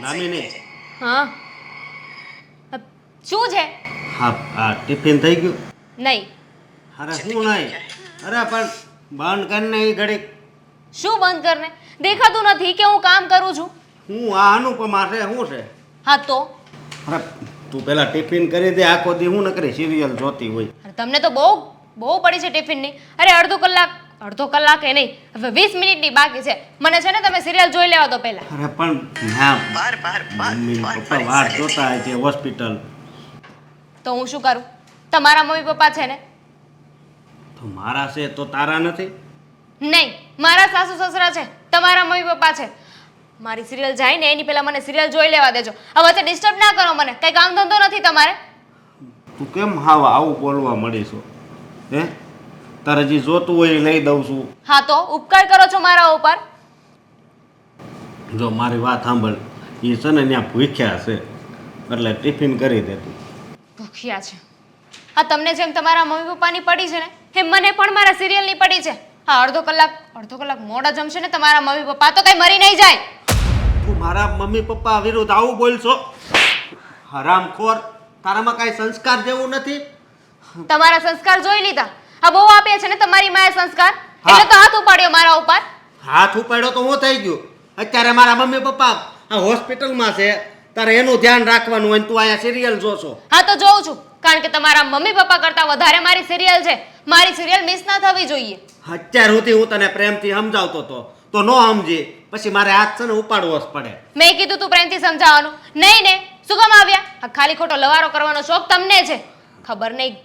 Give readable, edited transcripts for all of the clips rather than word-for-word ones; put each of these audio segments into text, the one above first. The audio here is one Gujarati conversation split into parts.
નામીને હા શું છે? હા આ ટિફિન થઈ ગયું? નહીં. અરે શું નહીં? અરે પણ બંધ કરીને એ ઘડીક શું બંધ કરને? દેખાતું નથી કે હું કામ કરું છું? હું આ અનુપમા છે શું છે? હા તો અરે તું પેલા ટિફિન કરી દે, આખો દી હું ન કરી સિરિયલ જોતી હોય. અરે તમને તો બહુ પડી છે ટિફિનની. અરે અડધો કલાક એ નહીં, હવે 20 મિનિટની બાકી છે. મને છે ને તમે સિરિયલ જોઈ લેવા દો પહેલા. અરે પણ ના મમ્મી પપ્પા વાત જોતા હોય છે હોસ્પિટલ. તો હું શું કરું? તમારા મમ્મી પપ્પા છે ને? તો મારા છે તો તારા નથી? નહીં, મારા સાસુ સસરા છે, તમારા મમ્મી પપ્પા છે. મારી સિરિયલ જાય ને એની પહેલા મને સિરિયલ જોઈ લેવા દેજો. આ વચ્ચે ડિસ્ટર્બ ના કરો મને. કઈ કામ ધંધો નથી તમારે? તું કેમ હાવ આવું બોલવા મળીશું? હે તારે જે જોતું હોય એ લઈ દઉં છું. હા તો ઉપકાર કરો છો મારા ઉપર. જો મારી વાત સાંભળ, એ છે ને ત્યાં ભૂખ્યા છે એટલે ટિફિન કરી દે તું. ભૂખ્યા છે? હા તમને જેમ તમારા મમ્મી પપ્પાની પડી છે ને એમ મને પણ મારા સિરિયલની પડી છે. હા અડધો કલાક મોડા જમશે ને તમારા મમ્મી પપ્પા તો કઈ મરી નહીં જાય. તું મારા મમ્મી પપ્પા વિરુદ્ધ આવું બોલશો? હરામખોર, તારામાં કાંઈ સંસ્કાર જેવું નથી? તમારા સંસ્કાર જોઈ લીધા. આ બહુ આપ્યા છે ને તમારી માએ સંસ્કાર, હા. એટલે તો હાથ ઉપાડ્યો મારા ઉપર. હાથ ઉપાડ્યો તો હું થઈ ગયું. અત્યારે મારા મમ્મી પપ્પા આ હોસ્પિટલમાં છે, તારે એનું ધ્યાન રાખવાનું હોય ને તું અહીંયા સિરિયલ જોશો. હા તો જોઉં છું, કારણ કે તમારા મમ્મી પપ્પા કરતા વધારે મારી સિરિયલ છે. મારી સિરિયલ મિસ ના થવી જોઈએ. અત્યાર સુધી હું તને પ્રેમથી સમજાવતો હતો તો નો સમજી, પછી મારે હાથ છે ને ઉપાડવો જ પડે. મેં કીધું તું પ્રેમથી સમજાવવાનું. નહીં ને શું કામ આવ્યા? આ ખાલી ખોટો લવારો કરવાનો શોખ તમને છે. ખબર નહીં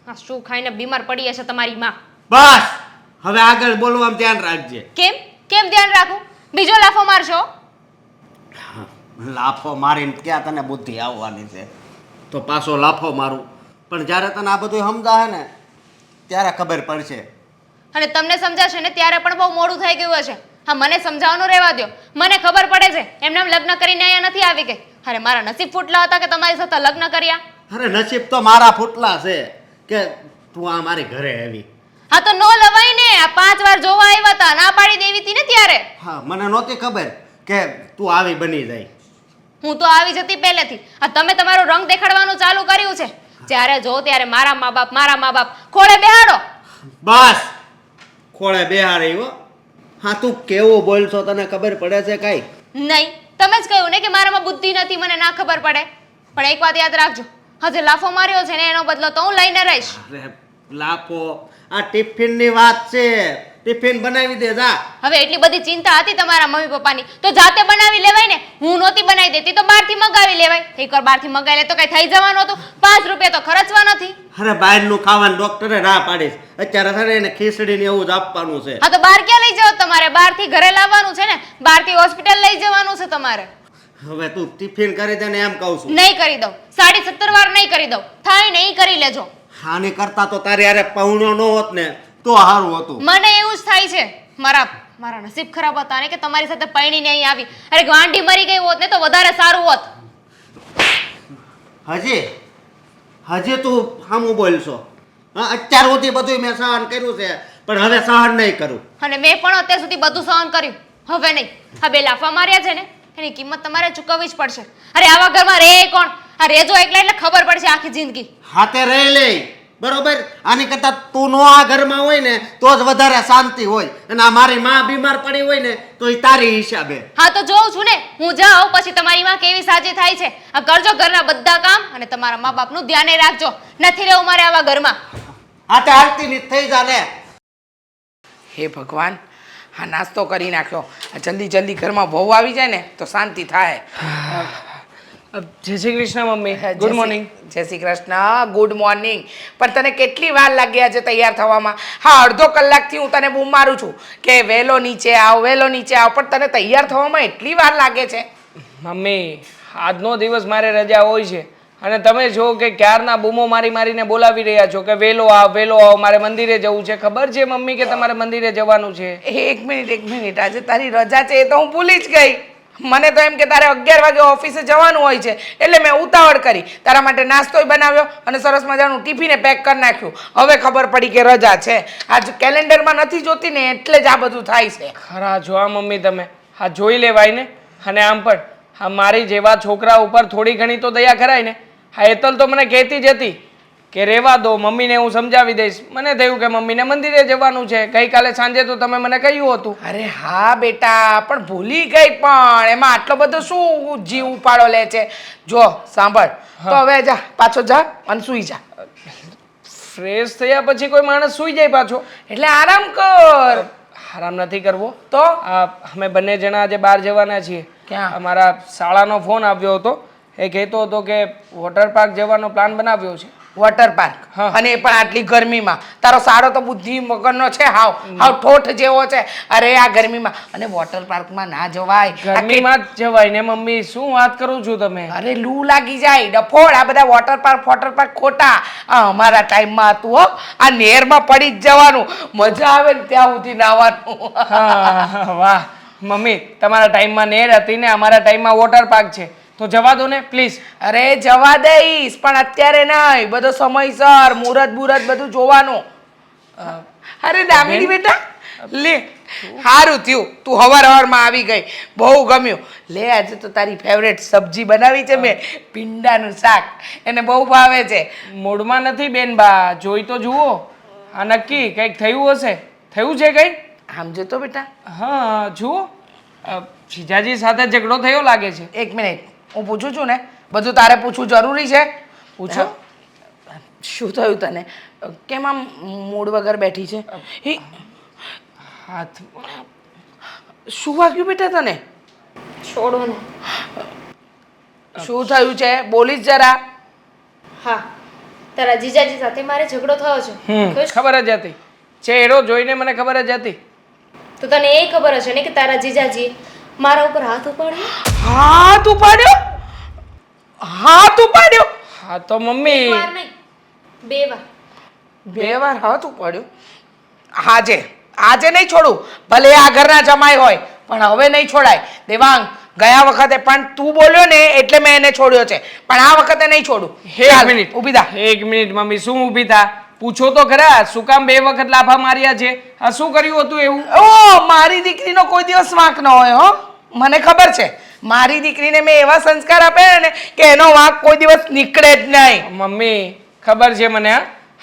આ શું ખાઈને બીમાર પડી હશે તમારી માં. બસ હવે આગળ બોલવામાં ધ્યાન રાખજે. કેમ ધ્યાન રાખું? બીજો લાફો મારશો? લાફો મારીને ક્યાં તને બુદ્ધિ આવવાની છે? તો પાછો લાફો મારું, પણ જ્યારે તને આ બધું સમજાવે ને ત્યારે ખબર પડશે. અને તમને સમજાશે ને ત્યારે પણ બહુ મોડું થઈ ગયું હશે. હા મને સમજાવવાનું રહેવા દો. મને ખબર પડે છે એમને લગ્ન કરીને અહીંયા નથી આવી ગઈ. અરે મારા નસીબ ફૂટલા હતા કે તમારી સાથે લગ્ન કર્યા. અરે નસીબ તો મારા ફૂટલા છે કે તું આ મારી ઘરે આવી. હા તો નો લવાય ને. આ 5 વાર જોવા આવ્યા હતા, ના પાડી દેવી હતી ને ત્યારે. હા મને નહોતી ખબર કે તું આવી બની જાય. હું તો આવી જતી પહેલેથી. આ તમે તમારો રંગ દેખાડવાનું ચાલુ કર્યું છે. જ્યારે જો ત્યારે મારા મા બાપ ખોળે બેહાડો. બસ ખોળે બેહારી હો. હા તું કેવું બોલશો તને ખબર પડે છે કાંઈ? નહીં, તમે જ કહ્યું ને કે મારામાં બુદ્ધિ નથી, મને ના ખબર પડે. પણ એક વાત યાદ રાખજો, હજે લાફો માર્યો છે ને એનો બદલો તો હું લઈને રહીશ. અરે લાફો, આ ટિફિનની વાત છે. ટિફિન બનાવી દે જા. હવે એટલી બધી ચિંતા હતી તમારા મમ્મી પપ્પાની તો જાતે બનાવી લેવાય ને. હું નહોતી બનાવી દેતી તો બહારથી મંગાવી લેવાય. એકવાર બહારથી મંગાવી લે તો કઈ થઈ જવાનું હતું? 5 રૂપિયા તો ખર્ચવા નથી. અરે બહારનું ખાવાનું ડોક્ટરે ના પાડીશ. અત્યારે છે ને એને ખીચડી ને એવું જ આપવાનું છે. હા તો બહાર ક્યાં લઈ જાવ તમારે? બહારથી ઘરે લાવવાનું છે ને, બહારથી હોસ્પિટલ લઈ જવાનું છે તમારે. હવે તું ટિફિન કરી દે ને એમ કહું છું. નહીં કરી દઉં. 17.5 વાર નહીં કરી દઉં. થાય નહીં કરી લેજો. આની કરતા તો તારી યારે પૌણો ન હોત ને તો સારું હતું. મને એવું જ થાય છે. મારા નસીબ ખરાબ હતા ને કે તમારી સાથે પૈણીને અહીં આવી. અરે ગાંડી મરી ગઈ હોત ને તો વધારે સારું હોત. હજી તું સામું બોલશો? હા અત્યાર સુધી બધું મેં સહન કર્યું છે પણ હવે સહન નહીં કરું. અને મેં પણ અત્યાર સુધી બધું સહન કર્યું, હવે નહીં. આ 2 લાફા માર્યા છે ને એની કિંમત તમારે ચૂકવવી જ પડશે. અરે આવા ઘરમાં રહે કોણ? આ રેજો એકલા એટલે ખબર પડશે આખી જિંદગી. હાથે રહી લે બરોબર. આની કરતા તું નો આ ઘરમાં હોય ને તો જ વધારે શાંતિ હોય. અને આ મારી માં બીમાર પડી હોય ને તો એ તારી હિસાબે. હા તો જોઉં છું ને, હું જાઉં પછી તમારી માં કેવી સાજી થાય છે. આ કરજો ઘરના બધા કામ અને તમારા મા બાપનું ધ્યાન રાખજો. નથી રહેવું મારે આવા ઘરમાં. હાથે આરતી ની થઈ જા ને. હે ભગવાન, હા નાસ્તો કરી નાખ્યો. આ જલ્દી ઘરમાં વહુ આવી જાય ને તો શાંતિ થાય. જય Shri Krishna mummy. Good morning. જય શ્રી કૃષ્ણ, ગુડ મોર્નિંગ. પણ તને કેટલી વાર લાગી આજે તૈયાર થવામાં? હા અડધો કલાકથી હું તને બૂમ મારું છું કે વહેલો નીચે આવ, પણ તને તૈયાર થવામાં એટલી વાર લાગે છે. મમ્મી આજનો દિવસ મારે રજા હોય છે અને તમે જો કે ક્યારના બૂમો મારીને બોલાવી રહ્યા છો કે વહેલો આવ, મારે મંદિરે જવું છે. ખબર છે મમ્મી કે તમારે મંદિરે જવાનું છે? એક મિનિટ, આજે તારી રજા છે એ તો હું ભૂલી જ ગઈ. મને તો એમ કે તારે 11 વાગે ઓફિસે જવાનું હોય છે એટલે મેં ઉતાવળ કરી, તારા માટે નાસ્તોય બનાવ્યો અને સરસ મજાનું ટિફિને પેક કરી નાખ્યું. હવે ખબર પડી કે રજા છે. આજ કેલેન્ડરમાં નથી જોતી ને એટલે જ આ બધું થાય છે. ખરા જો આ મમ્મી તમે આ જોઈ લેવાય ને. અને આમ પણ હા મારી જેવા છોકરા ઉપર થોડી ઘણી તો દયા કરાય ને. હા હેતલ તો મને કહેતી જ હતી કે રહેવા દો, મમ્મીને હું સમજાવી દઈશ. મને થયું કે મમ્મીને મંદિરે જવાનું છે. ગઈકાલે સાંજે તો તમે મને કહ્યું હતું. અરે હા બેટા, પણ ભૂલી ગઈ. પણ એમાં આટલો બધો શું જીવ ઉપાડો લે છે? જો સાંભળ, તો હવે જા, પાછો જા અને સૂઈ જા. ફ્રેશ થયા પછી કોઈ માણસ સૂઈ જાય પાછો? એટલે આરામ કર. આરામ નથી કરવો તો અમે બંને જણા આજે બહાર જવાના છીએ. ક્યાં? અમારા શાળાનો ફોન આવ્યો હતો. એ કહેતો હતો કે વોટર પાર્ક જવાનો પ્લાન બનાવ્યો છે. Water park? હા. અને એ પણ આટલી ગરમીમાં? તારો સારો તો બુદ્ધિ મગરનો છે, હાવ હાવ ઠોઠ જેવો છે. અરે આ ગરમીમાં અને વોટર પાર્કમાં ના જવાય. ગરમીમાં જ જવાય ને મમ્મી, શું વાત કરું છું તમે? અરે લૂ લાગી જાય ડફોડ. આ બધા વોટર પાર્ક ખોટા. આ અમારા ટાઈમમાં હતું હો. આ નહેરમાં પડી જ જવાનું, મજા આવે ને ત્યાં સુધી નાવાનું. હા વાહ મમ્મી, તમારા ટાઈમમાં નહેર હતી ને અમારા ટાઈમમાં વોટર પાર્ક છે, તો જવા દો ને પ્લીઝ. અરે જવા દઈશ, પણ અત્યારે નહીં. બધો સમયસર મુહૂર્ત બુરત બધું જોવાનું. અરે દામિની બેટા, લે સારું થયું તું હવારમાં આવી ગઈ, બહુ ગમ્યું. લે આજે તો તારી ફેવરેટ સબ્જી બનાવી છે મેં, પીંડાનું શાક. એને બહુ ભાવે છે. મૂડમાં નથી બેન બા, જોઈ તો જુઓ. આ નક્કી કંઈક થયું હશે. થયું છે કંઈ? આમ જોતો બેટા. હા જુઓ, જીજાજી સાથે ઝઘડો થયો લાગે છે. એક મિનિટ, હું પૂછું છું ને, બધું તારે પૂછવું જરૂરી છે? પૂછો. શું થયું તને? કેમ આમ મૂડ વગર બેઠી છે? હાથ શું વાગ્યું બેટા તને? છોડો ને. શું થયું છે? બોલીશ જરા. હા, તારા જીજાજી સાથે મારે ઝઘડો થયો છે. ખુશ? ખબર જ હતી. ચહેરો જોઈને મને ખબર જ હતી. તો તને એ ખબર હશે ને કે તારા જીજાજી મારા ઉપર હાથ ઉપાડ્યો? હાથ ઉપાડ્યો? હાથ ઉપાડ્યો? હા તો મમ્મી, એક વાર નહીં, 2 વાર. 2 વાર હાથ ઉપાડ્યો? આજે નહીં છોડું. ભલે આ ઘરના જમાઈ હોય, પણ હવે નહીં છોડાય. દેવાંગ, ગયા વખતે પણ તું બોલ્યો ને એટલે મેં એને છોડ્યો છે, પણ આ વખતે નહીં છોડું. એક મિનિટ ઊભી થા. એક મિનિટ મમ્મી, શું ઊભી થા? પૂછો તો ખરા, શું કામ 2 વખત લાફા માર્યા છે? આ શું કર્યું હતું એવું? ઓ મારી દીકરીનો કોઈ દિવસ વાંક ન હોય હો, મને ખબર છે. મારી દીકરીને મેં એવા સંસ્કાર આપ્યા ને કે એનો વાંક કોઈ દિવસ નીકળે જ નહીં. મમ્મી ખબર છે મને.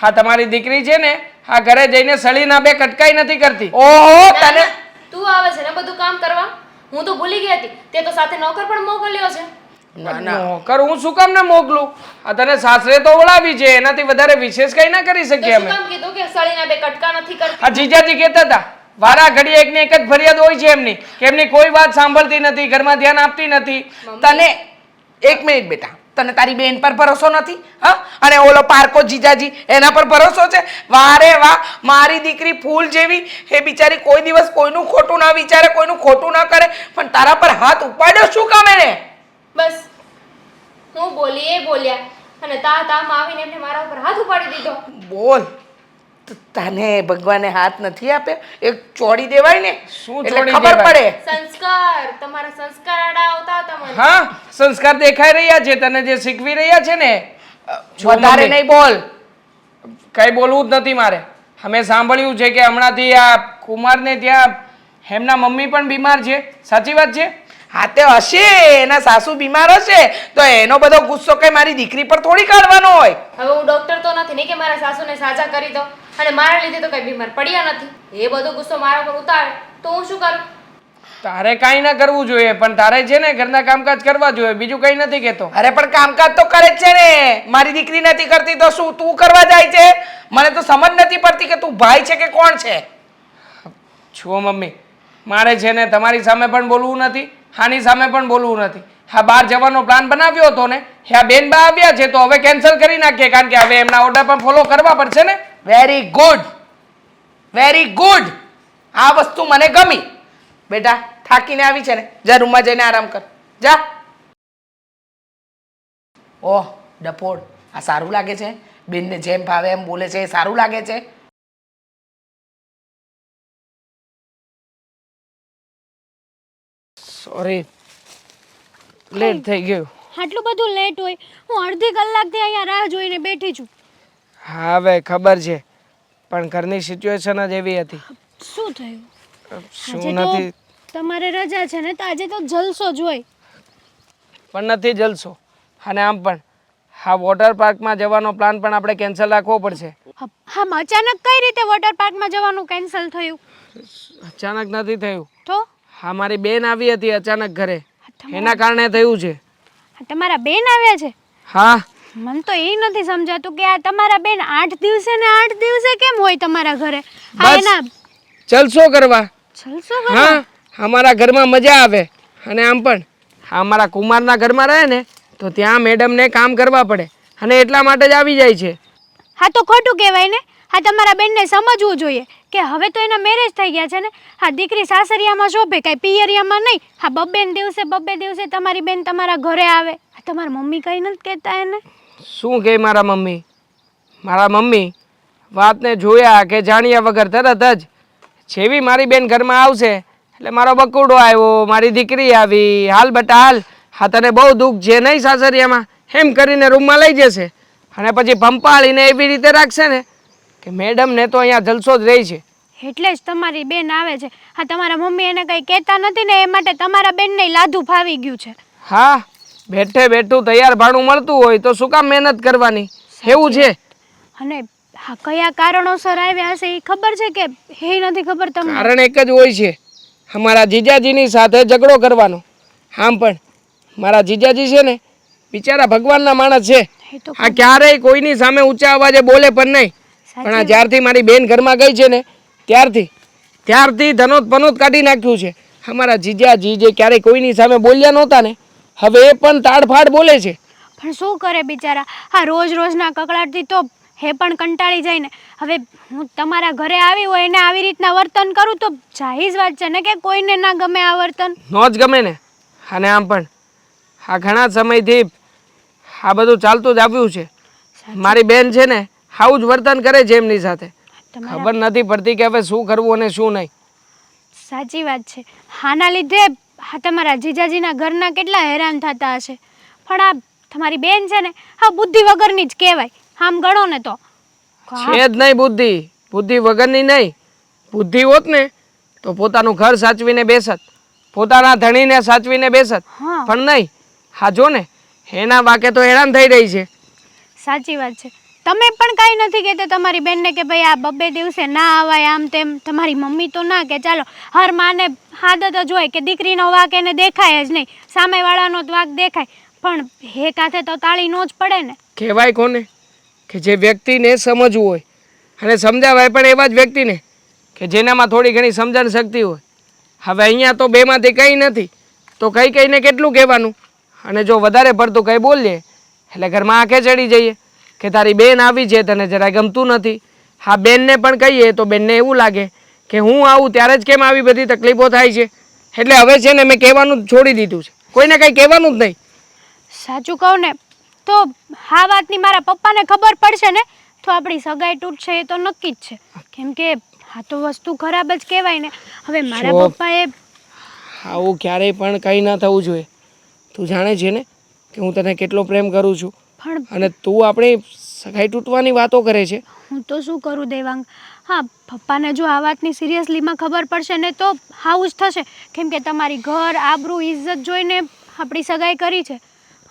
હા તમારી દીકરી છે ને, આ ઘરે જઈને સળીના 2 કટકાઈ નથી કરતી. ઓહો ના, તને ના, તું આવે છે ને બધું કામ કરવા? હું તો ભૂલી ગઈ હતી. તે તો સાથે નોકર પણ મોકલ્યો છે. ના ના નોકર હું શું કામ ને મોકલું? આ તને સાસરે તો ઓળાવી છે, એનાથી વધારે વિશેષ કઈ ના કરી તો શકીએ શું અમે. કામ કીધું કે સળીના 2 કટકા નથી કરતી? આ જીજાજી કહેતા હતા વારા ઘડી એકની એક જ ફરિયાદ હોય છે એમની, કે એમની કોઈ વાત સાંભળતી નથી, ઘરમાં ધ્યાન આપતી નથી. તને એક મિનિટ બેટા, તને તારી બેન પર ભરોસો નથી? હા, અને ઓલો પારકો જીજાજી એના પર ભરોસો છે? વારે વાહ, મારી દીકરી ફૂલ જેવી, એ બિચારી કોઈ દિવસ કોઈનું ખોટું ના વિચારે, કોઈનું ખોટું ના કરે, પણ તારા પર હાથ ઉપાડ્યો શું કામ એને? બસ હું બોલી એ બોલ્યા અને તામાં આવીને એમને મારા ઉપર હાથ ઉપાડી દીધો. બોલ, તને ભગવાને હાથ નથી આપ્યો? એક ચોડી દેવાય ને, શું એટલે છોડી ખબર દેવાય? પડે. સંસ્કાર, તમારા સંસ્કાર આડા આવતા હતા મને. હા સંસ્કાર દેખાઈ રહ્યા છે તને, જે શીખવી રહ્યા છે ને. જો વધારે મમ્મી, નહીં બોલ. કઈ બોલવું જ નથી મારે. અમે સાંભળ્યું છે કે હમણાંથી આ કુમારને ત્યાં એમના મમ્મી પણ બીમાર છે, સાચી વાત છે? હા તે હશે, એના સાસુ બીમાર હશે તો એનો બધો ગુસ્સો કઈ મારી દીકરી પર થોડી કાઢવાનો હોય. હવે હું ડોક્ટર તો નથી ને કે મારા સાસુને સાજા કરી દો, અને મારા લીધે તો કઈ બીમાર પડ્યા નથી. એ બધો ગુસ્સો મારા પર ઉતારે તો હું શું કરું? તારે કાંઈ ના કરવું જોઈએ, પણ તારે છે ને ઘરના કામકાજ કરવા જોઈએ, બીજું કઈ નથી કહેતો. અરે પણ કામકાજ તો કરે જ છે ને. મારી દીકરી નથી કરતી તો શું તું કરવા જાય છે? મને તો સમજ નથી પડતી કે તું ભાઈ છે કે કોણ છે. જુઓ મમ્મી, મારે છે ને તમારી સામે પણ બોલવું નથી, હાની સામે પણ બોલવું નથી. હા બહાર જવાનો પ્લાન બનાવ્યો હતો ને, હા બેન બા આવ્યા છે તો હવે કેન્સલ કરી નાખીએ, કારણ કે હવે એમના ઓર્ડર પણ ફોલો કરવા પડશે ને. Very good, very good. આ વસ્તુ મને ગમી. બેટા થાકીને આવી છે ને, જા રૂમમાં જઈને આરામ કર, જા. ઓહ ડફોડ, આ સારું લાગે છે? બેનને જેમ ભાવે એમ બોલે છે, એ સારું લાગે છે? સોરી, લેટ થઈ ગયું. આટલું બધું લેટ હોય? હું અડધી કલાકથી અહીંયા રાહ જોઈને બેઠી છું. હા હવે ખબર છે, પણ ઘરની સિચ્યુએશન જ એવી હતી. શું થયું? શું આજે તો નથી? તમારે રજા છે ને, તો આજે તો જલસો જ હોય. પણ નથી જલસો. અને આમ પણ હા વોટર પાર્કમાં જવાનો પ્લાન પણ આપણે કેન્સલ રાખવો પડશે. હા અચાનક કઈ રીતે વોટર પાર્કમાં જવાનું કેન્સલ થયું? અચાનક નથી થયું. તો હા મારી બેન આવી હતી અચાનક ઘરે, એના કારણે થયું છે. તમારા બેન આવ્યા છે? હા મને તો એ નથી સમજાતું કે આ તમારા બેન 8 દિવસે ને 8 દિવસે કેમ હોય તમારા ઘરે? હા બસ. એના જલસો કરવા. જલસો કરો. હા અમારા ઘરમાં મજા આવે. અને આમ પણ હા અમારા કુમારના ઘરમાં રહે ને તો ત્યાં મેડમને કામ કરવા પડે અને એટલા માટે જ આવી જાય છે. હા તો ખોટું કહેવાય ને. હા તમારા બેનને સમજવું જોઈએ કે હવે તો એના મેરેજ થઈ ગયા છે ને. હા દીકરી સાસરિયામાં શોભે કાંઈ પિયરિયામાં નહીં. હા બબ્બે દિવસે તમારી બેન તમારા ઘરે આવે. હા તમારા મમ્મી કંઈ નથી કહેતા એને? શું કહે મારા મમ્મી? મારા મમ્મી વાતને જોયા કે જાણ્યા વગર તરત જ જેવી મારી બેન ઘરમાં આવશે એટલે મારો બકુડો આવ્યો, મારી દીકરી આવી, હાલ બટા હાલ, હા તને બહુ દુઃખ છે નહીં સાસરિયામાં, એમ કરીને રૂમમાં લઈ જશે અને પછી પંપાળીને એવી રીતે રાખશે ને કે મેડમને તો અહીંયા જલસો જ રહી છે. એટલે જ તમારી બેન આવે છે. હા તમારા મમ્મી એને કંઈ કહેતા નથી ને એ માટે તમારા બેનને લાધું ફાવી ગયું છે. હા બેઠે બેઠું તૈયાર ભાણું મળતું હોય તો શું કામ મહેનત કરવાની, એવું છે. અને હા કયા કારણોસર આવ્યા હશે એ ખબર છે કે એ નથી ખબર તમને? કારણ એક જ હોય છે, અમારા જીજાજીની સાથે ઝઘડો કરવાનો. આમ પણ મારા જીજાજી છે ને બિચારા ભગવાનના માણસ છે. એ તો આ ક્યારેય કોઈની સામે ઊંચા અવાજે બોલે પણ નહીં. પણ આ જ્યારથી મારી બેન ઘરમાં ગઈ છે ને ત્યારથી ધનોત પનોત કાઢી નાખ્યું છે. અમારા જીજાજી જે ક્યારેય કોઈની સામે બોલ્યા નહોતા ને હવે એ પણ તાડફાડ બોલે છે. પણ શું કરે બિચારા? હા રોજના કકળાટથી તો હે પણ કંટાળી જાય ને. હવે હું તમારા ઘરે આવી હોય ને આવી રીતના વર્તન કરું તો જાહીજ વાત છે ને કે કોઈને ના ગમે આ વર્તન. નો જ ગમે ને. અને આમ પણ આ ઘણા સમયથી આ બધું ચાલતું જ આવ્યું છે. મારી બેન છે ને આવું જ વર્તન કરે છે એમની સાથે. ખબર નથી પડતી કે હવે શું કરવું અને શું નહીં. સાચી વાત છે. હાના લીધે હા તમારા જીજાજીના ઘરના કેટલા હેરાન થતા હશે. પણ આ તમારી બેન છે ને હા બુદ્ધિ વગરની જ કહેવાય. આમ ગણો ને તો છે જ નહીં બુદ્ધિ વગરની નહીં. બુદ્ધિ હોત ને તો પોતાનું ઘર સાચવીને બેસત, પોતાના ધણીને સાચવીને બેસત. હા પણ નહીં. હા જો ને એના વાકે તો હેરાન થઈ રહી છે. સાચી વાત છે. તમે પણ કાંઈ નથી કહેતા તમારી બેનને કે ભાઈ આ બબ્બે દિવસે ના આવાય આમ તેમ? તમારી મમ્મી તો ના કે ચાલો હર માને આદત જ હોય કે દીકરીનો વાક એને દેખાય જ નહીં, સામેવાળાનો જ વાક દેખાય. પણ હે કાથે તો તાળી નો જ પડે ને. કહેવાય કોને કે જે વ્યક્તિને સમજવું હોય અને સમજાવાય પણ એવા જ વ્યક્તિને કે જેનામાં થોડી ઘણી સમજણ શક્તિ હોય. હવે અહીંયા તો બેમાંથી કંઈ નથી તો કહીને કેટલું કહેવાનું. અને જો વધારે પડતું કંઈ બોલીએ એટલે ઘરમાં આંખે ચડી જઈએ કે તારી બેન આવી છે તને જરાય ગમતું નથી. હા બેનને પણ કહીએ તો બેનને એવું લાગે કે હું આવું ત્યારે જ કેમ આવી બધી તકલીફો થાય છે. એટલે હવે છે ને મેં કહેવાનું જ છોડી દીધું છે, કોઈને કંઈ કહેવાનું જ નહીં. સાચું કહું ને તો આ વાતની મારા પપ્પાને ખબર પડશે ને તો આપણી સગાઈ તૂટશે એ તો નક્કી જ છે. કેમ કે આ તો વસ્તુ ખરાબ જ કહેવાય ને. હવે મારા પપ્પાએ આવું ક્યારેય પણ કંઈ ના થવું જોઈએ. તું જાણે છે ને કે હું તને કેટલો પ્રેમ કરું છું પણ અને તું આપણી સગાઈ તૂટવાની વાતો કરે છે. હું તો શું કરું દેવાંગ? હા પપ્પાને જો આ વાતની સિરિયસલીમાં ખબર પડશે ને તો આવું જ થશે. કેમ કે તમારી ઘર આબરૂ ઇજ્જત જોઈને આપણી સગાઈ કરી છે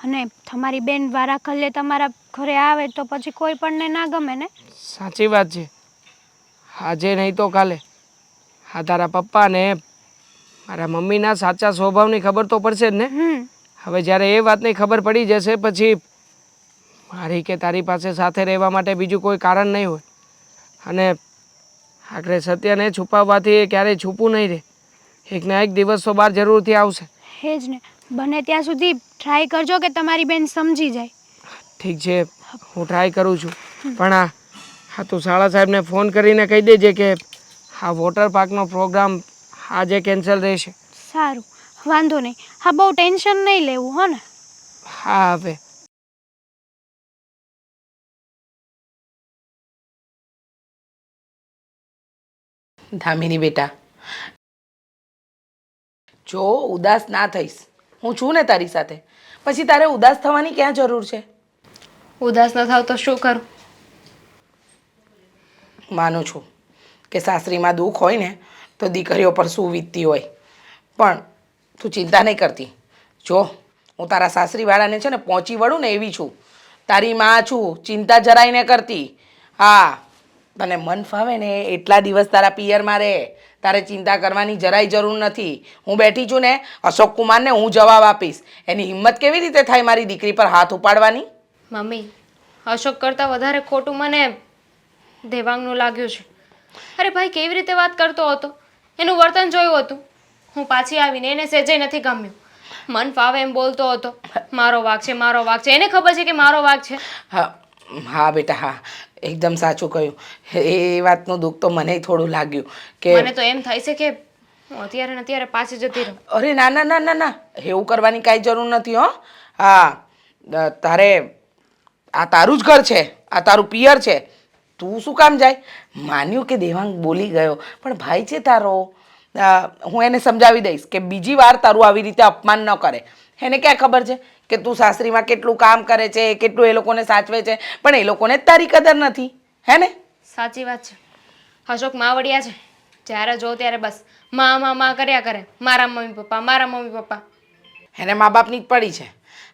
અને તમારી બેન વારા ખલ્લે તમારા ઘરે આવે તો પછી કોઈ પણને ના ગમે ને. સાચી વાત છે. આજે નહીં તો કાલે હા તારા પપ્પાને મારા મમ્મીના સાચા સ્વભાવની ખબર તો પડશે જ ને. હવે જ્યારે એ વાતની ખબર પડી જશે પછી મારી કે તારી પાસે સાથે રહેવા માટે બીજું કોઈ કારણ નહીં હોય. અને આખરે સત્યને છુપાવવાથી એ ક્યારેય છૂપું નહીં રહે. એક ના એક દિવસ તો બહાર જરૂરથી આવશે. એ જ ને. બને ત્યાં સુધી ટ્રાય કરજો કે તમારી બેન સમજી જાય. ઠીક છે હું ટ્રાય કરું છું. પણ હા તું શાળા સાહેબને ફોન કરીને કહી દેજે કે આ વોટર પાર્કનો પ્રોગ્રામ આજે કેન્સલ રહેશે. સારું વાંધો નહીં. હા બહુ ટેન્શન નહીં લેવું હો ને. હા હવે ધામિની બેટા, જો ઉદાસ ના થઈશ, હું છું ને તારી સાથે, પછી તારે ઉદાસ થવાની ક્યાં જરૂર છે? ઉદાસ ન થાવ તો શું કરું? માનું છું કે સાસરીમાં દુઃખ હોય ને તો દીકરીઓ પર શું વીતતી હોય, પણ તું ચિંતા નહીં કરતી. જો હું તારા સાસરીવાળાને છે ને પહોંચી વળું ને એવી છું. તારી માં છું, ચિંતા જરાય ને કરતી. હા, તને મન ફાવે ને એટલા દિવસ તારા પિયરમાં રહે, તારે ચિંતા કરવાની જરાય જરૂર નથી. હું બેઠી છું ને, અશોક કુમારને હું જવાબ આપીશ. એની હિંમત કેવી રીતે થાય મારી દીકરી પર હાથ ઉપાડવાની? મમ્મી, અશોક કરતાં વધારે ખોટું મને દેવાંગનું લાગ્યું છે. અરે ભાઈ કેવી રીતે વાત કરતો હતો, એનું વર્તન જોયું હતું. હું પાછી આવીને એને સહેજે નથી ગમ્યું. મન ફાવે એમ બોલતો હતો, મારો વાંક છે, મારો વાંક છે. એને ખબર છે કે મારો વાંક છે. હા હા બેટા, હા, એકદમ સાચું કહ્યું. એ વાતનું દુઃખ તો મને થોડું લાગ્યું કે મને તો એમ થાય છે કે હું અત્યારે ને અત્યારે પાછી જતી રહું. અરે ના ના ના ના ના, એવું કરવાની કાંઈ જરૂર નથી હો. હા, તારે આ તારું જ ઘર છે, આ તારું પિયર છે. તું શું કામ જાય? માન્યું કે દેવાંગ બોલી ગયો, પણ ભાઈ છે તારો. હું એને સમજાવી દઈશ કે બીજી વાર તારું આવી રીતે અપમાન ન કરે. એને ક્યાં ખબર છે કે તું સાસરીમાં કેટલું કામ કરે છે, કેટલું એ લોકોને સાચવે છે, પણ એ લોકોને જ તારી કદર નથી. હે ને? સાચી વાત છે. અશોક માવડિયા છે. જ્યારે જો ત્યારે બસ માં કર્યા કરે. મારા મમ્મી પપ્પા, મારા મમ્મી પપ્પા. એને મા બાપની જ પડી છે.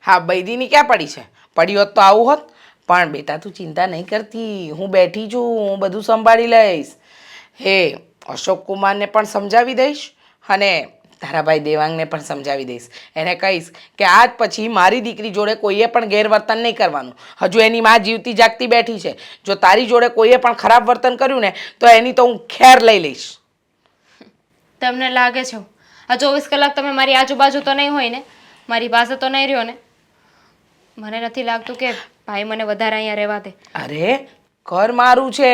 હા, બૈદીની ક્યાં પડી છે? પડી હોત તો આવું હોત. પણ બેટા તું ચિંતા નહીં કરતી, હું બેઠી છું, હું બધું સંભાળી લઈશ. હે અશોક કુમારને પણ સમજાવી દઈશ અને તારા ભાઈ દેવાંગને પણ સમજાવી દઈશ. એને કહીશ કે આજ પછી મારી દીકરી જોડે કોઈએ પણ ગેરવર્તન નહીં કરવાનું. હજુ એની માં જીવતી જાગતી બેઠી છે. જો તારી જોડે કોઈએ પણ ખરાબ વર્તન કર્યું ને તો એની તો હું ખેર લઈ લઈશ. તમને લાગે છે આ 24 કલાક તમે મારી આજુબાજુ તો નહીં હોય ને, મારી પાસે તો નહીં રહ્યો ને? મને નથી લાગતું કે ભાઈ મને વધારે અહીંયા રહેવા દે. અરે ઘર મારું છે,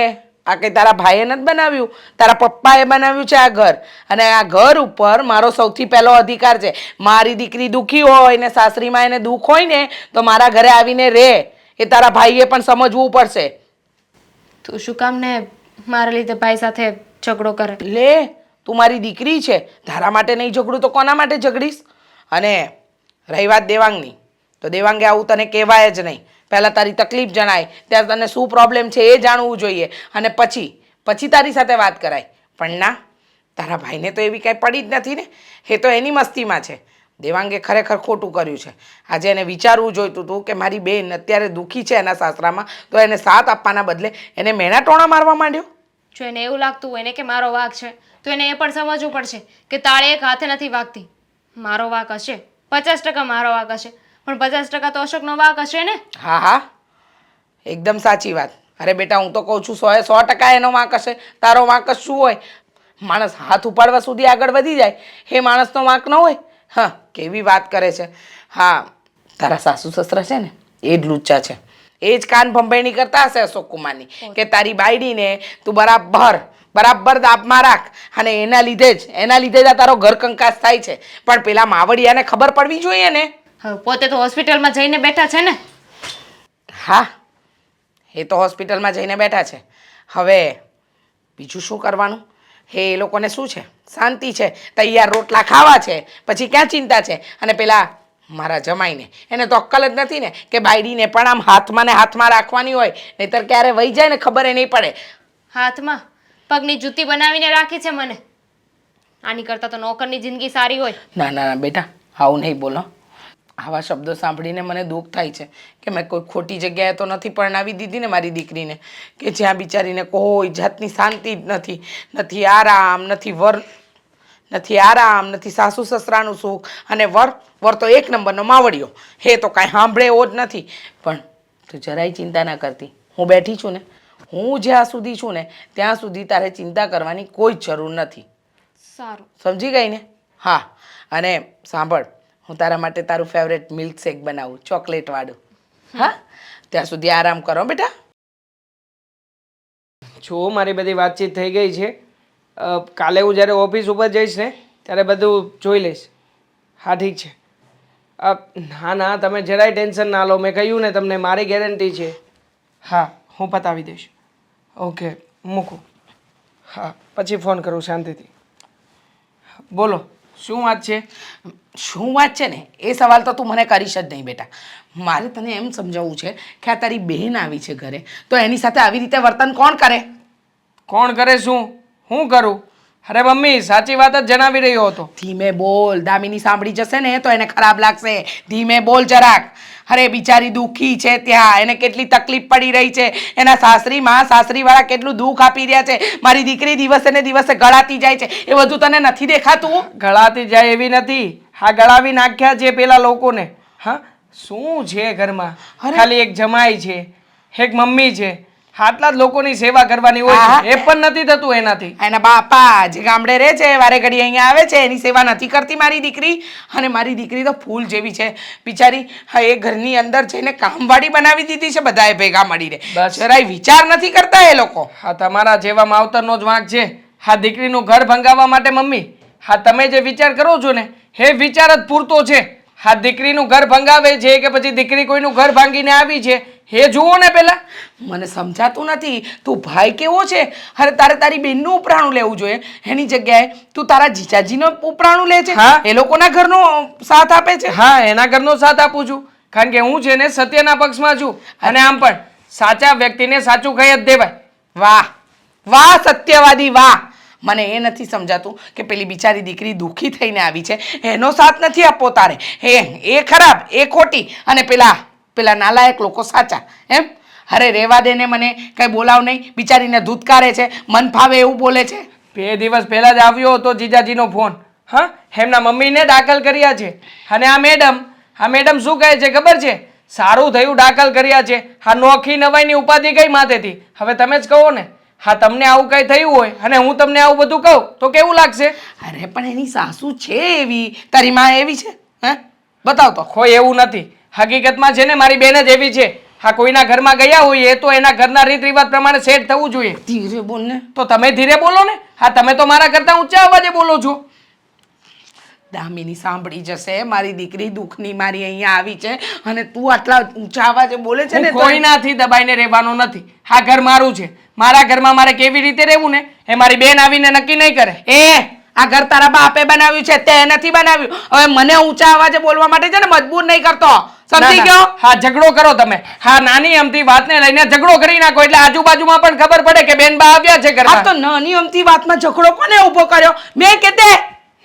આ કંઈ તારા ભાઈએ નથી બનાવ્યું, તારા પપ્પાએ બનાવ્યું છે આ ઘર. અને આ ઘર ઉપર મારો સૌથી પહેલો અધિકાર છે. મારી દીકરી દુઃખી હોય ને સાસરીમાં એને દુઃખ હોય ને તો મારા ઘરે આવીને રહે. એ તારા ભાઈએ પણ સમજવું પડશે. તું શું કામ ને મારા લીધે ભાઈ સાથે ઝઘડો કરે? લે, તું મારી દીકરી છે, તારા માટે નહીં ઝઘડું તો કોના માટે ઝઘડીશ? અને રહી વાત દેવાંગની, તો દેવાંગે આવું તને કહેવાય જ નહીં. પહેલાં તારી તકલીફ જણાય, ત્યારે તને શું પ્રોબ્લેમ છે એ જાણવું જોઈએ, અને પછી તારી સાથે વાત કરાય. પણ ના, તારા ભાઈને તો એવી કાંઈ પડી જ નથી ને. એ તો એની મસ્તીમાં છે. દેવાંગે ખરેખર ખોટું કર્યું છે. આજે એને વિચારવું જોઈતું હતું કે મારી બેન અત્યારે દુઃખી છે એના સાસરામાં, તો એને સાથ આપવાના બદલે એને મેણા ટોણા મારવા માંડ્યો. જો એને એવું લાગતું હોય ને કે મારો વાંક છે તો એને એ પણ સમજવું પડશે કે તાળી એક હાથે નથી વાગતી. મારો વાંક હશે, 50% મારો વાંક હશે, પણ 50% તો અશોકનો વાંક હશે ને. હા હા, એકદમ સાચી વાત. અરે બેટા, હું તો કહું છું 100% એનો વાંક હશે. તારો વાંક જ શું હોય? માણસ હાથ ઉપાડવા સુધી આગળ વધી જાય એ માણસનો વાંક ન હોય? હા, કેવી વાત કરે છે. હા, તારા સાસુ સસરા છે ને એ જ લુચ્ચા છે. એ જ કાન ભંભેણી કરતા હશે અશોક કુમારની કે તારી બાયડીને તું બરાબર દાબમાં રાખ, અને એના લીધે જ આ તારો ઘર કંકાસ થાય છે. પણ પેલા માવડિયાને ખબર પડવી જોઈએ ને. હવે પોતે તો હોસ્પિટલમાં જઈને બેઠા છે ને. હા, એ તો હોસ્પિટલમાં જઈને બેઠા છે. હવે બીજું શું કરવાનું? એ લોકોને શું છે? શાંતિ છે, તૈયાર રોટલા ખાવા છે, પછી ક્યાં ચિંતા છે? અને પેલા મારા જમાઈને એને તો અક્કલ જ નથી ને કે બાયડીને પણ આમ હાથમાં રાખવાની હોય, નહીતર ક્યારે વહી જાય ને ખબર નહીં પડે. હાથમાં પગની જૂતી બનાવીને રાખી છે મને. આની કરતાં તો નોકરની જિંદગી સારી હોય. ના ના ના બેટા, આવું નહીં બોલો. આવા શબ્દો સાંભળીને મને દુઃખ થાય છે કે મેં કોઈ ખોટી જગ્યાએ તો નથી પરણાવી દીધી ને મારી દીકરીને, કે જ્યાં બિચારીને કોઈ જાતની શાંતિ જ નથી. નથી આરામ, નથી સાસુ સસરાનું સુખ, અને વર તો એક નંબરનો માવડિયો. હે તો કાંઈ સાંભળે એવો જ નથી. પણ તું જરાય ચિંતા ના કરતી. હું બેઠી છું ને, હું જ્યાં સુધી છું ને ત્યાં સુધી તારે ચિંતા કરવાની કોઈ જ જરૂર નથી. સારું, સમજી ગઈ ને? હા, અને સાંભળ, હું તારા માટે તારું ફેવરેટ મિલ્કશેક બનાવું, ચોકલેટવાળું. હા, ત્યાં સુધી આરામ કરો બેટા. જો મારી બધી વાતચીત થઈ ગઈ છે. કાલે હું જ્યારે ઓફિસ ઉપર જઈશ ને ત્યારે બધું જોઈ લઈશ. હા ઠીક છે. ના તમે જરાય ટેન્શન ના લો. મેં કહ્યું ને તમને, મારી ગેરંટી છે. હા, હું પતાવી દઈશ. ઓકે, મૂકું. હા, પછી ફોન કરું શાંતિથી. બોલો, શું વાત છે? શું વાત છે ને એ સવાલ તો તું મને કરીશ જ નહીં બેટા. મારે તને એમ સમજાવવું છે કે આ તારી બહેન આવી છે ઘરે, તો એની સાથે આવી રીતે વર્તન કોણ કરે? કોણ કરે? શું હું કરું? અરે મમ્મી સાચી વાત જ જણાવી રહ્યો હતો. ધીમે બોલ, દામિની સાંભળી જશે ને તો એને ખરાબ લાગશે. ધીમે બોલ જરાક. અરે બિચારી દુઃખી છે ત્યાં, એને કેટલી તકલીફ પડી રહી છે. એના સાસરીમાં સાસરીવાળા કેટલું દુઃખ આપી રહ્યા છે. મારી દીકરી દિવસે ને દિવસે ગળાતી જાય છે. એ બધું તને નથી દેખાતું? ગળાતી જાય એવી નથી, હા ગળાવી નાખ્યા છે પેલા લોકોને. હા શું છે ઘરમાં? ખાલી એક જમાઈ છે, એક મમ્મી છે, આટલા જ લોકોની સેવા કરવાની હોય છે. એ પણ નથી થતું એનાથી. એના બાપા જે ગામડે રહે છે વારે ઘડી અહીંયા આવે છે, એની સેવા નથી કરતી મારી દીકરી. અને મારી દીકરી તો ફૂલ જેવી છે બિચારી. હા એ ઘરની અંદર જઈને કામવાળી બનાવી દીધી છે બધાએ ભેગા મળીને. બસ. જરાય વિચાર નથી કરતા એ લોકો. હા તમારા જેવા માવતરનો જ વાંક છે. હા દીકરીનું ઘર ભંગાવવા માટે મમ્મી, હા તમે જે વિચાર કરો છો ને એ વિચાર જ પૂરતો છે. હા દીકરીનું ઘર ભંગાવે છે કે પછી દીકરી કોઈનું ઘર ભાંગીને આવી છે એ જુઓ ને પેલા. મને સમજાતું નથી તું ભાઈ કેવો છે. અરે તારે તારી બેનનું ઉપરાણું લેવું જોઈએ, એની જગ્યાએ તું તારા જીજાજીનો ઉપરાણું લે છે. હા. એ લોકોના ઘરનો સાથ આપે છે. હા એના ઘરનો સાથ આપું છું, કારણ કે હું છે ને સત્યના પક્ષમાં છું. અને આમ પણ સાચા વ્યક્તિને સાચું કહી જ દેવાય. વાહ વાહ સત્યવાદી વાહ. મને એ નથી સમજાતું કે પેલી બિચારી દીકરી દુઃખી થઈને આવી છે, એનો સાથ નથી આપવો તારે. એ ખરાબ, એ ખોટી, અને પેલા નાલાયક લોકો સાચા. એમ અરે રેવા દે ને, મને કઈ બોલાવ નહીં. બિચારીને ધૂતકારે છે, મન ફાવે એવું બોલે છે. 2 દિવસ પહેલા જ આવ્યો હતો જીજાજીનો ફોન. હા એમના મમ્મીને દાખલ કર્યા છે. અને આ મેડમ શું કહે છે ખબર છે? સારું થયું દાખલ કર્યા છે. આ નોખી નવાઈની ઉપાધિ કઈ માથેથી? હવે તમે જ કહો ને. હા તમને આવું કઈ થયું હોય અને હું તમને આવું બધું કહું તો કેવું લાગશે? અરે પણ એની સાસુ છે એવી, તારી માં એવી છે? હે બતાવ તો. કોઈ એવું નથી. હકીકતમાં છે ને મારી બેન જ એવી છે. હા કોઈના ઘરમાં ગયા હોઈએ તો એના ઘરના રીત રિવાજ પ્રમાણે સેટ થવું જોઈએ. ધીરે બોલ ને. તો તમે ધીરે બોલો ને. હા તમે તો મારા કરતા ઊંચા અવાજે બોલો છો. દામિની સાંભળી જશે. મારી દીકરી દુઃખની મારી અહીંયા આવી છે અને તું આટલા ઊંચા અવાજે બોલે છે ને. કોઈનાથી દબાઈને રહેવાનો નથી. હા ઘર મારું છે, મારા ઘરમાં મારે કેવી રીતે રહેવું ને એ મારી બેન આવીને નક્કી નહીં કરે. આ ઘર તારા બાપે બનાવ્યું છે, તે નથી બનાવ્યું. હવે મને ઊંચા અવાજે બોલવા માટે છે ને મજબૂર નહીં કરતો, સમજી ગયો? હા ઝઘડો કરો તમે. હા નાની અમથી વાતને લઈને ઝઘડો કરી નાખો એટલે આજુબાજુમાં પણ ખબર પડે કે બેન બા આવ્યા છે આ ઘરમાં. તો નાની અમથી વાતમાં ઝઘડો કોને ઊભો કર્યો? મેં કે તે?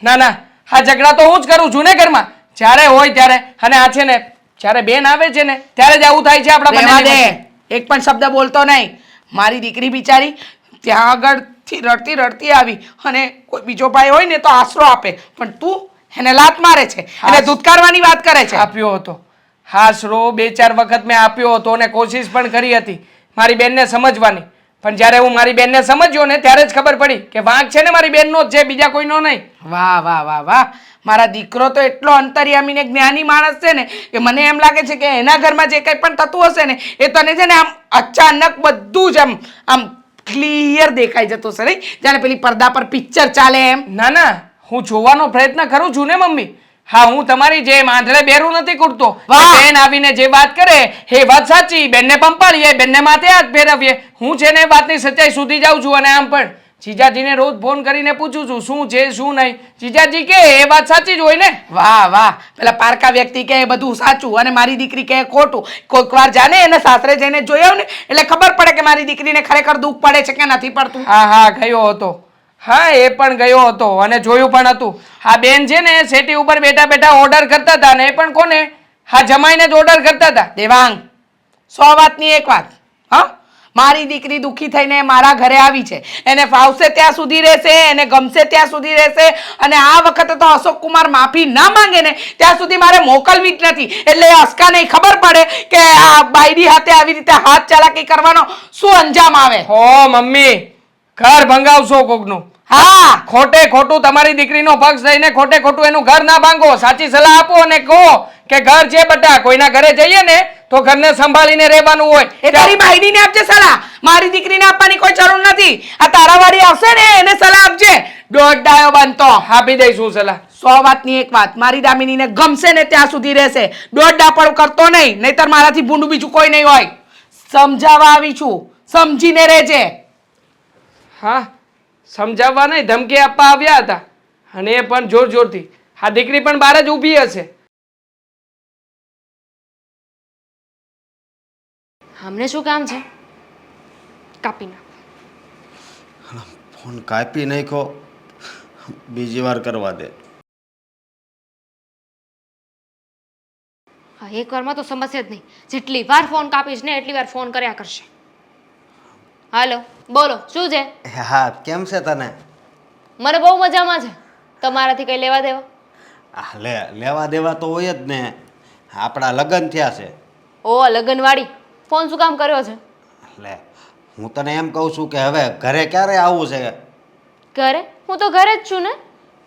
ના હા ઝઘડા તો હું જ કરું છું ને ઘરમાં, જ્યારે હોય ત્યારે. અને આ છે ને જ્યારે બેન આવે છે ને ત્યારે જ આવું થાય છે આપણા રહેવા બંને. દે, એક પણ શબ્દ બોલતો નહીં. મારી દીકરી બિચારી ત્યાં આગળથી રડતી રડતી આવી અને કોઈ બીજો ભાઈ હોય ને તો આશરો આપે, પણ તું એને લાત મારે છે, એને ધૂતકારવાની વાત કરે છે. આપ્યો હતો આશરો 2-4 વખત મેં આપ્યો હતો અને કોશિશ પણ કરી હતી મારી બેનને સમજવાની. પણ જ્યારે હું મારી બેનને સમજ્યો ને ત્યારે જ ખબર પડી કે વાંક છે ને મારી બેનનો જ છે, બીજા કોઈનો નહીં. વાહ વાહ વાહ વાહ. મારા દીકરો તો એટલો અંતર્યામી ને જ્ઞાની માણસ છે ને કે મને એમ લાગે છે કે એના ઘરમાં જે કંઈ પણ થતું હશે ને એ તને છે ને આમ અચાનક બધું જ આમ ક્લિયર દેખાઈ જતું હશે. નહીં જાણે પેલી પડદા પર પિક્ચર ચાલે એમ. ના હું જોવાનો પ્રયત્ન કરું છું ને મમ્મી. હા હું તમારી જેમ આંધળે બેરું નથી કૂટતો. વાહ! બેન આવીને જે વાત કરે એ વાત સાચી, બેનને પંપાળીએ, બેનને માથે હાથ ફેરવીએ. હું છે ને વાતની સચ્ચાઈ સુધી જાઉં છું. અને આમ પણ જીજાજીને રોજ ફોન કરીને પૂછું છું શું છે શું નહીં. જીજાજી કે એ વાત સાચી જ હોય ને. વાહ વાહ. પેલા પારકા વ્યક્તિ કે એ બધું સાચું અને મારી દીકરી કે ખોટું. કોઈક વાર જાને એને સાસરે જઈને જોયો ને એટલે ખબર પડે કે મારી દીકરીને ખરેખર દુઃખ પડે છે કે નથી પડતું. હા ગયો હતો. હા એ પણ ગયો હતો અને જોયું પણ હતું. હા બેન છે ને સેટી ઉપર બેઠા બેઠા ઓર્ડર કરતા હતા ને એ પણ કોને? હા જમાઈને જ ઓર્ડર કરતા હતા. દેવાંગ 100 વાતની એક વાત. હા મારી દીકરી દુઃખી થઈને મારા ઘરે આવી છે, એને ફાવશે ત્યાં સુધી રહેશે, એને ગમશે ત્યાં સુધી રહેશે. અને આ વખતે તો અશોક કુમાર માફી ના માંગે ને ત્યાં સુધી મારે મોકલવી જ નથી. એટલે એ અસ્કાને ખબર પડે કે આ બાયડી હાથે આવી રીતે હાથ ચાલાકી કરવાનો શું અંજામ આવે. હો મમ્મી ઘર ભંગાવશો કોકનું. હા ખોટે ખોટું તમારી દીકરીનો પક્ષ લઈને ખોટે ખોટું એનું ઘર ના ભાંગો. સાચી સલાહ આપો અને કહો કે ઘર છે બટા, કોઈના ઘરે જઈએ ને તો ઘરને સંભાળીને રહેવાનું હોય. એ તારી બાયડીને આપજે સલાહ, મારી દીકરીને આપવાની કોઈ જરૂર નથી. આ તારા વાળી આવશે ને એને સલાહ આપજે. દોઢ ડાયો બનતો. આપી દઈશું સલાહ. 100 વાતની એક વાત, મારી દામિનીને ગમશે ને ત્યાં સુધી રહેશે. દોઢ ડાપણ કરતો નહીં, નહીતર મારાથી ભૂંડું બીજું કોઈ નહીં હોય. સમજાવવા આવી છું, સમજીને રહેજે. હા સમજાવવા નહીં ધમકી આપવા આવ્યા હતા અને એ પણ જોર જોરથી. આ દીકરી પણ બહાર જ ઊભી હશે. અમને શું કામ છે? કાપી નાખ. ફોન કાપી નાખ્યો બીજી વાર કરવા દે. હા, એક વારમાં તો સમજશે જ નહીં. જેટલી વાર ફોન કાપીશ ને એટલી વાર ફોન કર્યા કરશે. હાલો, બોલો શું છે? હા, કેમ છે તને? મને બહુ મજામાં છે. તમારાથી કઈ લેવા દેવા? લેવા દેવા તો હોય જ ને. આપણા લગ્ન થયા છે. ઓ લગનવાળી, ફોન શું કામ કર્યો છે? લે, હું તને એમ કહું છું કે હવે ઘરે ક્યારે આવવું છે? ઘરે? હું તો ઘરે જ છું ને.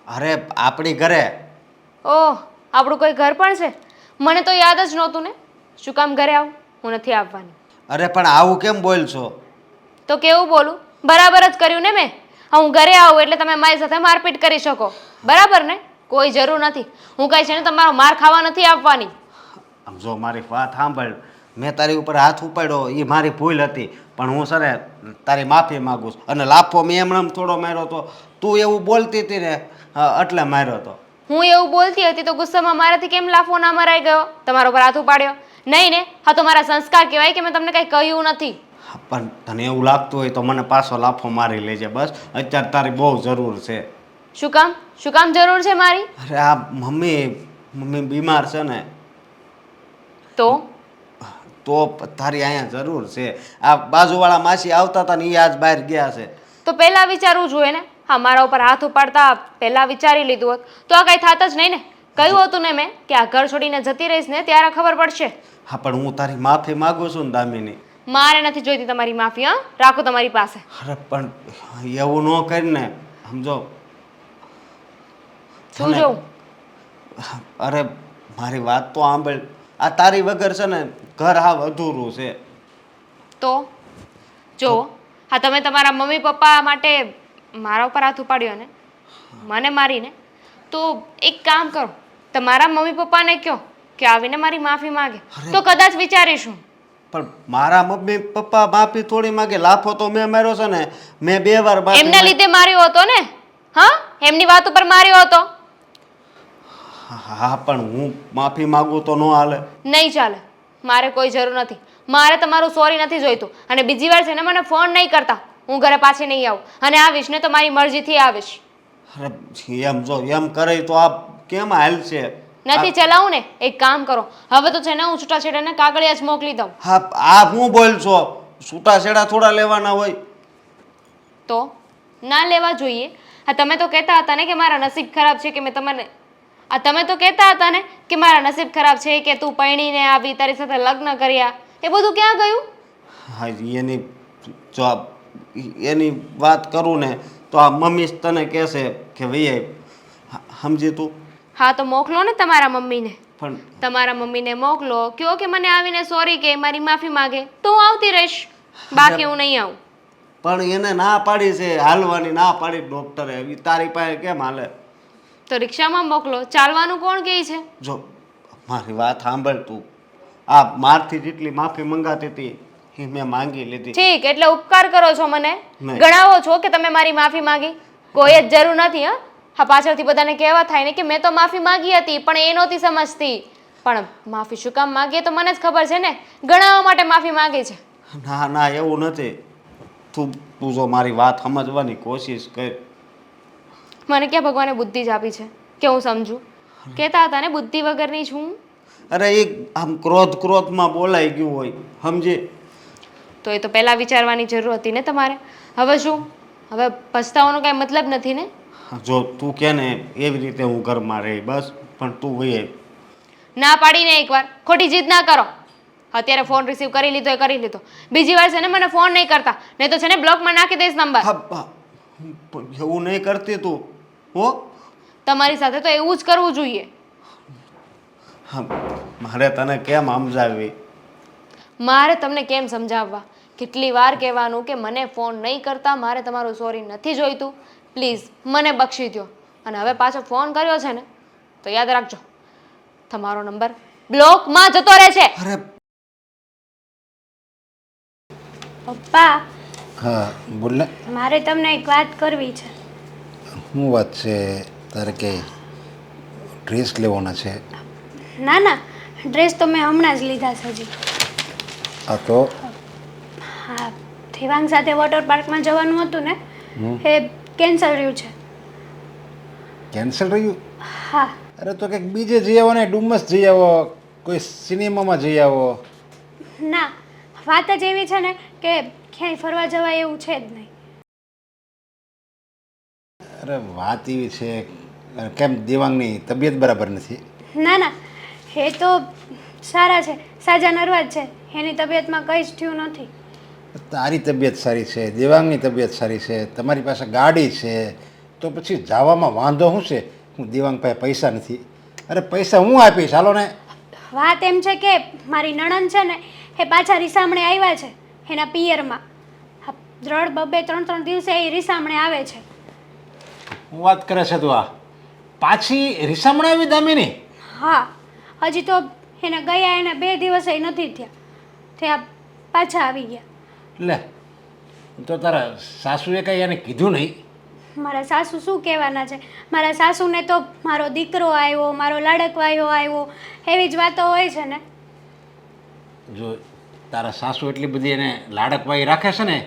અરે આપણી ઘરે. ઓહ, આપણું કોઈ ઘર પણ છે? મને તો યાદ જ નહોતું ને. શું કામ ઘરે આવું? હું નથી આવવાની. અરે પણ આવું કેમ બોલ છો? તો કેવું બોલું? બરાબર જ કર્યું ને મેં. હા, હું ઘરે આવું એટલે તમે મારી સાથે મારપીટ કરી શકો. બરાબર ને? કોઈ જરૂર નથી. હું કઈ છે ને તમારો માર ખાવા નથી આવવાની. આમ જો મારી વાત સાંભળ, મેં તારી ઉપર હાથ ઉપાડ્યો એ મારી ભૂલ હતી, પણ હું છે ને તારી માફી માગું છું. અને લાફો મેં એમણે થોડો માર્યો હતો, તું એવું બોલતી હતી ને એટલે માર્યો હતો. હું એવું બોલતી હતી તો ગુસ્સામાં મારાથી કેમ લાફો ના મરાઈ ગયો? તમારો પર હાથ ઉપાડ્યો? નહીં ને? હા, તો મારા સંસ્કાર કહેવાય કે મેં તમને કંઈ કહ્યું નથી. પણ તને એવું લાગતું હોય તો મને પાછો લાફો મારી લેજે. બસ અત્યારે તારી બહુ જરૂર છે. શું કામ? શું કામ જરૂર છે મારી? અરે આ મમ્મી બીમાર છે ને, તો તારી અહીંયા જરૂર છે. આ બાજુવાળા માસી આવતા હતા ને એ આજ બહાર ગયા છે. તો પહેલા વિચારવું જોઈએ ને. હા, મારા ઉપર હાથ ઉપાડતા પહેલા વિચારી લીધું હોત તો આ કઈ થાત જ નહીં ને. કહ્યું હતું ને મેં કે આ ઘર છોડીને જતી રહીશ ને ત્યારે ખબર પડશે. હા, પણ હું તારી માફી માગું છું ને દામિની. મારે નથી જોઈતી તમારી માફી. હા, રાખો તમારી પાસે. અરે પણ એવું ન કર ને, સમજો. શું જોઉં? અરે મારી વાત તો સાંભળ. આ તારી વગર છે ને ઘર હાવ અધૂરું છે. તો જો, હા, તમે તમારા મમ્મી પપ્પા માટે મારા ઉપર હાથ ઉપાડ્યો ને, મને મારીને, તો એક કામ કરો, તમારા મમ્મી પપ્પાને કહો કે આવીને મારી માફી માગે તો કદાચ વિચારીશું. પણ મારા મમ્મી પપ્પા માફી થોડી માગે. લાફો તો મેં માર્યો છે ને, મેં 2 વાર માફી એમના લીધે માર્યો હતો ને. હા, એમની વાત ઉપર માર્યો હતો. હા, પણ હું માફી માગું તો ન હાલે. નહીં ચાલે. મારે કોઈ જરૂર નથી. મારે તમારું સોરી નથી જોઈતું. અને બીજી વાર છે ને મને ફોન નહીં કરતા. હું ઘરે પાછી નહીં આવું. અને આવીશ ને તો મારી મરજીથી આવીશ. અરે એમ જો એમ કરે તો આ કેમ હાલશે? નથી ચલાવું ને. એક કામ કરો, હવે તો છે ને હું છૂટાછેડાને કાગળિયા જ મોકલી દઉં. હા, આ હું બોલ છો? છૂટાછેડા થોડા લેવાના હોય? તો ના લેવા જોઈએ. હા, તમે તો કહેતા હતા ને કે મારા નસીબ ખરાબ છે કે મેં તમને તમે તો કહેતા હતા ને કે મારા નસીબ ખરાબ છે કે તું પરણીને આવી, તારી સાથે લગ્ન કર્યા. એ બધું ક્યાં ગયું? હા, જો એની વાત કરું ને તો આ મમ્મી તને કહેશે કે ભાઈ સમજી તું. હા, તો મોકલો ને તમારા મમ્મીને. પણ તમારા મમ્મીને મોકલો, કહો કે મને આવીને સોરી કે મારી માફી માગે તો હું આવતી રહીશ. બાકી હું નહીં આવું. પણ એને ના પાડી છે હાલવાની, ના પાડી ડોક્ટરે. તારી પાસે કેમ હાલે? તો રિક્ષામાં મોકલો. ચાલવાનું કોણ કહે છે? જો મારી વાત સાંભળ તું. આ મારથી જેટલી માફી મંગાતી હતી એ મેં માંગી લીધી. ઠીક, એટલે ઉપકાર કરો છો મને? નહીં. ગણાવો છો કે તમે મારી માફી માંગી? કોઈ જ જરૂર નથી. હા, હા, પાછળથી બધાને કહેવા થાય ને કે મેં તો માફી માંગી હતી પણ એ નહોતી સમજતી. પણ માફી શું કામ માંગીએ તો મને જ ખબર છે ને. ગણાવવા માટે માફી માંગી છે. ના ના, એવું નથી. તું જો મારી વાત સમજવાની કોશિશ કર. મને ક્યાં ભગવાને બુદ્ધિ જ આપી છે કે હું સમજુ? કહેતા હતા ને બુદ્ધિ વગરની છું. અરે એ આમ ક્રોધમાં બોલાઈ ગયું હોય, સમજે. તો એ તો પહેલાં વિચારવાની જરૂર હતી ને તમારે. હવે શું? હવે પછતાવાનો કાંઈ મતલબ નથી ને. જો તું કે ને એવી રીતે હું ઘરમાં રહી બસ. પણ તું વહી ના પાડીને એકવાર ખોટી જીદ ના કરો. અત્યારે ફોન રિસીવ કરી લીધો એ કરી લીધો. બીજી વાર છે ને મને ફોન નહીં કરતા, નહીં તો છે ને બ્લોકમાં નાખી દઈશ નંબર. એવું નહીં કરતી તું. હો, તમારી સાથે તો એવું જ કરવું જોઈએ. મારે તને કેમ સમજાવવી? મારે તમને કેમ સમજાવવા? કેટલી વાર કહેવાનું કે મને ફોન નહીં કરતા, મારે તમારું સોરી નથી જોઈતું, પ્લીઝ મને બક્ષી દો. અને હવે પાછો ફોન કર્યો છે ને તો યાદ રાખજો, તમારો નંબર બ્લોકમાં જતો રહે છે. અરે પપ્પા, હા બોલ ને. મારે તમને એક વાત કરવી છે. શું વાત છે તારે? કે ડ્રેસ લેવાના છે? ના ના, ડ્રેસ તો મેં હમણાં જ લીધા છે હજી. આ તો હા, દેવાંગ સાથે વોટર પાર્કમાં જવાનું હતું ને, એ કેન્સલ રહ્યું છે. કેન્સલ રહ્યું? હા અરે તો કંઈક બીજે જઈ આવો ને, ડુમસ જઈ આવો, કોઈ સિનેમામાં જઈ આવો. ના, વાત જ એવી છે ને કે ક્યાંય ફરવા જવાય એવું છે જ નહીં. અરે વાત એવી છે, કેમ દેવાંગની તબિયત બરાબર નથી? ના ના, એ તો સારા છે, સાજા નરવા જ છે, એની તબિયતમાં કંઈ જ થયું નથી. તારી તબિયત સારી છે, દેવાંગની તબિયત સારી છે, તમારી પાસે ગાડી છે, તો પછી જવામાં વાંધો શું છે? હું દેવાંગ પાસે પૈસા નથી. અરે પૈસા હું આપીશ, હાલો ને. વાત એમ છે કે મારી નણંદ છે ને એ પાછા રીસામણે આવ્યા છે એના પિયરમાં. બબે 3-3 દિવસે એ રીસામણે આવે છે. હું વાત કરે છે તું? આ પાછી રીસામણે આવી દામિની? હા, હજી તો એને ગયા એને 2 દિવસે નથી થયા પાછા આવી ગયા. લે, તો તારા સાસુએ કંઈ એને કીધું નહીં? મારા સાસુ શું કહેવાના છે? મારા સાસુને તો મારો દીકરો આવ્યો, મારો લાડકવાયો આવ્યો, એવી જ વાતો હોય છે ને. જો તારા સાસુ એટલી બધી એને લાડકવાઈ રાખે છે ને,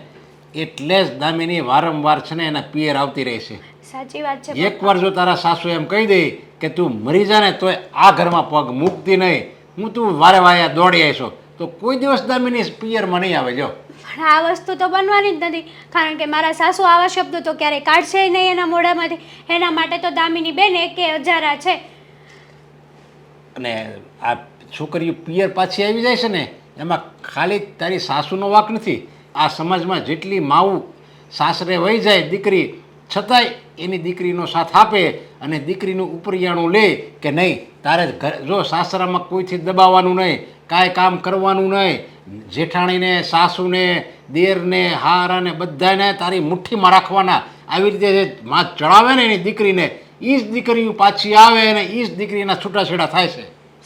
એટલે જ દામિની વારંવાર છે ને એના પિયર આવતી રહે છે. સાચી વાત છે. એકવાર જો તારા સાસુ એમ કહી દે કે તું મરી જા ને તોય આ ઘરમાં પગ મૂકતી નહીં, હું તું વારે વાયા દોડી આવીશો, તો કોઈ દિવસ દામિની પિયરમાં નહીં આવે. જો પણ આ વસ્તુ તો બનવાની જ નથી, કારણ કે મારા સાસુ આવા શબ્દો તો ક્યારેય કાઢશે નહીં એના મોઢામાંથી. એના માટે તો દામિની બેન એકે હજારા છે. અને આ છોકરીઓ પિયર પાછી આવી જાય છે ને, એમાં ખાલી તારી સાસુનો વાંક નથી. આ સમાજમાં જેટલી માવું સાસરે વહી જાય દીકરી, છતાંય એની દીકરીનો સાથ આપે અને દીકરીનું ઉપરિયાણું લે કે નહીં, તારે ઘર જો સાસરામાં કોઈથી દબાવવાનું નહીં, કાંઈ કામ કરવાનું નહીં. જેઠાણીને, સાસુને, દેરને, હારાને બધાને તારી મુઠ્ઠીમાં રાખવાના. આવી રીતે જે માં ચડાવે ને એની દીકરીને, એ જ દીકરીઓ પાછી આવે અને એ જ દીકરીના છૂટાછેડા થાય છે.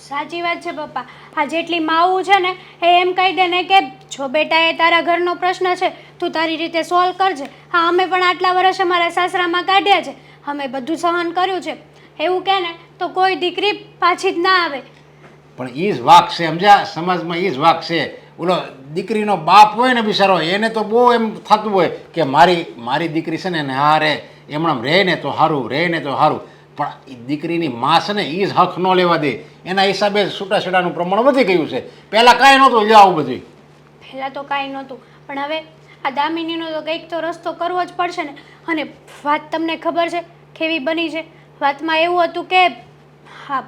સાચી વાત છે પપ્પા. આ જેટલી માવું છે ને એ એમ કહી દે ને કે જો બેટા એ તારા ઘરનો પ્રશ્ન છે, તું તારી રીતે સોલ્વ કરજે. હા, અમે પણ આટલા વર્ષ અમારા સાસરામાં કાઢ્યા છે, અમે બધું સહન કર્યું છે, એવું કહે ને તો કોઈ દીકરી પાછી જ ના આવે. પણ એ જ વાક છે, સમજ્યા? સમાજમાં એ જ વાક છે. ઓલો દીકરીનો બાપ હોય ને બિચારો, એને તો બહુ એમ થતું હોય કે મારી દીકરી છે ને હા રે, એમણામ રહે ને તો સારું, રહે ને તો સારું. પણ એ દીકરીની માં છે ને એ જ હક ન લેવા દે. એના હિસાબે છૂટાછેડાનું પ્રમાણ વધી ગયું છે. પહેલાં કાંઈ નહોતું, લે આવું બધું. પહેલાં તો કાંઈ નહોતું, પણ હવે આ દામિનીનો તો કંઈક તો રસ્તો કરવો જ પડશે ને. અને વાત તમને ખબર છે કેવી બની છે? વાતમાં એવું હતું કે હા,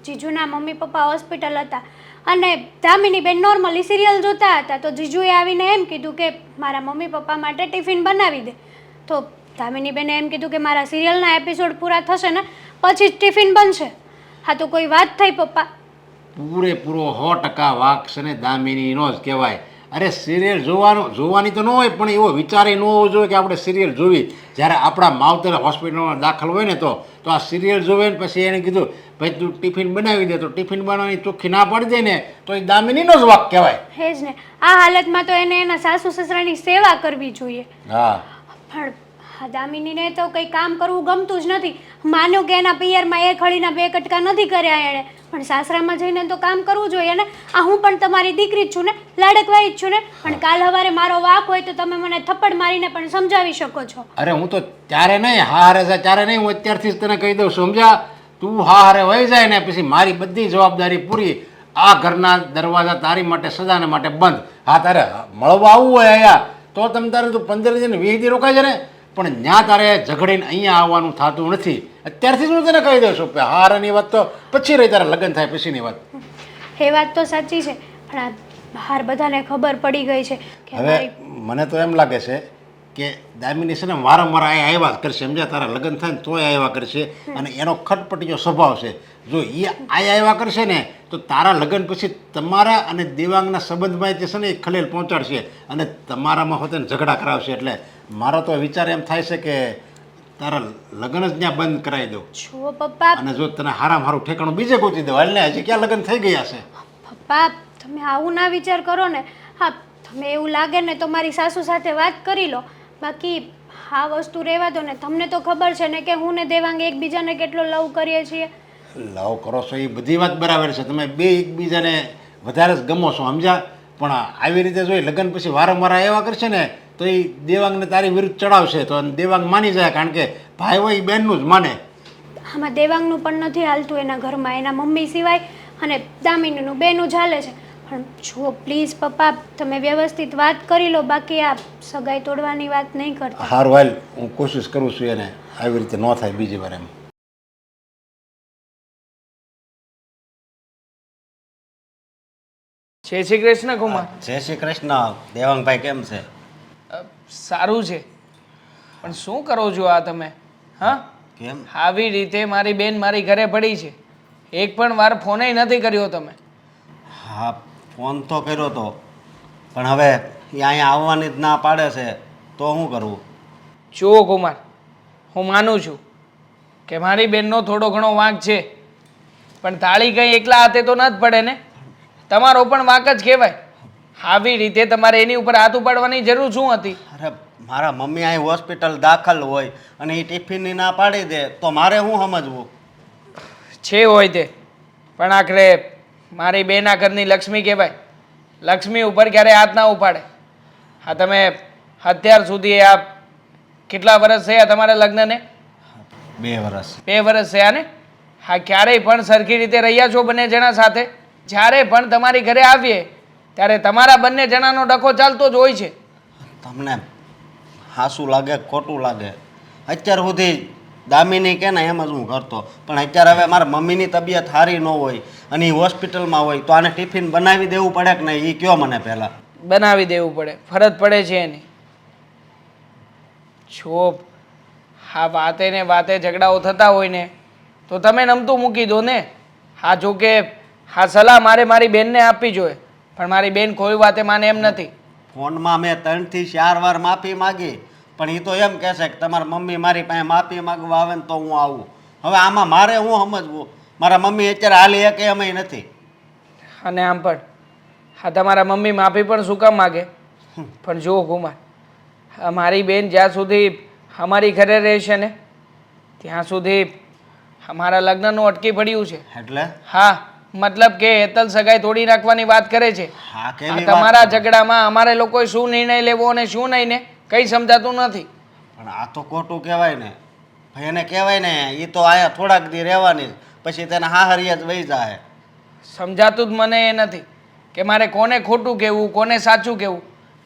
જીજુના મમ્મી પપ્પા હોસ્પિટલ હતા અને દામિની બેન નોર્મલી સિરિયલ જોતા હતા, તો જીજુએ આવીને એમ કીધું કે મારા મમ્મી પપ્પા માટે ટિફિન બનાવી દે. તો દામિની બેને એમ કીધું કે મારા સિરિયલના એપિસોડ પૂરા થશે ને પછી જ ટિફિન બનશે. હા, તો કોઈ વાત થઈ પપ્પા? પૂરેપૂરો 100% વાક છે ને દામિનીનો જ કહેવાય. અરે સિરિયલ જોવાની તો ન હોય, પણ એવો વિચાર ન હોવો જોઈએ કે આપણે સિરિયલ જોવી. જ્યારે આપણા માવતર હોસ્પિટલમાં દાખલ હોય ને તો આ સિરિયલ જોવે ને પછી એને કીધું ભાઈ તું ટિફિન બનાવી દે, તો ટિફિન બનાવવાની ચોખ્ખી ના પાડી દે ને તો એ દામિનીનો જ વાક કહેવાય. હે જ ને. આ હાલતમાં તો એને એના સાસુ સસરાની સેવા કરવી જોઈએ. હા, પણ આ દામિનીને તો કંઈ કામ કરવું ગમતું જ નથી. માનો કે એના પિયરમાં એક હળીના 2 કટકા નથી કર્યા એણે, પણ સાસરામાં જઈને તો કામ કરવું જોઈએ ને. આ હું પણ તમારી દીકરી જ છું ને, લાડકવાઈ જ છું ને. પણ કાલ સવારે મારો વાક હોય તો તમે મને થપ્પડ મારીને પણ સમજાવી શકો છો. અરે હું તો ત્યારે નહીં હારે જાય ત્યારે નહીં, હું અત્યારથી જ તને કહી દઉં, સમજ્યા? તું હારે વહી જાય ને પછી મારી બધી જવાબદારી પૂરી. આ ઘરના દરવાજા તારી માટે સદાને માટે બંધ. હા, તારે મળવા આવવું હોય અહીંયા તો તમે તારે તું 15 દિન 20 દી રોકાય છે ને, પણ ત્યાં તારે ઝઘડીને અહીંયા આવવાનું થતું નથી. અત્યારથી જ હું તને કહી દઉં છું કે હારાની વાત તો પછી રહી, તારા લગ્ન થાય પછીની વાત. એ વાત તો સાચી છે, પણ આ બહાર બધાને ખબર પડી ગઈ છે કે હવે મને તો એમ લાગે છે કે દામિની છે ને વારંવાર અહીંયા આવ્યા જ કરશે, સમજ્યા? તારા લગ્ન થાય ને તોય આવ્યા કરશે અને એનો ખટપટીયો સ્વભાવ છે. જો એ અહીંયા આવ્યા કરશે ને તો તારા લગ્ન પછી તમારા અને દેવાંગના સંબંધમાં જે છે ને એ ખલેલ પહોંચાડશે અને તમારામાં હોતે ઝઘડા કરાવશે. એટલે મારો તો વિચાર એમ થાય છે કે તારા લગ્ન જ ત્યાં બંધ કરાવી દઉં. જુઓ પપ્પા, અને જો તને હારામાં હારું ઠેકાણું બીજે ગોતી દઉં. હાલ ને, હજી ક્યાં લગ્ન થઈ ગયા છે? પપ્પા તમે આવું ના વિચાર કરો ને. હા, તમે એવું લાગે ને તો મારી સાસુ સાથે વાત કરી લો. બાકી આ વસ્તુ રહેવા દો ને. તમને તો ખબર છે ને કે હું ને દેવાંગ એકબીજાને કેટલો લવ કરીએ છીએ. લવ કરો છો એ બધી વાત બરાબર છે, તમે બે એકબીજાને વધારે જ ગમો છો, સમજ્યા? પણ આવી રીતે જો લગ્ન પછી વારંવાર એવા કરશે ને તો એ દેવાંગને તારી વિરુદ્ધ ચડાવશે, તો દેવાંગ માની જાય, કારણ કે ભાઈ હોય એ બેનનું જ માને. આમાં દેવાંગનું પણ નથી હાલતું એના ઘરમાં, એના મમ્મી સિવાય, અને દામિનીનું બેનું જ હાલે છે. પણ જુઓ પ્લીઝ પપ્પા, તમે વ્યવસ્થિત વાત કરી લો, બાકી આ સગાઈ તોડવાની વાત નહીં કરતા. હારું હાલ, હું કોશિશ કરું છું એને આવી રીતે ન થાય બીજી વાર એમ. જય શ્રી કૃષ્ણ કુમાર. જય શ્રી કૃષ્ણ. દેવાંગભાઈ કેમ છે? સારું છે, પણ શું કરો છો આ તમે? હા, કેમ? આવી રીતે મારી બેન મારી ઘરે પડી છે, એક પણ વાર ફોને નથી કર્યો તમે. હા, ફોન તો કર્યો તો, પણ હવે એ અહીંયા આવવાની જ ના પાડે છે, તો શું કરવું? જુઓ કુમાર, હું માનું છું કે મારી બેનનો થોડો ઘણો વાંક છે, પણ તાળી કંઈ એકલા હાથે તો ન જ પડે ને, તમારો પણ વાંક જ કહેવાય. આવી રીતે તમારે એની ઉપર હાથ ઉપાડવાની જરૂર શું હતી? અરે મારા મમ્મી અહીં હોસ્પિટલ દાખલ હોય અને એ ટિફિનની ના પાડી દે તો મારે શું સમજવું? છે હોય તે, પણ આખરે મારી બેના ઘરની લક્ષ્મી કહેવાય. લક્ષ્મી ઉપર ક્યારે હાથ ના ઉપાડે. હા, તમે અત્યાર સુધી આ કેટલા વર્ષ થયા તમારા લગ્નને? 2 વર્ષ. 2 વર્ષ થયા ને? હા, ક્યારેય પણ સરખી રીતે રહ્યા છો બંને જણા સાથે? જ્યારે પણ તમારી ઘરે આવીએ ત્યારે તમારા બંને જણાનો ડખો ચાલતો જ હોય છે. તમને હાસું લાગે ખોટું લાગે, અત્યાર સુધી દામિની કે ને એમ જ હું કરતો, પણ અત્યારે હવે મારા મમ્મીની તબિયત સારી ન હોય અને એ હોસ્પિટલમાં હોય તો આને ટિફિન બનાવી દેવું પડે કે નહીં? એ કયો મને પહેલાં. બનાવી દેવું પડે, ફરજ પડે છે એની. જો હા, વાતે ને વાતે ઝઘડાઓ થતા હોય ને તો તમે નમતું મૂકી દો ને. હા, જો કે હા, સલાહ મારે મારી બેનને આપવી જોઈએ, પણ મારી બેન કોઈ વાતે માને એમ નથી. ફોનમાં મેં 3 થી 4 વાર માફી માગી, પણ એ તો એમ કહેશે કે તમારા મમ્મી મારી પાસે માફી માગવા આવે ને તો હું આવું. હવે આમાં મારે હું સમજવું? મારા મમ્મી અત્યારે હાલી એક એમય નથી. અને આમ પણ હા, તમારા મમ્મી માફી પણ શું કામ માગે? પણ જુઓ કુમાર, મારી બેન જ્યાં સુધી અમારી ઘરે રહેશે ને ત્યાં સુધી અમારા લગ્નનું અટકી પડ્યું છે. એટલે હા, મતલબ કે હેતલ સગાઈ તોડી નાખવાની વાત કરે છે. હા, આ કેવી તમારા વાત? ઝઘડામાં અમારે લોકોએ શું નિર્ણય લેવો અને શું નહીં ને કંઈ સમજાતું નથી. પણ આ તો ખોટું કહેવાય ને ભાઈ. એને કહેવાય ને એ તો આયા થોડાક દી રહેવાની, પછી તેને હાહરિયા જ વહી જાય. સમજાતું જ મને એ નથી કે મારે કોને ખોટું કહેવું કોને સાચું કહેવું.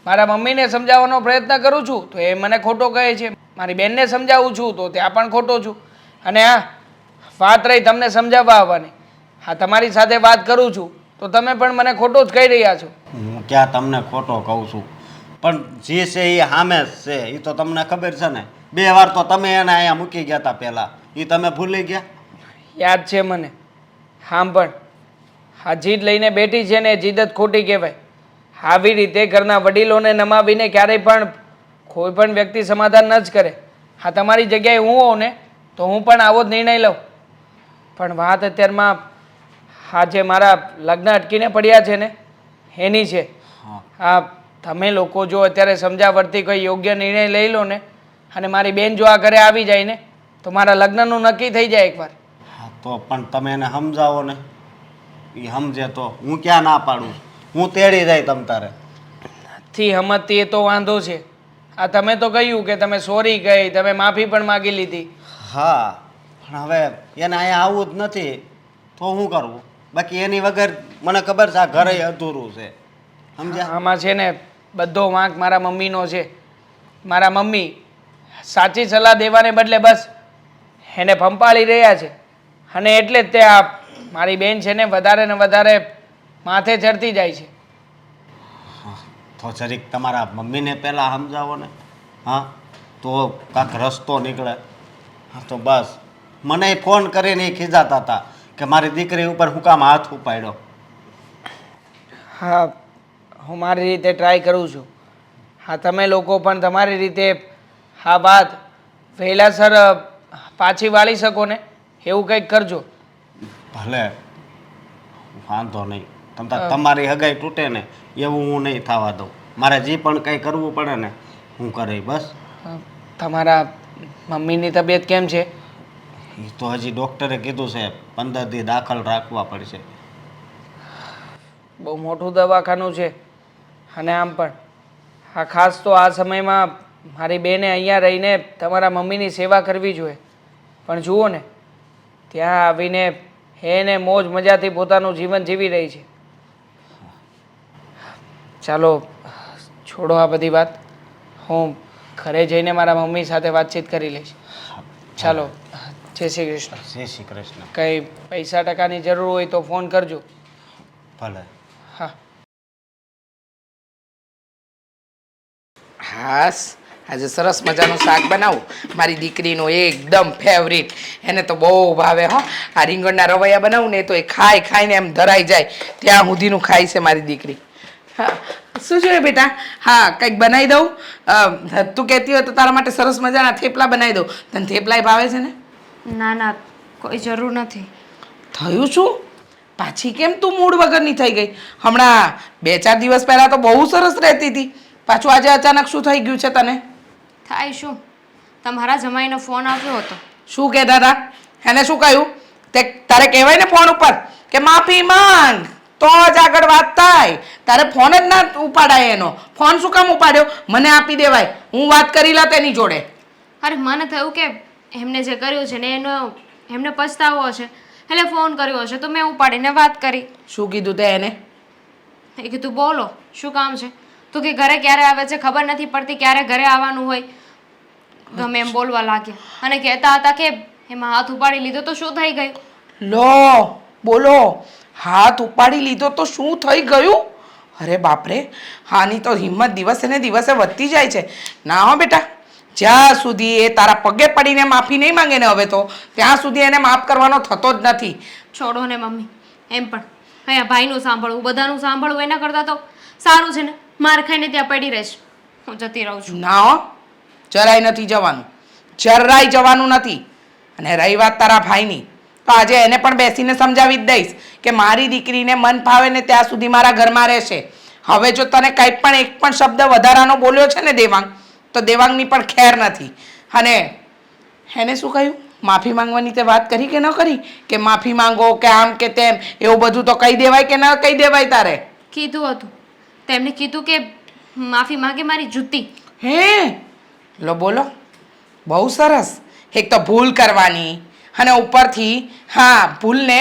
મારા મમ્મીને સમજાવવાનો પ્રયત્ન કરું છું તો એ મને ખોટો કહે છે, મારી બેનને સમજાવું છું તો ત્યાં પણ ખોટો છું. અને હા, વાત રહી તમને સમજાવવા આવવાની, હા, તમારી સાથે વાત કરું છું તો તમે પણ મને ખોટો જ કહી રહ્યા છો. હું ક્યાં તમને ખોટો કહું છું? પણ જે છે એ સામે જ છે, એ તો તમને ખબર છે ને. 2 વાર તો તમે એને અહીંયા મૂકી ગયા હતા પહેલાં, એ તમે ભૂલી ગયા? યાદ છે મને. આમ પણ હા, જીદ લઈને બેઠી છે ને એ જીદ જ ખોટી કહેવાય. આવી રીતે ઘરના વડીલોને નમાવીને ક્યારેય પણ કોઈ પણ વ્યક્તિ સમાધાન ન જ કરે. હા, તમારી જગ્યાએ હું હોઉં ને તો હું પણ આવો જ નિર્ણય લઉં. પણ વાત અત્યારમાં હા, જે મારા લગ્ન અટકીને પડ્યા છે ને એની છે. હા, તમે લોકો જો અત્યારે સમજાવટથી કોઈ યોગ્ય નિર્ણય લઈ લો ને અને મારી બેન જો આ ઘરે આવી જાય ને તો મારા લગ્નનું નક્કી થઈ જાય એકવાર. હા, તો પણ તમે એને સમજાવો ને. એ સમજે તો હું ક્યાં ના પાડું? હું તેડી જાય તમ તારે. નથી સમજતી એ તો વાંધો છે. આ તમે તો કહ્યું કે તમે સોરી કહી, તમે માફી પણ માગી લીધી. હા, પણ હવે એને અહીંયા આવવું જ નથી તો શું કરવું? બાકી એની વગર મને ખબર છે આ ઘરે અધૂરું છે, સમજ્યા? આમાં છે ને બધો વાંક મારા મમ્મીનો છે. મારા મમ્મી સાચી સલાહ દેવાને બદલે બસ એને પંપાળી રહ્યા છે અને એટલે જ તે આ મારી બેન છે ને વધારે ને વધારે માથે ચડતી જાય છે. તો જરીક તમારા મમ્મીને પહેલાં સમજાવો ને. હા, તો કાંક રસ્તો નીકળે. હા, તો બસ મને ફોન કરીને એ ખીજાતા હતા કે મારી દીકરી ઉપર હું કામ હાથ ઉપાડ્યો. હા, હું મારી રીતે ટ્રાય કરું છું. હા, તમે લોકો પણ તમારી રીતે આ વાત વહેલાસર પાછી વાળી શકો ને એવું કંઈક કરજો. ભલે, વાંધો નહીં. તમારી હગાઈ તૂટે ને એવું હું નહીં થવા દઉં. મારે જે પણ કંઈ કરવું પડે ને હું કરે બસ. તમારા મમ્મીની તબિયત કેમ છે? એ તો હજી ડૉક્ટરે કીધું છે 15 દી દાખલ રાખવા પડશે. બહુ મોટું દવાખાનું છે અને આમ પણ હા, ખાસ તો આ સમયમાં મારી બેને અહીંયા રહીને તમારા મમ્મીની સેવા કરવી જોઈએ. પણ જુઓ ને ત્યાં આવીને એને મોજ મજાથી પોતાનું જીવન જીવી રહી છે. ચાલો છોડો આ બધી વાત. હું ઘરે જઈને મારા મમ્મી સાથે વાતચીત કરી લઈશ. ચાલો, જય શ્રી કૃષ્ણ. જય શ્રી કૃષ્ણ. કંઈ પૈસા ટકાની જરૂર હોય તો ફોન કરજો. ભલે. હા. હાસ, આજે સરસ મજાનું શાક બનાવું, મારી દીકરીનું એકદમ ફેવરિટ. એને તો બહુ ભાવે હો. આ રીંગણના રવૈયા બનાવું ને તો એ ખાઈને એમ ધરાઈ જાય ત્યાં સુધીનું ખાય છે મારી દીકરી. હા, શું જોઈએ બેટા? હા, કંઈક બનાવી દઉં. તું કહેતી હોય તો તારા માટે સરસ મજાના થેપલા બનાવી દઉં. તને થેપલાય ભાવે છે ને? ના ના, કોઈ જરૂર નથી. થયું શું? પાછી કેમ તું મૂડ વગરની થઈ ગઈ? હમણાં 2-4 દિવસ પહેલાં તો બહુ સરસ રહેતી હતી. પાછું આજે અચાનક શું થઈ ગયું છે તને? થાય શું, તમારા જમાઈનો ફોન આવ્યો હતો. શું કહેતા હતા? એને શું કહ્યું? તે તારે કહેવાય ને ફોન ઉપર કે માફી માંગ તો જ આગળ વાત થાય. તારે ફોન જ ના ઉપાડાય એનો. ફોન શું કામ ઉપાડ્યો? મને આપી દેવાય, હું વાત કરી લા તેની જોડે. અરે મને થયું કે એમને જે કર્યું છે ને એમને પછતાવો હશે એટલે ફોન કર્યો હશે તો મેં ઉપાડીને વાત કરી. શું કીધું તે એને? એ કીધું બોલો શું કામ છે. તો કે ઘરે ક્યારે આવે છે ખબર નથી પડતી, ક્યારે ઘરે આવવાનું હોય. ગમે એમ બોલવા લાગ્યા અને કહેતા હતા કે એમાં હાથ ઉપાડી લીધો તો શું થઈ ગયું. લો બોલો, હાથ ઉપાડી લીધો તો શું થઈ ગયું? અરે બાપરે, હાની તો હિંમત દિવસે ને દિવસે વધતી જાય છે. ના હો બેટા, જ્યાં સુધી એ તારા પગે પડીને માફી નહીં માંગે ને હવે તો ત્યાં સુધી એને માફ કરવાનો થતો જ નથી. છોડો ને મમ્મી, એમ પણ અહીંયા ભાઈનું સાંભળવું બધાનું સાંભળવું એના કરતાં તો સારું છે ને માર ખાઈને ત્યાં પડી રહીશ. હું જતી રહું છું. ના હો, જરાય નથી જવાનું, જરાય જવાનું નથી. અને રહી વાત તારા ભાઈની, તો આજે એને પણ બેસીને સમજાવી જ દઈશ કે મારી દીકરીને મન ફાવે ને ત્યાં સુધી મારા ઘરમાં રહેશે. હવે જો તને કંઈ પણ એક પણ શબ્દ વધારાનો બોલ્યો છે ને દેવાંગ, તો દેવાંગની પણ ખેર નથી. અને એને શું કહ્યું? માફી માંગવાની તે વાત કરી કે ન કરી? કે માફી માંગો કે આમ કે તેમ, એવું બધું તો કહી દેવાય કે ન કહી દેવાય તારે? કીધું હતું, તેમને કીધું કે માફી માંગે મારી જુતી. હે લો બોલો, બહુ સરસ. એક તો ભૂલ કરવાની અને ઉપરથી હા ભૂલને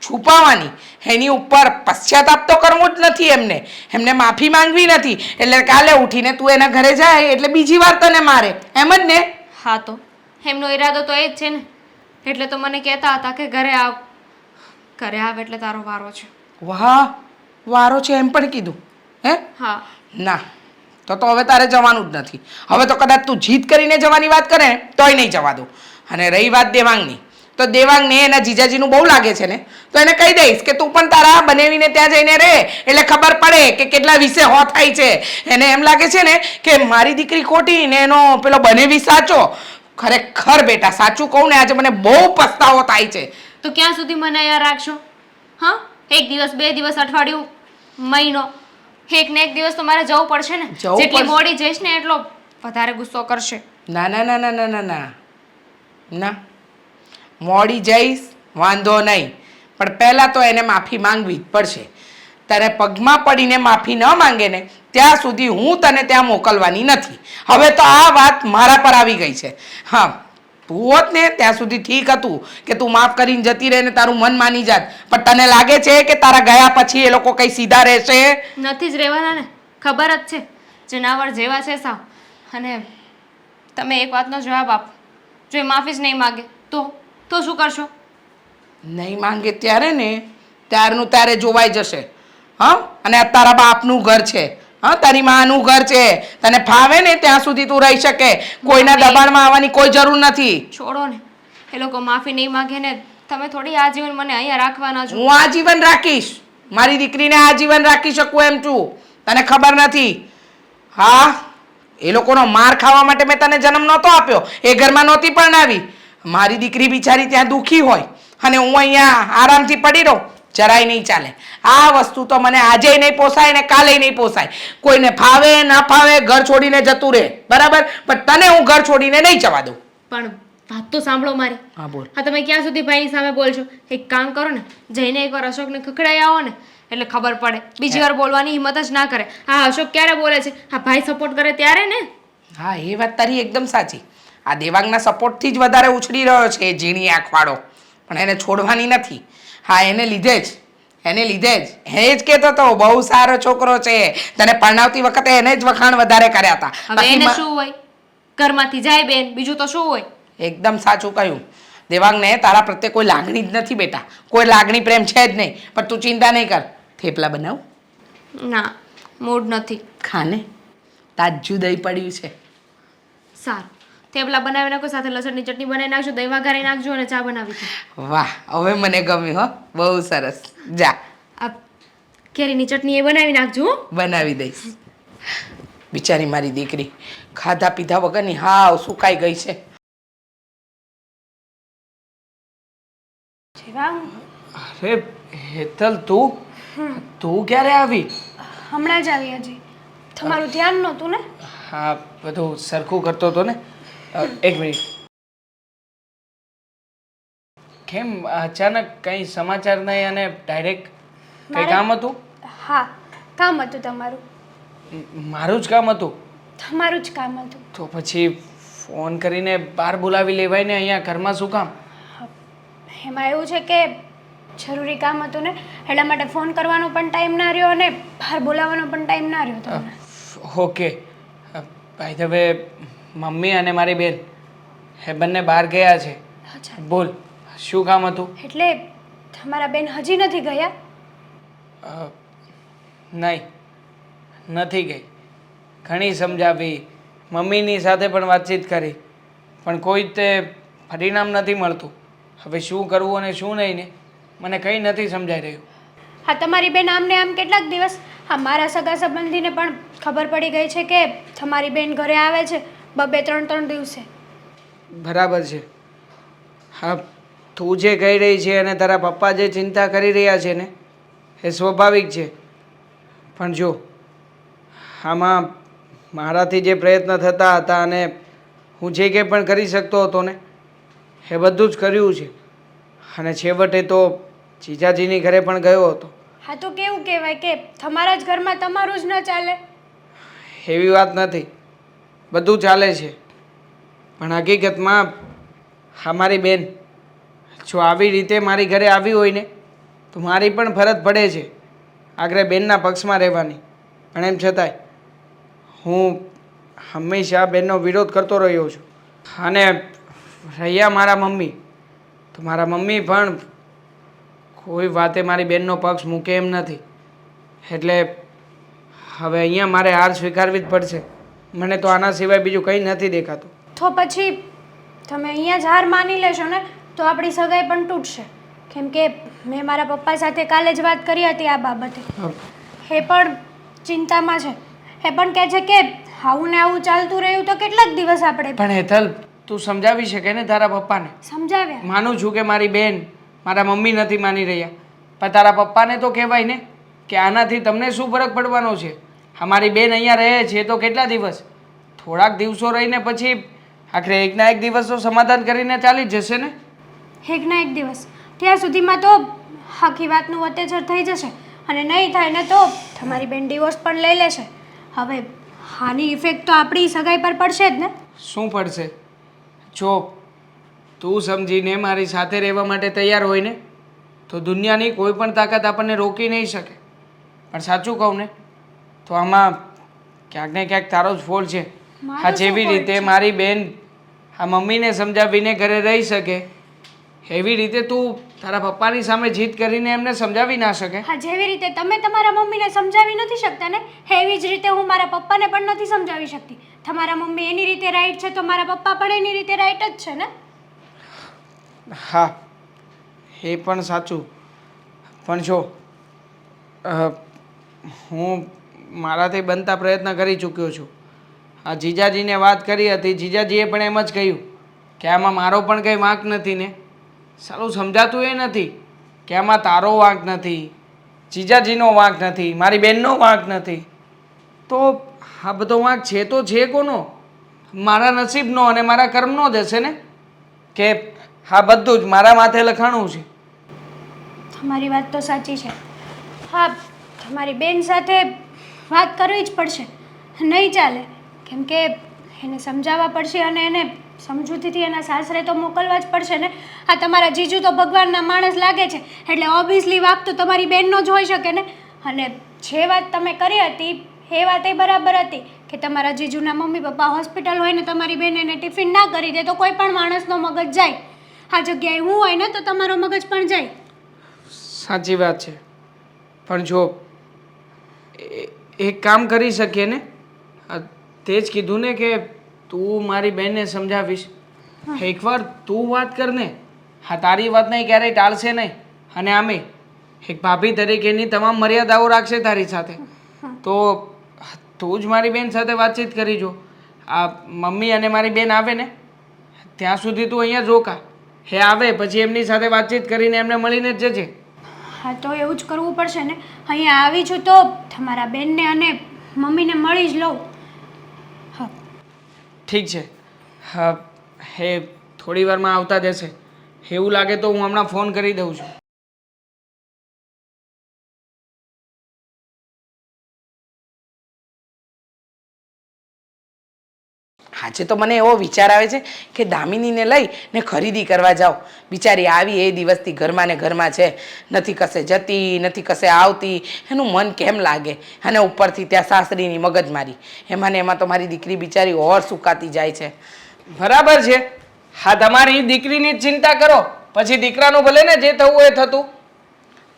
છુપાવવાની, એની ઉપર પશ્ચાતાપ તો કરવો જ નથી એમને. એમને માફી માંગવી નથી એટલે કાલે ઉઠીને તું એના ઘરે જાય એટલે બીજી વાર તને મારે, એમ જ ને? હા તો એમનો ઈરાદો તો એ જ છે ને. એટલે તો મને કહેતા હતા કે ઘરે આવ, ઘરે આવ એટલે તારો વારો છે. વાહ, વારો છે એમ પણ કીધું હે? હા. ના, તો હવે તારે જવાનું જ નથી. હવે તો કદાચ તું જીદ કરીને જવાની વાત કરે ને તોય નહીં જવા દઉં. અને રહી વાત દેવાંગની, તો દેવાંગને એના જીજાજીનું બહુ લાગે છે ને, તો એને કહી દઈશ કે તું પણ તારા બનેવીને ત્યાં જઈને રહે એટલે ખબર પડે કે કેટલા વિશે હો થાય છે. એને એમ લાગે છે ને કે મારી દીકરી ખોટી ને એનો પેલો બનેવી સાચો. ખરેખર બેટા સાચું કહું ને આજે મને બહુ પસ્તાવો થાય છે. તો ક્યાં સુધી મને અહીંયા રાખશો? હા, 1 દિવસ 2 દિવસ અઠવાડિયું મહિનો, એક ને એક દિવસ તો મારે જવું પડશે ને. જવું જેટલી પડશે. મોડી જઈશ ને એટલો વધારે ગુસ્સો કરશે. ના ના ના ના ના ના ના ના, મોડી જઈશ વાંધો નહીં, પણ પહેલાં તો એને માફી માંગવી જ પડશે. તારે પગમાં પડીને માફી ન માંગે ને ત્યાં સુધી હું તને ત્યાં મોકલવાની નથી. હવે તો આ વાત મારા પર આવી ગઈ છે. હા, તું હોત ને ત્યાં સુધી ઠીક હતું કે તું માફ કરીને જતી રહે ને તારું મન માની જાત, પણ તને લાગે છે કે તારા ગયા પછી એ લોકો કંઈ સીધા રહેશે? નથી જ રહેવાના ને, ખબર જ છે જનાવર જેવા છે સાવ. અને તમે એક વાતનો જવાબ આપો, જો એ માફી જ નહીં માગે તો શું કરશો? નહીં માંગે ત્યારે ને ત્યારનું ત્યારે જોવાઈ જશે. હા, અને આ તારા બાપનું ઘર છે, હા તારી માનું ઘર છે. તને ફાવે ને ત્યાં સુધી તું રહી શકે, કોઈના દબાણમાં આવવાની કોઈ જરૂર નથી. છોડો ને, એ લોકો માફી નહીં માગે ને તમે થોડી આજીવન મને અહીંયા રાખવાના છો. હું આજીવન રાખીશ, મારી દીકરીને આજીવન રાખી શકું એમ છું, તને ખબર નથી. હા, એ લોકોનો માર ખાવા માટે મેં તને જન્મ નહોતો આપ્યો, એ ઘરમાં નહોતી પણ આવી. મારી દીકરી બિચારી ત્યાં દુઃખી હોય અને હું અહીંયા આરામથી પડી રહું, જરાય નહીં ચાલે. આ વસ્તુ તો મને આજે નહીં પોસાય ને કાલે નહીં પોસાય. કોઈને ફાવે ના ફાવે ઘર છોડીને જતું રહે, બરાબર, પણ તને હું ઘર છોડીને નહીં જવા દઉં. પણ વાત તો સાંભળો મારી. હા બોલ. હા, તમે ક્યાં સુધી ભાઈની સામે બોલશો? એક કામ કરો ને, જઈને એકવાર અશોકને ખખડાઈ આવો ને એટલે ખબર પડે. બીજી વાર બોલવાની હિંમત જ ના કરે. હા, અશોક ક્યારે બોલે છે? હા, ભાઈ સપોર્ટ કરે ત્યારે ને. હા, એ વાત તારી એકદમ સાચી. આ દેવાંગના સપોર્ટથી જ વધારે ઉછળી રહ્યો છે એ ઝીણી આંખવાળો, પણ એને છોડવાની નથી. હા, એને લીધે જ એ જ કહેતો હતો બહુ સારો છોકરો છે. તને પરણાવતી વખતે એને જ વખાણ વધારે કર્યા હતા. હવે બાકી એને શું હોય, ઘરમાંથી જાય બેન, બીજું તો શું હોય. એકદમ સાચું કહ્યું. દેવાંગને તારા પ્રત્યે કોઈ લાગણી જ નથી બેટા, કોઈ લાગણી પ્રેમ છે જ નહીં. પણ તું ચિંતા નહીં કર, થેપલા બનાવ. ના, મૂડ નથી. ખાને તાજું દહીં પડ્યું છે. સારું, થેપલા બનાવી નાખો, સાથે લસણની ચટણી બનાવી નાખજો, દહીં વઘારી નાખજો અને ચા બનાવી દો. વાહ, હવે મને ગમ્યું હો, બહુ સરસ. જા આ કેરીની ચટણી એ બનાવી નાખજો હો. બનાવી દઈશ. બિચારી મારી દીકરી ખાધા પીધા વગરની હાવ સુકાઈ ગઈ છે. દેવાંગ, અરે હેતલ, તું ક્યારે આવી? હમણાં જ આવી હજી. તમારું ધ્યાન નહોતું ને? હા, બધું સરખું કરતો હતો ને. એક મિનિટ. કેમ અચાનક કંઈ સમાચાર નહીં અને ડાયરેક્ટ કંઈ કામ હતું? હા, કામ હતું તમારું. મારું જ કામ હતું. તમારું જ કામ હતું. તો પછી ફોન કરીને બહાર બોલાવી લેવાય ને, અહીંયા ઘરમાં શું કામ? એમાં એવું છે કે જરૂરી કામ હતું ને, એટલા માટે ફોન કરવાનો પણ ટાઈમ ના રહ્યો અને બહાર બોલાવવાનો પણ ટાઈમ ના રહ્યો તમને. Okay. By the way, mummy અને મારી બેન એ બંને બહાર ગયા છે. અચ્છા, બોલ, શું કામ હતું? એટલે તમારા બેન હજી નથી ગયા? નહીં, નથી ગઈ. ઘણી સમજાવી, મમ્મીની સાથે પણ વાતચીત કરી, પણ કોઈ જ તે પરિણામ નથી મળતું. હવે શું કરવું અને શું નહીં ને મને કંઈ નથી સમજાઈ રહ્યું. હા, તમારી બેન આમને આમ કેટલાક દિવસ, હા મારા સગા સંબંધીને પણ ખબર પડી ગઈ છે કે તમારી બેન ઘરે આવે છે 2-3 દિવસે. બરાબર છે. હા, તું જે કહી રહી છે અને તારા પપ્પા જે ચિંતા કરી રહ્યા છે ને એ સ્વાભાવિક છે. પણ જો આમાં મારાથી જે પ્રયત્ન થતા હતા અને હું જે કંઈ પણ કરી શકતો હતો ને એ બધું જ કર્યું છે. અને છેવટે તો જીજાજીની ઘરે પણ ગયો હતો. હા, તો કેવું કહેવાય કે તમારા જ ઘરમાં તમારું જ ન ચાલે? એવી વાત નથી, બધું ચાલે છે. પણ હકીકતમાં અમારી બેન જો આવી રીતે મારી ઘરે આવી હોય ને તો મારી પણ ફરજ પડે છે આખરે બેનના પક્ષમાં રહેવાની. પણ એમ છતાંય હું હંમેશા બેનનો વિરોધ કરતો રહ્યો છું. અને રહ્યા મારા મમ્મી, તો મારા મમ્મી પણ કોઈ વાતે મારી બેનનો પક્ષ મૂકે એમ નથી. એટલે હવે અહીંયા મારે હાર સ્વીકારવી જ પડશે. મને તો આના સિવાય બીજું કંઈ નથી દેખાતું. તો પછી તમે અહીંયા જ હાર માની લેશો ને તો આપણી સગાઈ પણ તૂટશે. કેમ કે મેં મારા પપ્પા સાથે કાલે જ વાત કરી હતી આ બાબતે. એ પણ ચિંતામાં છે. એ પણ કહે છે કે આવું ને આવું ચાલતું રહ્યું તો કેટલાક દિવસ આપણે. પણ હેતલ, તું સમજાવી શકે ને તારા પપ્પાને? સમજાવ્યા. માનું છું કે મારી બેન મારા મમ્મી નથી માની રહ્યા, પણ તારા પપ્પાને તો કહેવાય ને કે આનાથી તમને શું ફરક પડવાનો છે? અમારી બેન અહીંયા રહે છે તો કેટલા દિવસ? થોડાક દિવસો રહીને પછી આખરે એકના એક દિવસ તો સમાધાન કરીને ચાલી જ જશે ને. એકના એક દિવસ, ત્યાં સુધીમાં તો આખી વાતનું અત્યાચાર થઈ જશે અને નહીં થાય ને તો તમારી બેન ડિવોર્સ પણ લઈ લેશે. હવે આની ઇફેક્ટ તો આપણી સગાઈ પર પડશે જ ને. શું પડશે? જો તું સમજીને મારી સાથે રહેવા માટે તૈયાર હોય ને તો દુનિયાની કોઈ પણ તાકાત આપણને રોકી નહીં શકે. પણ સાચું કહું ને તો આમાં ક્યાંક ને ક્યાંક તારો જ ફોલ્ટ છે. હા, જેવી રીતે મારી બેન આ મમ્મીને સમજાવીને ઘરે રહી શકે એવી રીતે તું તારા પપ્પાની સામે જીત કરીને એમને સમજાવી ના શકે. હા, જેવી રીતે તમે તમારા મમ્મીને સમજાવી નથી શકતા ને એવી જ રીતે હું મારા પપ્પાને પણ નથી સમજાવી શકતી. તમારા મમ્મી એની રીતે રાઈટ છે તો મારા પપ્પા પણ એની રીતે રાઈટ જ છે ને. હા, એ પણ સાચું. પણ જો હું મારાથી બનતા પ્રયત્ન કરી ચૂક્યો છું. આ જીજાજીને વાત કરી હતી, જીજાજીએ પણ એમ જ કહ્યું કે આમાં મારો પણ કંઈ વાંક નથી ને. સારું સમજાતું એ નથી કે આમાં તારો વાંક નથી, જીજાજીનો વાંક નથી, મારી બેનનો વાંક નથી. તો આ બધો વાંક છે તો છે કોનો? મારા નસીબનો અને મારા કર્મનો જ હશે ને. કે હા, બધું જ મારા માથે લખાણું છે. તમારી વાત તો સાચી છે. હા, તમારી બેન સાથે વાત કરવી જ પડશે. નહીં ચાલે, કેમ કે એને સમજાવવા પડશે અને એને સમજૂતીથી એના સાસરે તો મોકલવા જ પડશે ને. આ તમારા જીજુ તો ભગવાનના માણસ લાગે છે, એટલે ઓબ્વિયસલી વાક તો તમારી બહેનનો જ હોઈ શકે ને. અને જે વાત તમે કરી હતી એ વાત એ બરાબર હતી કે તમારા જીજુના મમ્મી પપ્પા હોસ્પિટલ હોય ને તમારી બેન એને ટિફિન ના કરી દે તો કોઈ પણ માણસનો મગજ જાય. આ જગ્યાએ હું હોય ને તો તમારો મગજ પણ જાય. સાચી વાત છે, પણ જો એક કામ કરી શકીએ ને, તે જ કીધું ને કે તું મારી બહેનને સમજાવીશ. એકવાર તું વાત કર ને. હા, તારી વાત નહીં ક્યારેય ટાળશે નહીં. અને આમે એક ભાભી તરીકેની તમામ મર્યાદાઓ રાખશે તારી સાથે. તો તું જ મારી બેન સાથે વાતચીત કરી જો. આ મમ્મી અને મારી બેન આવે ને ત્યાં સુધી તું અહીંયા જ રોકા. હે આવે પછી એમની સાથે વાતચીત કરીને એમને મળીને જ જજે. હા, તો એવું જ કરવું પડશે ને. અહીંયા આવી છું તો તમારા બેનને અને મમ્મીને મળી જ લઉં. હા, ઠીક છે. હા, હે થોડી વારમાં આવતા જશે. એવું લાગે તો હું હમણાં ફોન કરી દઉં છું. આજે તો મને એવો વિચાર આવે છે કે દામિનીને લઈ ને ખરીદી કરવા જાઓ. બિચારી આવી એ દિવસથી ઘરમાં ને ઘરમાં છે, નથી કશે જતી નથી કશે આવતી. એનું મન કેમ લાગે? અને ઉપરથી ત્યાં સાસરીની મગજમારી, એમાં ને એમાં તો મારી દીકરી બિચારી ઓર સુકાતી જાય છે. બરાબર છે. હા, તમારી દીકરીની જ ચિંતા કરો, પછી દીકરાનું ભલે ને જે થવું એ થતું.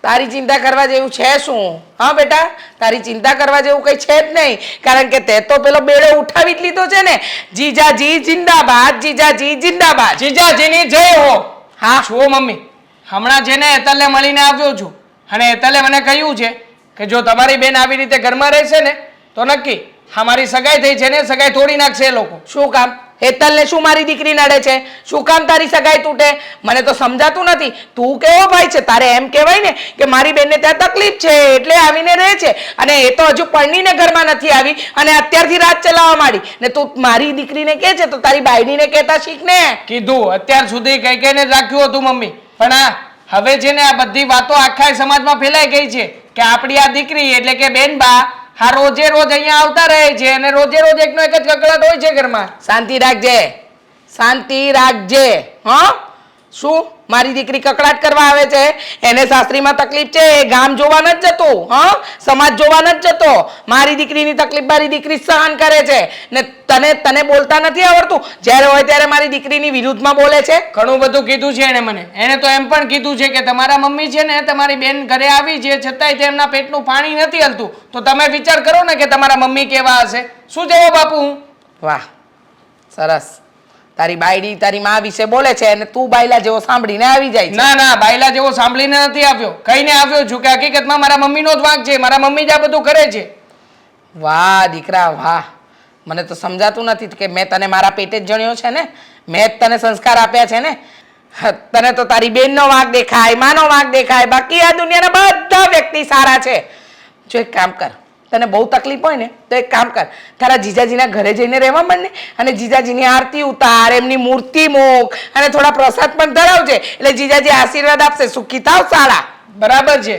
તારી ચિંતા કરવા જેવું છે શું? હા બેટા, તારી ચિંતા કરવા જેવું કંઈ છે જ નહીં, કારણ કે તે તો પેલો બેડો ઉઠાવી જ લીધો છે ને. જીજાજી જિંદાબાદ, જીજાજી જિંદાબાદ. જીજાજીની જય હો. હા, જુઓ મમ્મી, હમણાં છે ને હેતલને મળીને આવ્યો છું, અને હેતલે મને કહ્યું છે કે જો તમારી બેન આવી રીતે ઘરમાં રહેશે ને તો નક્કી અમારી સગાઈ થઈ છે ને સગાઈ તોડી નાખશે એ લોકો. શું કામ? હેતલને શું મારી દીકરી નડે છે? શું કામ તારી સગાઈ તૂટે? મને તો સમજાતું નથી. તું કેવો ભાઈ છે? તારે એમ કહેવાય ને કે મારી બેનને ત્યાં તકલીફ છે એટલે આવીને રહે છે, અને એ તો હજુ પરણીને ઘરમાં નથી આવી અને અત્યારથી રાત ચલાવવા માંડી ને તું મારી દીકરીને કહે છે તો તારી બાયડીને કહેતા શીખ ને. કીધું અત્યાર સુધી કઈ કઈને જ રાખ્યું હતું મમ્મી, પણ હા હવે છે ને આ બધી વાતો આખા સમાજમાં ફેલાઈ ગઈ છે કે આપણી આ દીકરી એટલે કે બેનબા હા રોજે રોજ અહીંયા આવતા રહે છે અને રોજે રોજ એકનો એક જ કકળાટ હોય છે ઘરમાં. શાંતિ રાખજે, શાંતિ રાખજે. હા, શું મારી દીકરી કકડાટ કરવા આવે છે? એને સાસરીમાં તકલીફ છે, એ ગામ જોવા નથી જતું, હા સમાજ જોવા નથી જતો. મારી દીકરીની તકલીફ મારી દીકરી સહન કરે છે ને તને તને બોલતા નથી આવડતું? જ્યારે હોય ત્યારે મારી દીકરીની વિરુદ્ધમાં બોલે છે. ઘણું બધું કીધું છે એને મને. એને તો એમ પણ કીધું છે કે તમારા મમ્મી છે ને તમારી બેન ઘરે આવી છે છતાંય તેમના પેટનું પાણી નથી હલતું. તો તમે વિચાર કરો ને કે તમારા મમ્મી કેવા હશે. શું જવાબ આપું હું? વાહ, સરસ. તારી બાયડી તારી માં વિશે બોલે છે અને તું બાયલા જેવો સાંભળીને આવી જાય છે. ના ના, બાયલા જેવો સાંભળીને નથી આવ્યો, કહીને આવ્યો છું કે હકીકતમાં મારા મમ્મીનો જ વાંક છે, મારા મમ્મી જ આ બધું કરે છે. વાહ દીકરા વાહ, મને તો સમજાતું નથી કે મેં તને મારા પેટે જ જણ્યો છે ને, મેં જ તને સંસ્કાર આપ્યા છે ને. તને તો તારી બેનનો વાંક દેખાય, માનો વાંક દેખાય, બાકી આ દુનિયાના બધા વ્યક્તિ સારા છે. જો એક કામ કર, તને બહુ તકલીફ હોય ને તો એક કામ કર, તારા જીજાજીના ઘરે જઈને રહેવા માંડ ને, અને જીજાજીની આરતી ઉતાર, એમની મૂર્તિ મૂક અને થોડા પ્રસાદ પણ ધરાવજે, એટલે જીજાજી આશીર્વાદ આપશે. સુખી થાવ સારા. બરાબર છે.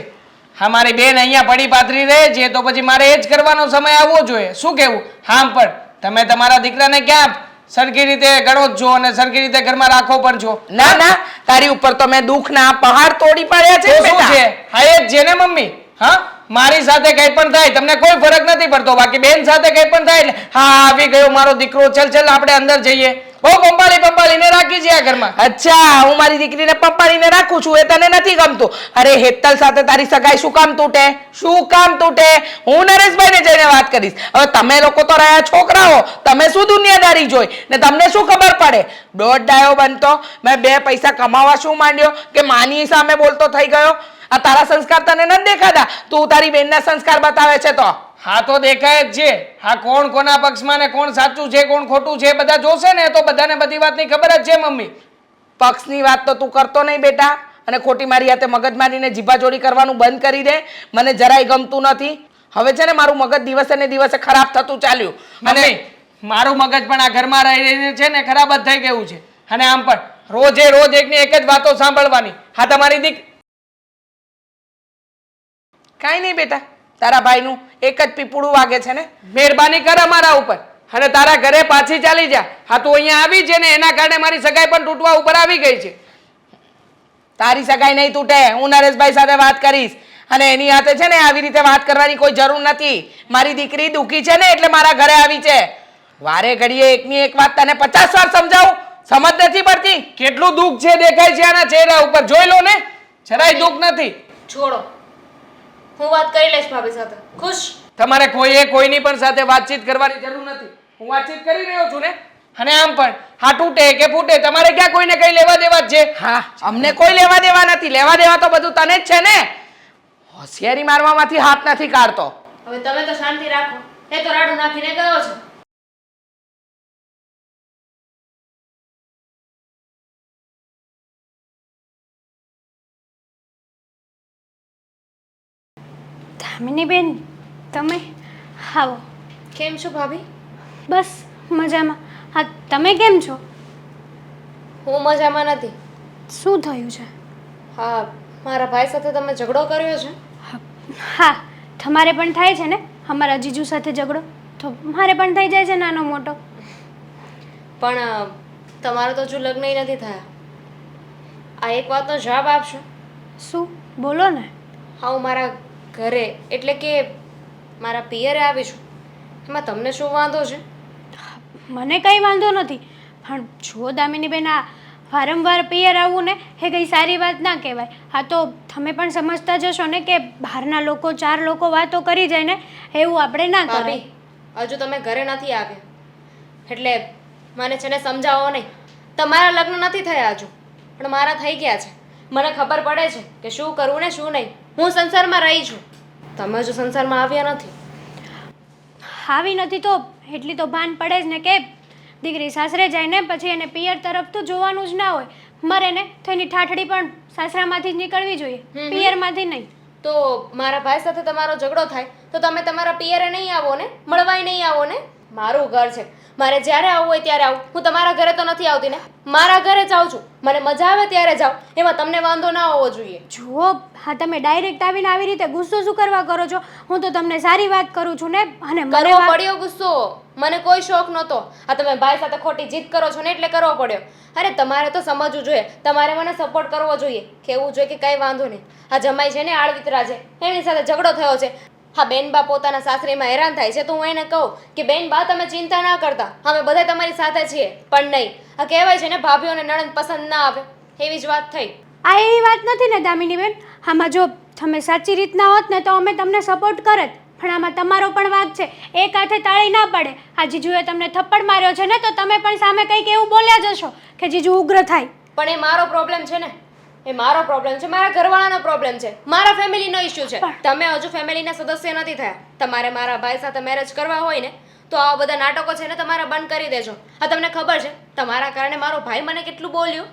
હા, મારી બેન અહીંયા પડી પાથરી રહે છે તો પછી મારે એ જ કરવાનો સમય આવવો જોઈએ. શું કહેવું? હા, પણ તમે તમારા દીકરાને ક્યાં સરખી રીતે ગણો જ છો અને સરખી રીતે ઘરમાં રાખો પણ છો. ના ના, તારી ઉપર તો મેં દુઃખના પહાડ તોડી પાડ્યા છે. તો શું છે? હા એ જ છે ને મમ્મી. હા, મારી સાથે કંઈ પણ થાય તમને કોઈ ફરક નથી પડતો, બાકી બેન સાથે કંઈ પણ થાય એટલે હા આવી ગયો મારો દીકરો, ચલ ચલ આપણે અંદર જઈએ. બહુ પંપાળીને રાખી છે આ ઘરમાં. અચ્છા, હું મારી દીકરીને પપ્પાડીને રાખું છું એ તને નથી ગમતું? અરે હેતલ સાથે તારી સગાઈ શું કામ તૂટે? શું કામ તૂટે? હું નરેશભાઈને જઈને વાત કરીશ. હવે તમે લોકો તો રહ્યા છોકરાઓ, તમે શું દુનિયાદારી જોઈ ને તમને શું ખબર પડે? દોઢ ડાયો બનતો, મેં 2 પૈસા કમાવા શું માંડ્યો કે માની સામે બોલતો થઈ ગયો? આ તારા સંસ્કાર તને નથી દેખાતા? તું તારી બેનના સંસ્કાર બતાવે છે તો? હા તો દેખાય જ છે. હા, કોણ કોના પક્ષમાં ને કોણ સાચું છે કોણ ખોટું છે બધા જોશે ને તો બધાને બધી વાતની ખબર જ છે મમ્મી. પક્ષની વાત તો તું કરતો નહીં બેટા, અને ખોટી મારી હાથે મગજ મારીને જીભાજોડી કરવાનું બંધ કરી દે. મને જરાય ગમતું નથી. હવે છે ને મારું મગજ દિવસે ને દિવસે ખરાબ થતું ચાલ્યું. અને મારું મગજ પણ આ ઘરમાં રહીને છે ને ખરાબ જ થઈ ગયું છે. અને આમ પણ રોજે રોજ એકની એક જ વાતો સાંભળવાની. હા, તમારી કાંઈ નહીં બેટા, તારા ભાઈનું એક જ પીપળું વાગે છે ને. મહેરબાની કર અમારા ઉપર. અને તારા ઘરે પાછી ચાલી જા. હા તું અહીંયા આવી છે ને એના કારણે મારી સગાઈ પણ તૂટવા ઉપર આવી ગઈ છે. તારી સગાઈ નહીં તૂટે. હું નરેશભાઈ સાથે વાત કરીશ અને એની હાથે છે ને આવી રીતે વાત કરવાની કોઈ જરૂર નથી. મારી દીકરી દુખી છે ને એટલે મારા ઘરે આવી છે. વારે ઘડીએ એકની એક વાત તને 50 વાર સમજાવું, સમજ નથી પડતી. કેટલું દુઃખ છે દેખાય છે આના ચહેરા ઉપર, જોઈ લો ને, જરાય દુઃખ નથી. છોડો, હું વાત કરી લઈશ ભાભી સાથે. ખુશ? તમારે કોઈની પણ સાથે વાતચીત કરવાની જરૂર નથી. હું વાતચીત કરી રહ્યો છું ને. અને આમ પણ હા તૂટે કે ફૂટે તમારે ક્યાં કોઈને કઈ લેવા દેવા જ છે? હા, અમને કોઈ લેવા દેવા નથી. લેવા દેવા તો બધું તને જ છે ને. હોશિયારી મારવામાંથી હાથ નથી કાઢતો. હવે તમે તો શાંતિ રાખો. એ તો રાડું નાખીને ગયો છે. દામિની બેન, તમે આવો. કેમ છો ભાભી? બસ મજામાં. હા, તમે કેમ છો? હું મજામાં નથી. શું થયું છે? હા, મારા ભાઈ સાથે તમે ઝઘડો કર્યો છે. હા, તમારે પણ થાય છે ને અમારા જીજુ સાથે ઝઘડો, તો મારે પણ થઈ જાય છે નાનો મોટો. પણ તમારો તો હજુ લગ્ન નથી થયા. આ એક વાતનો જવાબ આપશો? શું? બોલો ને. હા, હું મારા ઘરે એટલે કે મારા પિયરે આવી છું. એમાં તમને શું વાંધો છે? મને કંઈ વાંધો નથી, પણ જો દામિની બેન આ વારંવાર પિયર આવવું ને એ કંઈ સારી વાત ના કહેવાય. હા, તો તમે પણ સમજતા જશો ને કે બહારના લોકો 4 લોકો વાતો કરી જાય ને એવું આપણે ના કરાય. ભાભી, હજુ તમે ઘરે નથી આવ્યા એટલે મને છે ને સમજાવો નહીં. તમારા લગ્ન નથી થયા હજુ, પણ મારા થઈ ગયા છે. મને ખબર પડે છે કે શું કરવું ને શું નહીં. હું સંસારમાં રહી છું, તમે હજુ સંસારમાં આવ્યા નથી. આવી નથી તો એટલી તો ભાન પડે જ ને કે દીકરી સાસરે જાય ને પછી એને પિયર તરફ તો જોવાનું જ ના હોય. મરે ને તો એની ઠાઠડી પણ સાસરામાંથી જ નીકળવી જોઈએ, પિયરમાંથી નહીં. તો મારા ભાઈ સાથે તમારો ઝઘડો થાય તો તમે તમારા પિયરે નહીં આવો ને, મળવાય નહીં આવો ને. મારું ઘર છે, મારે જ્યારે આવવું હોય ત્યારે આવું. હું તમારા ઘરે તો નથી આવતી ને, મારા ઘરે જ આવું છું. મને મજા આવે ત્યારે જાઉં, એમાં તમને વાંધો ના હોવો જોઈએ. જુઓ, હા તમે ડાયરેક્ટ આવીને આવી રીતે ગુસ્સો શું કરવા કરો છો? હું તો તમને સારી વાત કરું છું ને. અને મને કરવો પડ્યો ગુસ્સો, મને કોઈ શોખ નહોતો. આ તમે ભાઈ સાથે ખોટી જીદ કરો છો ને એટલે કરવો પડ્યો. અરે તમારે તો સમજવું જોઈએ, તમારે મને સપોર્ટ કરવો જોઈએ, કહેવું જોઈએ કે કંઈ વાંધો નહીં. આ જમાઈ છે ને આળવિતરા છે, એની સાથે ઝઘડો થયો છે. હા, બેનબા પોતાના સાસરીમાં હેરાન થાય છે તો હું એને કહું કે બેનબા તમે ચિંતા ના કરતા, અમે બધા તમારી સાથે છીએ. પણ નહીં, આ કહેવાય છે ને ભાભીઓને નણંદ પસંદ ના આવે, એવી જ વાત થઈ. આ એવી વાત નથી ને દામિની બેન. આમાં જો તમે સાચી રીતના હોત ને તો અમે તમને સપોર્ટ કરત, પણ આમાં તમારો પણ વાંક છે. એક હાથે તાળી ના પડે. આ જીજુએ તમને થપ્પડ માર્યો છે ને તો તમે પણ સામે કંઈક એવું બોલ્યા જશો કે જીજુ ઉગ્ર થાય. પણ એ મારો પ્રોબ્લેમ છે ને, એ મારો પ્રોબ્લેમ છે, મારા ઘરવાળાનો પ્રોબ્લેમ છે, મારા ફેમિલીનો ઇશ્યુ છે. તમે હજુ ફેમિલીના સદસ્ય નથી થયા. તમારે મારા ભાઈ સાથે મેરેજ કરવા હોય ને તો આવા બધા નાટકો છે ને તમારે બંધ કરી દેજો. હા, તમને ખબર છે તમારા કારણે મારો ભાઈ મને કેટલું બોલ્યો.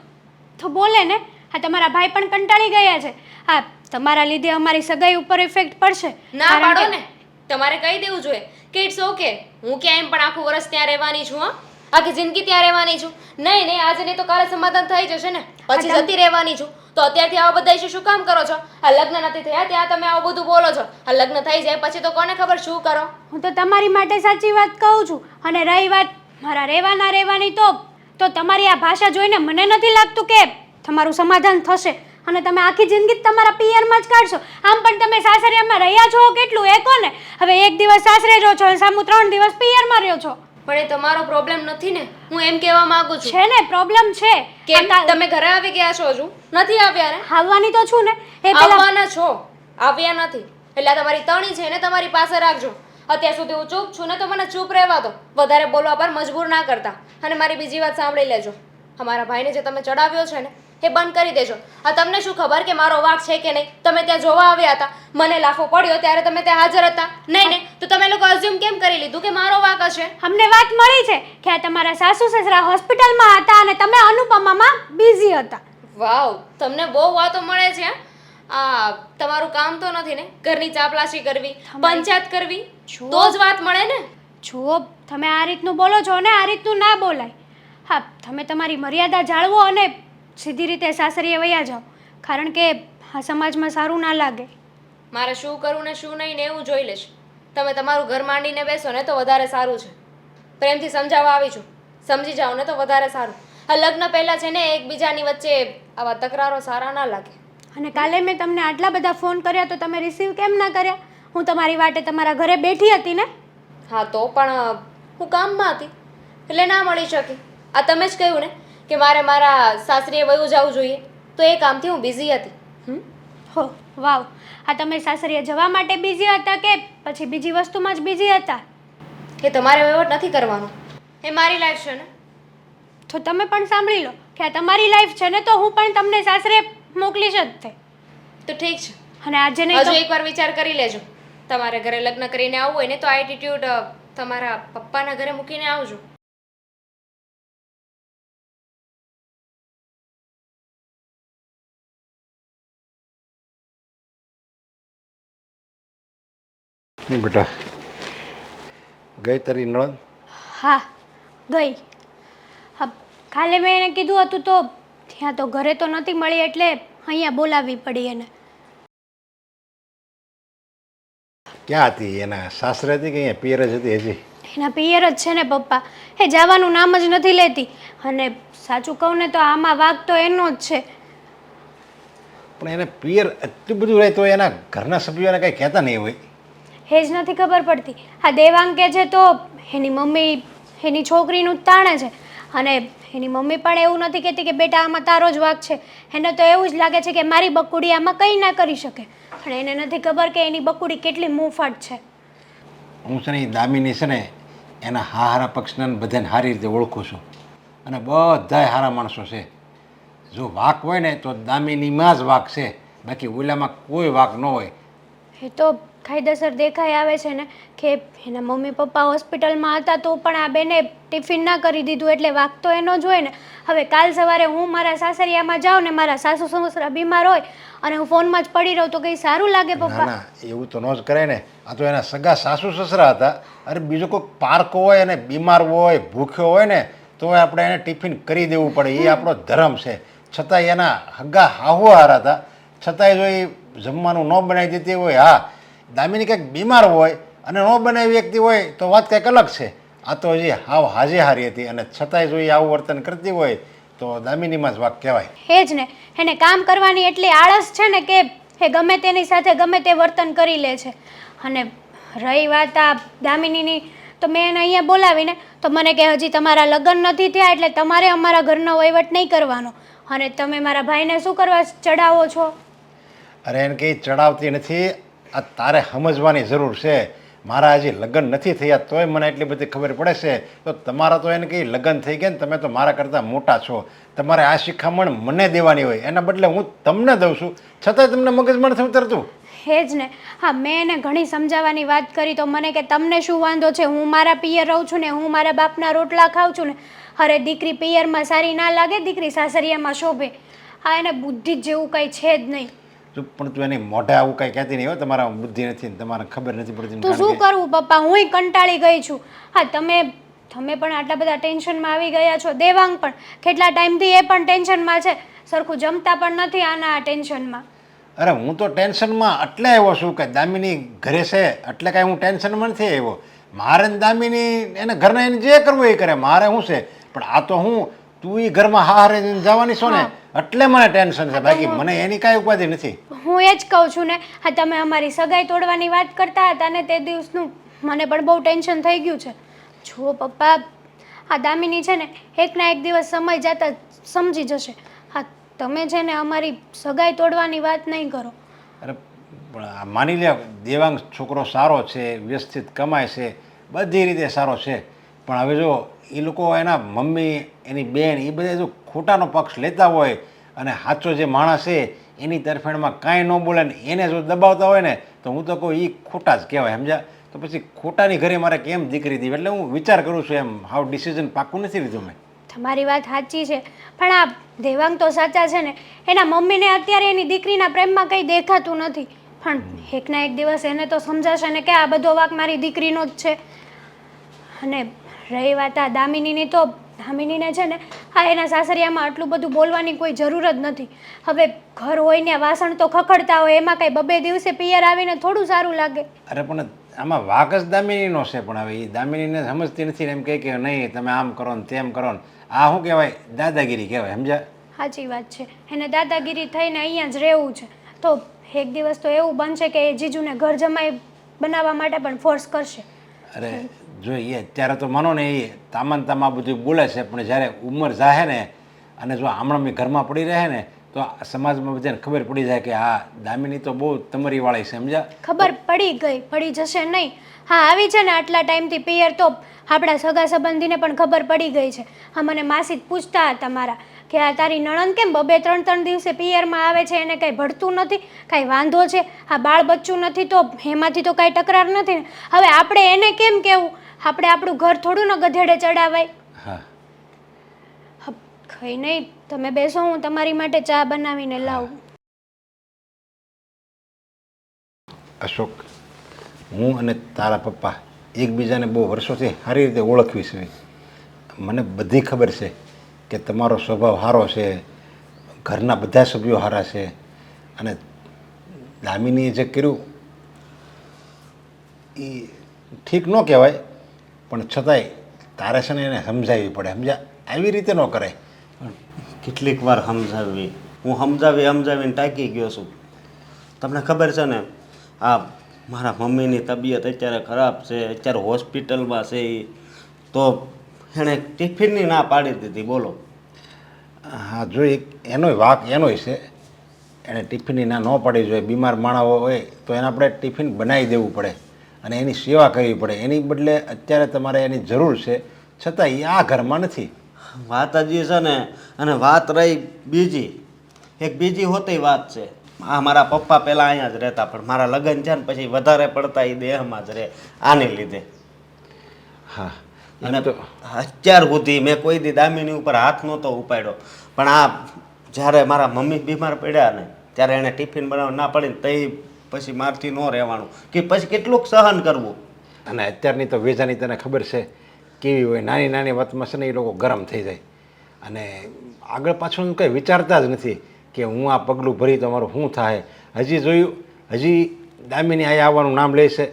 તો બોલે ને. હા, તમારા ભાઈ પણ કંટાળી ગયા છે. હા, તમારા લીધે અમારી સગાઈ ઉપર ઇફેક્ટ પડશે. ના પાડો ને, તમારે કહી દેવું જોઈએ કે ઇટ્સ ઓકે, હું ક્યાં એમ પણ આખું વર્ષ ત્યાં રહેવાની છું. હા, આખી જિંદગી ત્યાં રહેવાની છું. નહીં નહીં, આજે નહીં તો કાલે સમાધાન થઈ જશે ને, પછી જતી રહેવાની છું. તો અત્યારથી આવા બધા ઇશ્યુ શું કામ કરો છો? આ લગ્ન નથી થયા ત્યાં તમે આવું બધું બોલો છો. આ લગ્ન થઈ જાય પછી તો કોને ખબર શું કરો. હું તો તમારી માટે સાચી વાત કહું છું. અને રહી વાત મારા રહેવાની તો તમારી આ ભાષા જોઈને મને નથી લાગતું કે તમારું સમાધાન થશે અને તમે આખી જિંદગી તમારા પિયરમાં જ કાઢશો. આમ પણ તમે સાસરિયામાં રહ્યા છો કેટલું એ કોને? હવે એક દિવસ સાસરે રહો છો અને સામું 3 દિવસ પિયરમાં રહ્યો છો. પણ એ તમારો પ્રોબ્લેમ નથી ને, હું એમ કહેવા માંગુ છું. છે ને, પ્રોબ્લેમ છે. કેમ તમે ઘરે આવી ગયા છો? હજુ નથી આવ્યા ને? આવવાની તો છું ને. એ આવવાના છો, આવ્યા નથી. એટલે આ તમારી તણી છે ને તમારી પાસે રાખજો. અત્યાર સુધી હું ચૂપ છું ને તો મને ચૂપ રહેવા દો, વધારે બોલવા પર મજબૂર ના કરતા. અને મારી બીજી વાત સાંભળી લેજો, અમારા ભાઈને જે તમે ચડાવ્યો છે ને એ બંધ કરી દેજો. આ તમને શું ખબર કે મારો વાંક છે કે નહીં? તમે ત્યાં જોવા આવ્યા હતા, મને લાફો પડ્યો ત્યારે તમે ત્યાં હાજર હતા નહીં ને? તો તમે લોકો અઝ્યુમ કેમ કરી લીધું કે મારો વાંક હશે? અમને વાત મળી છે કે આ તમારા સાસુ સસરા હોસ્પિટલમાં હતા અને તમે અનુપમામાં બિઝી હતા. વાવ, તમને બહુ વાતો મળે છે. આ તમારું કામ તો નથી ને ઘરની ચાપલાસી કરવી, પંચાયત કરવી, તો જ વાત મળે ને. જુઓ, તમે આ રીતનું બોલો છો ને, આ રીતનું ના બોલાય. હા, તમે તમારી મર્યાદા જાળવો અને સીધી રીતે સાસરીએ વયા જાઓ, કારણ કે આ સમાજમાં સારું ના લાગે. મારે શું કરવું ને શું નહીં ને એવું જોઈ લેશ. તમે તમારું ઘર માંડીને બેસો ને તો વધારે સારું છે. પ્રેમથી સમજાવવા આવી છું. સમજી જાઓ ને તો વધારે સારું. આ લગ્ન પહેલાં છે ને એકબીજાની વચ્ચે આવા તકરારો સારા ના લાગે. અને કાલે મેં તમને આટલા બધા ફોન કર્યા તો તમે રિસીવ કેમ ના કર્યા? હું તમારી વાટે તમારા ઘરે બેઠી હતી ને. હા તો પણ હું કામમાં હતી એટલે ના મળી શકી. આ તમે જ કહ્યું ને કે મારે મારા સાસરીએ વયું જવું જોઈએ, તો એ કામથી હું બિઝી હતી. હો વાવ, આ તમે સાસરીએ જવા માટે બિઝી હતા કે પછી બીજી વસ્તુમાં જ બિઝી હતા? એ તમારે વહીવટ નથી કરવાનો, એ મારી લાઈફ છે ને. તો તમે પણ સાંભળી લો કે આ તમારી લાઈફ છે ને, તો હું પણ તમને સાસરે મોકલીશ જ તે. તો ઠીક છે, અને આજે નહીં હજુ તો એકવાર વિચાર કરી લેજો. તમારે ઘરે લગ્ન કરીને આવવું હોય ને તો આ એટીટ્યુડ તમારા પપ્પાના ઘરે મૂકીને આવજો. નહીં બેટા, ગઈ તારી નણંદ? હા ગઈ. હા કાલે મેં એને કીધું હતું તો ત્યાં તો ઘરે તો નથી મળી એટલે અહીંયા બોલાવવી પડી એને. ક્યાં હતી? એના સાસરે હતી કે અહીંયા પિયર જ હતી હજી? એના પિયર જ છે ને પપ્પા, એ જવાનું નામ જ નથી લેતી. અને સાચું કહું ને તો આમાં વાગ તો એનો જ છે. પણ એને પિયર એટલું બધું રહે તો એના ઘરના સભ્યોને કંઈ કહેતા નહીં હોય? એ જ નથી ખબર પડતી. આ દેવાંગ કે છે તો એની મમ્મી એની છોકરીનું જ તાણે છે. અને એની મમ્મી પણ એવું નથી કહેતી કે બેટા આમાં તારો જ વાંક છે. એને તો એવું જ લાગે છે કે મારી બકુડી આમાં કંઈ ના કરી શકે. પણ એને નથી ખબર કે એની બકુડી કેટલી મુંફાટ છે. હું છે ને એ દામિની છે ને એના હારા પક્ષને બધાને સારી રીતે ઓળખું છું, અને બધાય સારા માણસો છે. જો વાક હોય ને તો દામિનીમાં જ વાક છે, બાકી ઓલામાં કોઈ વાક ન હોય. એ તો કાયદેસર દેખાઈ આવે છે ને કે એના મમ્મી પપ્પા હોસ્પિટલમાં હતા તો પણ આ બેને ટિફિન ના કરી દીધું એટલે વાગ તો એનો જ હોય ને. હવે કાલ સવારે હું મારા સાસરિયામાં જાઉં ને મારા સાસુ સસરા બીમાર હોય અને હું ફોનમાં જ પડી રહું તો કંઈ સારું લાગે ના પપ્પા? ના, એવું તો ન જ કરાય ને. આ તો એના સગા સાસુ સસરા હતા. અરે બીજો કોઈ પારકો હોય અને બીમાર હોય ભૂખ્યો હોય ને તો આપણે એને ટિફિન કરી દેવું પડે, એ આપણો ધર્મ છે. છતાંય એના હગા હાહુ હારા હતા, છતાંય જો એ જમવાનું ન બનાવી દેતી હોય, હા દામિની કંઈક બીમાર હોય અને ન બનાવી વ્યક્તિ હોય તો વાત કંઈક અલગ છે. આ તો હજી હાવ હાજે હારી હતી અને છતાંય જો એ આવું વર્તન કરતી હોય તો દામિનીમાં જ વાક કહેવાય. એ જ ને, એને કામ કરવાની એટલી આળસ છે ને કે એ ગમે તેની સાથે ગમે તે વર્તન કરી લે છે. અને રહી વાત આ દામિનીની તો મેં એને અહીંયા બોલાવીને તો મને કે હજી તમારા લગ્ન નથી થયા એટલે તમારે અમારા ઘરનો વહીવટ નહીં કરવાનો. અને તમે મારા ભાઈને શું કરવા ચડાવો છો? અરે એને કંઈ ચડાવતી નથી, આ તારે સમજવાની જરૂર છે. મારા હજી લગ્ન નથી થયા તોય મને એટલી બધી ખબર પડે છે. તો તમારા તો એને કંઈ લગ્ન થઈ ગયા ને, તમે તો મારા કરતાં મોટા છો, તમારે આ શિખામણ મને દેવાની હોય, એના બદલે હું તમને દઉં છું, છતાંય તમને મગજમાં નથી ઉતરતું. એ જ ને. હા મેં એને ઘણી સમજાવવાની વાત કરી તો મને કે તમને શું વાંધો છે, હું મારા પિયર રહું છું ને, હું મારા બાપના રોટલા ખાઉં છું ને. અરે દીકરી પિયરમાં સારી ના લાગે, દીકરી સાસરિયામાં શોભે. હા એને બુદ્ધિ જેવું કંઈ છે જ નહીં. પણ તું એની મોઢે આવું કાંઈ કહેતી નહીં હો, તમારા બુદ્ધિ નથી ને તમારે ખબર નથી પડતી. તું શું કરવું પપ્પા, હુંય કંટાળી ગઈ છું. હા તમે પણ આટલા બધા ટેન્શનમાં આવી ગયા છો. દેવાંગ પણ કેટલા ટાઈમથી એ પણ ટેન્શનમાં છે, સરખું જમતા પણ નથી આના આ ટેન્શનમાં. અરે હું તો ટેન્શનમાં એટલે આવ્યો છું કે દામિની ઘરે છે એટલે કાંઈ હું ટેન્શનમાં નથી આવ્યો. મારે ને દામિની એને ઘરના એને જે કરવું એ કરે, મારે શું છે. પણ આ તો હું તું એ ઘરમાં હારે જવાની છો ને એટલે મને ટેન્શન છે, બાકી મને એની કાંઈ ઉપાધિ નથી. હું એ જ કહું છું ને. હા તમે અમારી સગાઈ તોડવાની વાત કરતા હતા ને તે દિવસનું મને પણ બહુ ટેન્શન થઈ ગયું છે. જુઓ પપ્પા, આ દામિની છે ને એકના એક દિવસ સમય જતાં સમજી જશે. હા તમે છે ને અમારી સગાઈ તોડવાની વાત નહીં કરો. અરે પણ માની લે દેવાંગ છોકરો સારો છે, વ્યવસ્થિત કમાય છે, બધી રીતે સારો છે, પણ હવે જો એ લોકો એના મમ્મી એની બેન એ બધા જો ખોટાનો પક્ષ લેતા હોય અને સાચો જે માણસ છે એની તરફેણમાં કાંઈ ન બોલે ને એને જો દબાવતા હોય ને તો હું તો કહું એ ખોટા જ કહેવાય, સમજ્યા? તો પછી ખોટાની ઘરે મારે કેમ દીકરી દીધી? એટલે હું વિચાર કરું છું એમ, હાવ ડિસિઝન પાક્કું નથી લીધું મેં. તમારી વાત સાચી છે, પણ આ દેવાંગ તો સાચા છે ને. એના મમ્મીને અત્યારે એની દીકરીના પ્રેમમાં કંઈ દેખાતું નથી, પણ એકના એક દિવસ એને તો સમજાશે ને કે આ બધો વાંક મારી દીકરીનો જ છે. અને રહી વાત આ દામિનીની તો દામિનીને છે ને હા એના સાસરિયામાં આટલું બધું બોલવાની કોઈ જરૂર જ નથી. હવે ઘર હોય ને વાસણ તો ખખડતા હોય, એમાં કાંઈ બબે દિવસે પિયર આવીને થોડું સારું લાગે. અરે પણ આમાં વાક જ દામિનીનો છે, પણ હવે એ દામિનીને સમજતી નથી ને એમ કહે કે નહીં તમે આમ કરો ને તેમ કરો ને. આ શું કહેવાય? દાદાગીરી કહેવાય, સમજ્યા? સાચી વાત છે. એને દાદાગીરી થઈને અહીંયા જ રહેવું છે. તો એક દિવસ તો એવું બનશે કે એ જીજુને ઘર જમાઈ બનાવવા માટે પણ ફોર્સ કરશે. અરે જો એ અત્યારે તો માનો ને એ તામા બધું બોલે છે, પણ જ્યારે ઉંમર જાહે ને અને જો હમણાં ઘરમાં પડી રહે ને તો આ સમાજમાં બધાને ખબર પડી જાય કે હા દામિની તો બહુ તમારીવાળી છે, સમજ્યા? ખબર પડી જશે નહીં. હા આવી છે ને આટલા ટાઈમથી પિયર, તો આપણા સગા સંબંધીને પણ ખબર પડી ગઈ છે. હા મને માસી જ પૂછતા હતા મારા કે આ તારી નણંદ કેમ 2-3 દિવસે પિયરમાં આવે છે, એને કાંઈ ભળતું નથી, કાંઈ વાંધો છે, આ બાળ બચ્ચું નથી તો એમાંથી તો કાંઈ તકરાર નથી ને. હવે આપણે એને કેમ કહેવું? આપણે આપણું ઘર થોડું ને ગધેડે ચડાવાય. હા કંઈ નહીં, તમે બેસો, હું તમારી માટે ચા બનાવીને લાવું. અશોક, હું અને તારા પપ્પા એકબીજાને બહુ વર્ષોથી સારી રીતે ઓળખવી છે. મને બધી ખબર છે કે તમારો સ્વભાવ સારો છે, ઘરના બધા સભ્યો સારા છે, અને દામિનીએ જે કર્યું એ ઠીક ન કહેવાય, પણ છતાંય તારે છે ને એને સમજાવવી પડે, સમજ્યા? આવી રીતે ન કરાય. કેટલીક વાર સમજાવવી, હું સમજાવીને ટાંકી ગયો છું. તમને ખબર છે ને આ મારા મમ્મીની તબિયત અત્યારે ખરાબ છે, અત્યારે હોસ્પિટલમાં છે એ, તો એણે ટિફિનની ના પાડી દીધી, બોલો. હા જો એનોય વાક એનોય છે, એણે ટિફિનની ના ન પાડી જોઈએ. બીમાર માણસો હોય તો એને આપણે ટિફિન બનાવી દેવું પડે અને એની સેવા કરવી પડે. એની બદલે અત્યારે તમારે એની જરૂર છે, છતાં એ આ ઘરમાં નથી. વાત હજી છે ને, અને વાત રહી બીજી, એક બીજી હોતી વાત છે. આ મારા પપ્પા પહેલાં અહીંયા જ રહેતા, પણ મારા લગ્ન છે ને પછી વધારે પડતા એ દેહમાં જ રહે આને લીધે. હા અને અત્યાર સુધી મેં કોઈ દી દામિની ઉપર હાથ નહોતો ઉપાડ્યો, પણ આ જ્યારે મારા મમ્મી બીમાર પડ્યા ને ત્યારે એણે ટિફિન બનાવવા ના પડીને તઈ પછી મારથી ન રહેવાનું, કે પછી કેટલુંક સહન કરવું. અને અત્યારની તો વેજાની તને ખબર છે કેવી હોય, નાની નાની વાતમાં છે ને એ લોકો ગરમ થઈ જાય અને આગળ પાછળ કંઈ વિચારતા જ નથી કે હું આ પગલું ભરી તો મારું શું થાય. હજી જોયું, હજી દામિની અહીંયા આવવાનું નામ લે છે,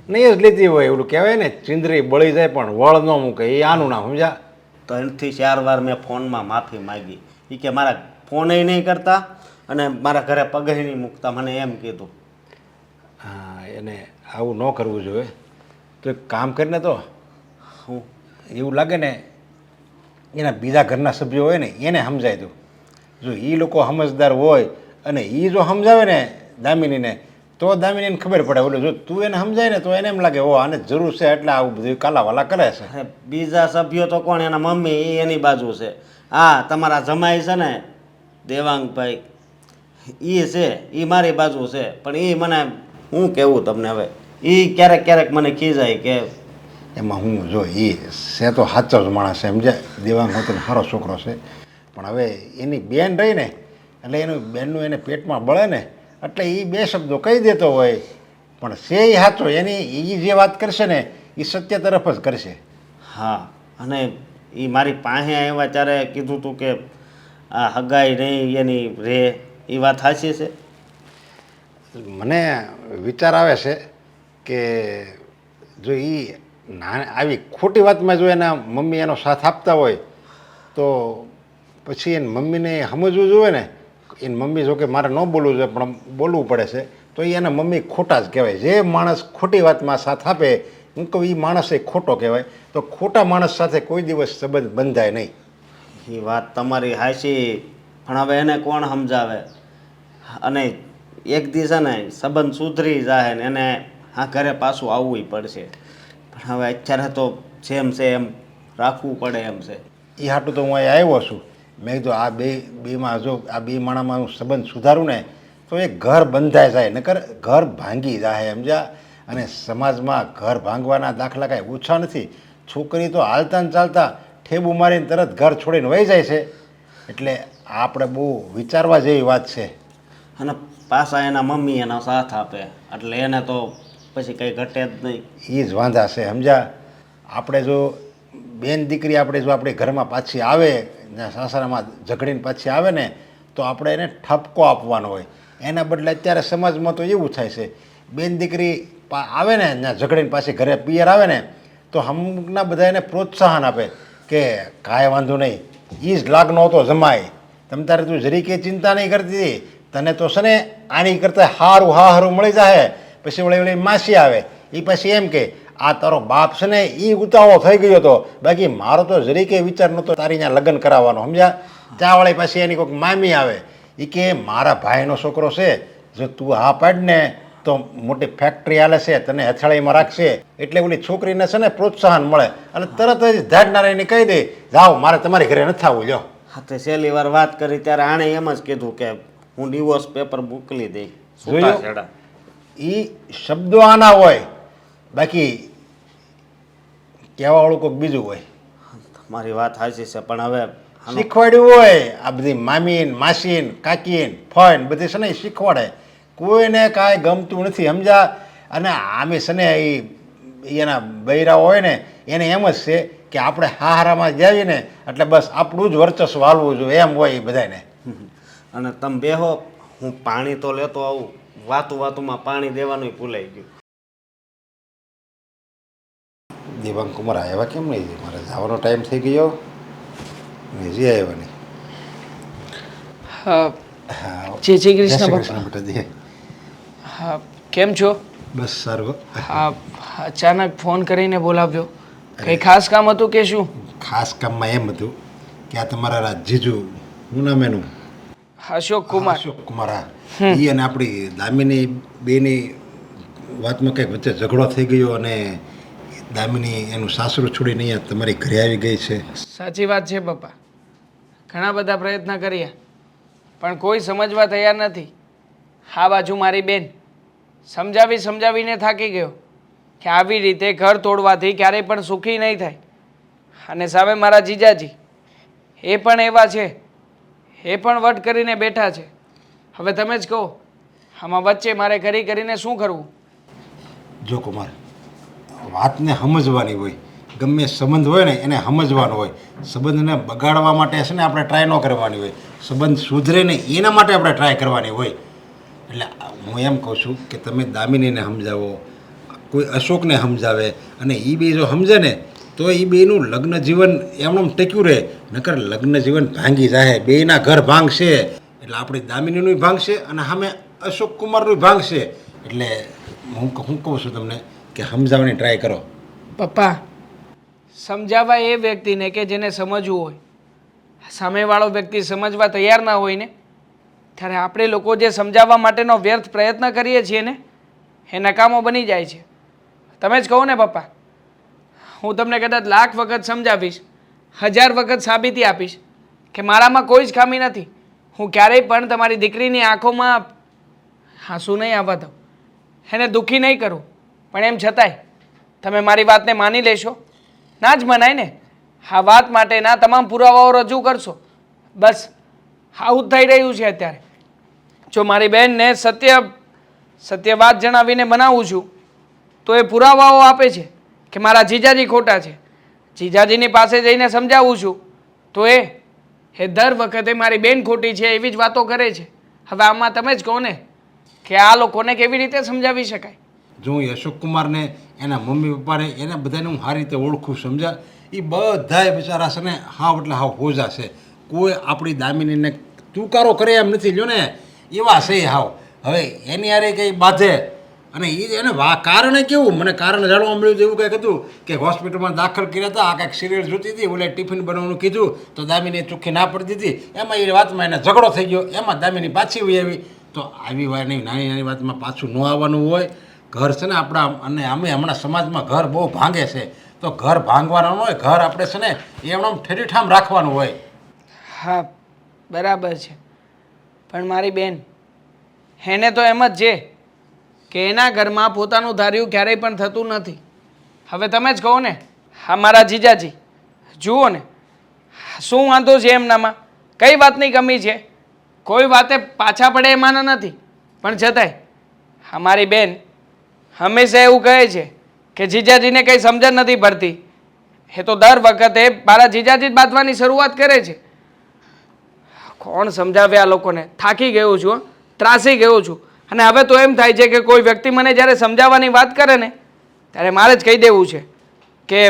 નહીં જ લેતી હોય. એવું કહેવાય ને, ચિંદરી બળી જાય પણ વળ ન મૂકે, એ આનું નામ, સમજ્યા? 3 થી 4 વાર મેં ફોનમાં માફી માગી. એ કે મારા ફોને નહીં કરતા અને મારા ઘરે પગે નહીં મૂકતા, મને એમ કીધું. હા, એને આવું ન કરવું જોઈએ. તો એક કામ કરીને તો હું એવું લાગે ને એના બીજા ઘરના સભ્યો હોય ને એને સમજાય દઉં. જો એ લોકો સમજદાર હોય અને એ જો સમજાવે ને દામિનીને તો દામિનીને ખબર પડે. ઓલો જો તું એને સમજાય ને તો એને એમ લાગે ઓ આને જરૂર છે એટલે આવું બધું કાલાવાલા કરે છે. અરે બીજા સભ્યો તો કોણ? એના મમ્મી, એ એની બાજુ છે. હા, તમારા જમાઈ છે ને દેવાંગભાઈ, એ છે, એ મારી બાજુ છે, પણ એ મને હું કહેવું તમને, હવે એ ક્યારેક મને ખીજાય કે એમાં હું જો એ છે તો સાચો જ માણસ છે, સમજ્યા? દેવાંગ હોતો સારો છોકરો છે, પણ હવે એની બેન રહી ને એટલે એનું બેનનું એને પેટમાં બળે ને એટલે એ 2 શબ્દો કહી દેતો હોય, પણ છે એ સાચો. એની એ જે વાત કરશે ને એ સત્ય તરફ જ કરશે. હા, અને એ મારી પાસે આવ્યા ત્યારે કીધું હતું કે આ હગાઈ નહીં એની રે, એ વાત સાચી છે. મને વિચાર આવે છે કે જો એ આવી ખોટી વાતમાં જો એના મમ્મી એનો સાથ આપતા હોય તો પછી એની મમ્મીને સમજવું જોઈએ ને. એની મમ્મી જો કે મારે ન બોલવું જોઈએ પણ બોલવું પડે છે, તો એ એના મમ્મી ખોટા જ કહેવાય. જે માણસ ખોટી વાતમાં સાથ આપે હું કહું એ માણસ એ ખોટો કહેવાય. તો ખોટા માણસ સાથે કોઈ દિવસ સંબંધ બંધાય નહીં. એ વાત તમારી સાચી, પણ હવે એને કોણ સમજાવે? અને એક દિવસ ને સંબંધ સુધરી જાય ને એને આ ઘરે પાછું આવવું પડશે, પણ હવે અત્યારે તો જેમ છે એમ રાખવું પડે એમ છે. એ હાટું તો હું અહીં આવ્યો છું. મેં કીધું આ બેમાં જો આ 2 માણામાં હું સંબંધ સુધારું ને તો એ ઘર બંધાઈ જાય, નકર ઘર ભાંગી જાય, સમજ્યા? અને સમાજમાં ઘર ભાંગવાના દાખલા કાંઈ ઓછા નથી. છોકરી તો હાલતા ને ચાલતા ઠેબુ મારીને તરત ઘર છોડીને વહી જાય છે. એટલે આપણે બહુ વિચારવા જેવી વાત છે. અને પાછા એના મમ્મી એનો સાથ આપે એટલે એને તો પછી કંઈ ઘટે જ નહીં. એ જ વાંધા છે, સમજ્યા? આપણે જો બેન દીકરી આપણે જો આપણે ઘરમાં પાછી આવે, સાસરામાં ઝઘડીને પાછી આવે ને તો આપણે એને ઠપકો આપવાનો હોય. એના બદલે અત્યારે સમાજમાં તો એવું થાય છે બેન દીકરી આવે ને ત્યાં ઝઘડીને પાછી ઘરે પિયર આવે ને તો અમુકના બધા એને પ્રોત્સાહન આપે કે કાંઈ વાંધો નહીં એ જ લાગનો હતો જમાય તમ તારે તું જરી કંઈ ચિંતા નહીં કરતી તને તો છે ને આની કરતાં હારું મળી જાય. પછી વળી માસી આવે એ પછી એમ કે આ તારો બાપ છે ને એ ઉતાવળો થઈ ગયો હતો બાકી મારો તો જરી કંઈ વિચાર નહોતો તારી ત્યાં લગ્ન કરાવવાનો સમજ્યા. ત્યાં વળી પછી એની કોઈક મામી આવે એ કે મારા ભાઈનો છોકરો છે જો તું હા પાડ ને તો મોટી ફેક્ટરી હાલે છે તને હથેળીમાં રાખશે એટલે ઓલી છોકરીને છે ને પ્રોત્સાહન મળે અને તરત જ ધાડનારાયને કહી દે જાઓ મારે તમારી ઘરે નથી આવવું લ્યો. હા તે છેલ્લી વાર વાત કરી ત્યારે આણે એમ જ કીધું કે હું ડિવોર્સ પેપર મોકલી દઈ જોયું? એ શબ્દો આના હોય બાકી કહેવાવાળું કોઈક બીજું હોય. તમારી વાત સાચી છે પણ હવે શીખવાડ્યું હોય આ બધી મામીન માસીન કાકીન ફોઈન બધી છે ને એ શીખવાડે કોઈને કાંઈ ગમતું નથી સમજા. અને આમે છે ને એ એના બૈરાઓ હોય ને એને એમ જ છે કે આપણે હારામાં જાવીએ ને એટલે બસ આપણું જ વર્ચસ્વ હાલવું જોઈએ એમ હોય એ બધાને. અને તમે બેહો હું પાણી તો લેતો આવું વાતુમાં પાણી દેવાનું ભૂલાઈ ગયું. દેવાંગ કુમાર આવ્યા કેમ નહીં? મારે જવાનો ટાઈમ થઈ ગયો હજી આવ્યા નહીં. હા હા જય શ્રી કૃષ્ણ જય શ્રી પપ્પા. કૃષ્ણ બેટા. હા કેમ છો? બસ સારું. હા અચાનક ફોન કરીને બોલાવ્યો, કંઈ ખાસ કામ હતું કે શું? ખાસ કામમાં એમ હતું કે આ તમારા જીજુ શું નામ એનું? અશોક કુમાર. અશોક કુમાર હા. એ અને આપણી દામિની બેની વાતમાં કંઈક વચ્ચે ઝઘડો થઈ ગયો અને દામિની એનું સાસરું છોડીને અહીંયા તમારી ઘરે આવી ગઈ છે. સાચી વાત છે પપ્પા, ઘણા બધા પ્રયત્ન કર્યા પણ કોઈ સમજવા તૈયાર નથી. આ બાજુ મારી બેન સમજાવીને થાકી ગયો કે આવી રીતે ઘર તોડવાથી ક્યારેય પણ સુખી નહીં થાય. અને સામે મારા જીજાજી એ પણ એવા છે, એ પણ વટ કરીને બેઠા છે. હવે તમે જ કહો આમાં વચ્ચે મારે કરીને શું કરવું? જો કુમાર વાતને સમજવાની હોય, ગમે સંબંધ હોય ને એને સમજવાનો હોય. સંબંધને બગાડવા માટે છે ને આપણે ટ્રાય ન કરવાની હોય, સંબંધ સુધરે ને એના માટે આપણે ટ્રાય કરવાની હોય. એટલે હું એમ કહું છું કે તમે દામિનીને સમજાવો, કોઈ અશોકને સમજાવે અને એ બે જો સમજે ને તો એ બેનું લગ્ન જીવન એમનું ટક્યું રહે. નકર લગ્ન જીવન ભાંગી જાય, બેયના ઘર ભાંગશે. એટલે આપણી દામિનીનું ભાંગશે અને સામે અશોક કુમારનું ભાંગશે. એટલે હું કહું છું તમને કે સમજાવવાની ટ્રાય કરો. પપ્પા સમજાવવા એ વ્યક્તિને કે જેને સમજવું હોય, સામેવાળો વ્યક્તિ સમજવા તૈયાર ના હોય ને ત્યારે આપણે લોકો જે સમજાવવા માટેનો વ્યર્થ પ્રયત્ન કરીએ છીએ ને એ નકામો બની જાય છે. તમે જ કહો ને પપ્પા, હું તમને કદાચ લાખ વખત સમજાવીશ, 1000 વખત સાબિતી આપીશ કે મારામાં કોઈ જ ખામી નથી. હું ક્યારેય પણ તમારી દીકરીની આંખોમાં આંસુ નહીં આવવા દઉં, એને દુઃખી નહીં કરું. પણ એમ છતાંય તમે મારી વાતને માની લેશો? ના જ મનાય ને. આ વાત માટેના તમામ પુરાવાઓ રજૂ કરશો. બસ આવું જ થઈ રહ્યું છે અત્યારે. જો મારી બહેનને સત્ય વાત જણાવીને બનાવું છું તો એ પુરાવાઓ આપે છે કે મારા જીજાજી ખોટા છે. જીજાજીની પાસે જઈને સમજાવું છું તો એ દર વખતે મારી બેન ખોટી છે એવી જ વાતો કરે છે. હવે આમાં તમે જ કહો ને કે આ લોકોને કેવી રીતે સમજાવી શકાય? જો હું અશોક કુમારને એના મમ્મી પપ્પાને એને બધાને હું સારી રીતે ઓળખું સમજા. એ બધાય બિચારા છે ને હાવ એટલે હાવ હોજા છે. કોઈ આપણી દામિનીને તુકારો કરે એમ નથી. લ્યો ને એવા છે હાવ. હવે એની હારે કંઈ બાંધે અને એને કારણે કેવું મને કારણ જાણવા મળ્યું હતું. એવું કંઈક હતું કે હોસ્પિટલમાં દાખલ કર્યા હતા, આ કંઈક સિરિયલ જોતી હતી, ઓલે ટિફિન બનાવવાનું કીધું તો દામિની ચોખ્ખી ના પડતી હતી. એમાં એ વાતમાં એને ઝઘડો થઈ ગયો, એમાં દામિની પાછી વહી આવી. તો આવી નાની નાની વાતમાં પાછું ન આવવાનું હોય. ઘર છે ને આપણા અને અમે હમણાં સમાજમાં ઘર બહુ ભાંગે છે તો ઘર ભાંગવાનું હોય, ઘર આપણે છે ને એમણે ઠેરીઠામ રાખવાનું હોય. હા બરાબર છે, પણ મારી બેન એને તો એમ જ છે કે એના ઘરમાં પોતાનું ધાર્યું ક્યારેય પણ થતું નથી. હવે તમે જ કહો ને, હા મારા જીજાજી જુઓ ને શું વાંધો છે એમનામાં, કઈ વાતની કમી છે? કોઈ વાતે પાછા પડે એમાં નથી. પણ છતાંય અમારી બેન હંમેશા એવું કહે છે કે જીજાજીને કંઈ સમજણ નથી પડતી. એ તો દર વખતે મારા જીજાજી જ બાંધવાની શરૂઆત કરે છે. કોણ સમજાવે આ લોકોને? થાકી ગયો છું, ત્રાસી ગયો છું. અને હવે તો એમ થાય છે કે કોઈ વ્યક્તિ મને જ્યારે સમજાવવાની વાત કરે ને ત્યારે મારે જ કહી દેવું છે કે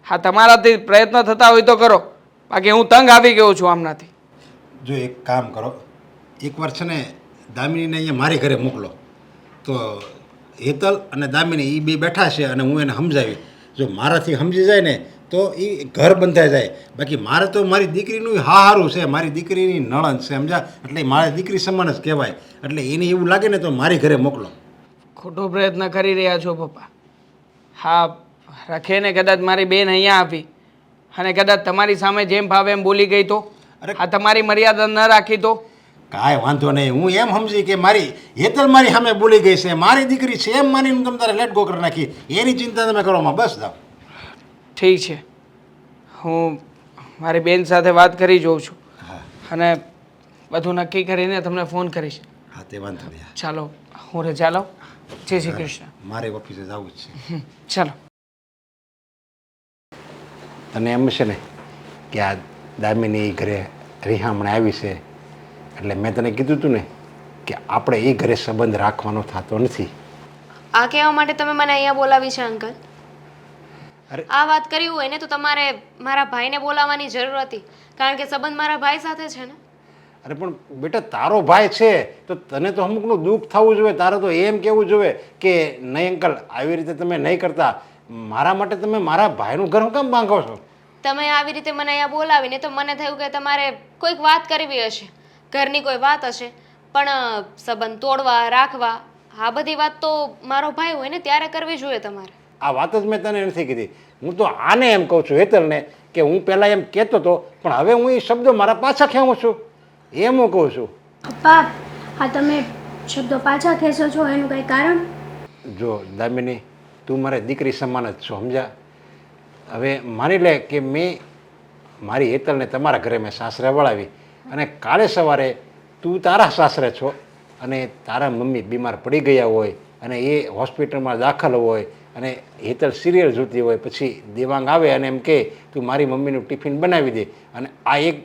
હા તમારાથી પ્રયત્ન થતા હોય તો કરો, બાકી હું તંગ આવી ગયો છું આમનાથી. જો એક કામ કરો, એકવાર છે ને દામિનીને અહીંયા મારી ઘરે મોકલો, તો હેતલ અને દામિની એ બે બેઠા છે અને હું એને સમજાવી, જો મારાથી સમજી જાય ને તો એ ઘર બંધાઈ જાય. બાકી મારે તો મારી દીકરીનું હારું છે, મારી દીકરીની નણંદ છે, સમજા, એટલે મારી દીકરી સમાન જ કહેવાય. એટલે એને એવું લાગે ને તો મારી ઘરે મોકલો. ખોટો પ્રયત્ન કરી રહ્યા છો પપ્પા. હા, રખેને કદાચ મારી બેન અહીંયા આવી અને કદાચ તમારી સામે જેમ ભાવે એમ બોલી ગઈ તો, આ તમારી મર્યાદા ન રાખી તો? કાંઈ વાંધો નહીં, હું એમ સમજી કે મારી હેતલ મારી સામે બોલી ગઈ છે, મારી દીકરી છે એમ માનીને તમે તારે લેટ ગો કરી નાખી, એની ચિંતા તમે કરો બસ જાઓ. ઠીક છે, હું મારી બેન સાથે વાત કરી જોઉં છું અને બધું નક્કી કરીને તમને ફોન કરીશ. હા, તે વાંધો નહીં. ચાલો હું રજા લઉં. જય શ્રી કૃષ્ણ. મારે ઓફિસે જવું જ છે. ચાલો. તને એમ છે ને કે આ દામિની ઘરે રિહામણે આવી છે, એટલે મેં તને કીધું હતું ને કે આપણે એ ઘરે સંબંધ રાખવાનો થતો નથી. આ કહેવા માટે તમે મને અહીંયા બોલાવી છે અંકલ? અરે. આ વાત કરી હોય ને તો તમારે મારા ભાઈને બોલાવવાની જરૂર હતી, કારણ કે સંબંધ મારા ભાઈ સાથે છે ને. અરે પણ બેટા, તારો ભાઈ છે તો તને તો અમુકનું દુઃખ થવું જોઈએ. તારે તો એમ કહેવું જોઈએ કે નહીં અંકલ, આવી રીતે તમે નહીં કરતા, મારા માટે તમે મારા ભાઈનું ઘર કેમ માંગો છો? તમે આવી રીતે મને અહીંયા બોલાવીને તો મને થયું કે તમારે કોઈક વાત કરવી હશે, ઘરની કોઈ વાત હશે, પણ સંબંધ તોડવા રાખવા આ બધી વાત તો મારો ભાઈ હોય ને ત્યારે કરવી જોઈએ તમારે. આ વાત જ મેં તને નથી કીધી, હું તો આને એમ કહું છું હેતલને કે હું પહેલાં એમ કહેતો હતો, પણ હવે હું એ શબ્દો મારા પાછા ખેવું છું, એમ હું કહું છું. પપ્પા, હા તમે શબ્દો પાછા ખેંચો છો એનું કંઈ કારણ? જો દામિની, તું મારી દીકરી સમાન જ છો, સમજા. હવે માની લે કે મેં મારી હેતલને તમારા ઘરે મેં સાસરે વળાવી અને કાલે સવારે તું તારા સાસરે છો અને તારા મમ્મી બીમાર પડી ગયા હોય અને એ હોસ્પિટલમાં દાખલ હોય અને હેતલ સિરિયલ જોતી હોય, પછી દેવાંગ આવે અને એમ કહે તું મારી મમ્મીનું ટિફિન બનાવી દે, અને આ એક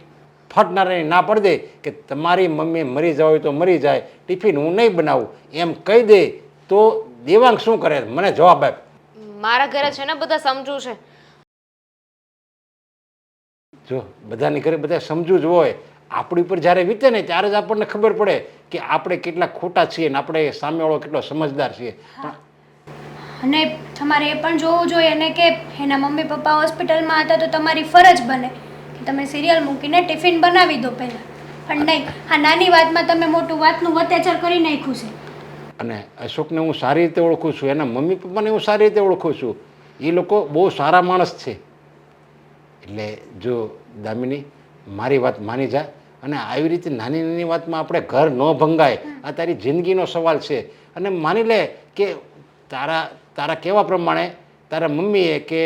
ફટનારાની ના પડી દે કે તમારી મમ્મી મરી જાય હોય તો મરી જાય, ટિફિન હું નહીં બનાવું, એમ કહી દે, તો દેવાંગ શું કરે? મને જવાબ આપ. મારા ઘરે છે ને બધા સમજુ છે. જો બધાની ઘરે બધા સમજવું જ હોય, આપણી ઉપર જ્યારે વીતે ને ત્યારે જ આપણને ખબર પડે કે આપણે કેટલા ખોટા છીએ ને આપણે સામેવાળો કેટલો સમજદાર છીએ. અને તમારે એ પણ જોવું જોઈએ ને કે એના મમ્મી પપ્પા હોસ્પિટલમાં હતા તો તમારી ફરજ બને કે તમે સિરિયલ મૂકીને ટિફિન બનાવી દો પહેલાં, પણ નહીં, આ નાની વાતમાં તમે મોટું વાતનું અત્યાચાર કરી નાખ્યું છે. અને અશોકને હું સારી રીતે ઓળખું છું, એના મમ્મી પપ્પાને હું સારી રીતે ઓળખું છું, એ લોકો બહુ સારા માણસ છે. એટલે જો દામિની, મારી વાત માની જા અને આવી રીતે નાની નાની વાતમાં આપણે ઘર ન ભંગાય, આ તારી જિંદગીનો સવાલ છે. અને માની લે કે તારા કહેવા પ્રમાણે તારા મમ્મીએ કે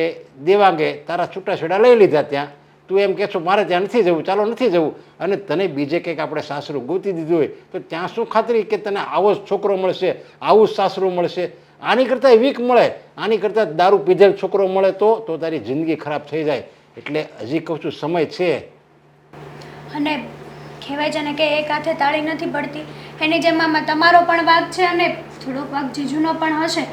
દેવાંગે તારા છૂટાછેડા લઈ લીધા, ત્યાં તું એમ કહેશો મારે ત્યાં નથી જવું, ચાલો નથી જવું, અને તને બીજે કંઈક આપણે સાસરું ગોતી દીધું હોય તો ત્યાં શું ખાતરી કે તને આવો જ છોકરો મળશે, આવું જ સાસરું મળશે? આની કરતાં વીક મળે, આની કરતાં દારૂ પીધેલ છોકરો મળે તો તારી જિંદગી ખરાબ થઈ જાય. એટલે હજી કહું છું, સમય છે. અને કહેવાય છે ને કે એક હાથે તાળી નથી પડતી, એની જેમ આમાં તમારો પણ વાંક છે અને થોડોક વાંક જીજુનો પણ હશે,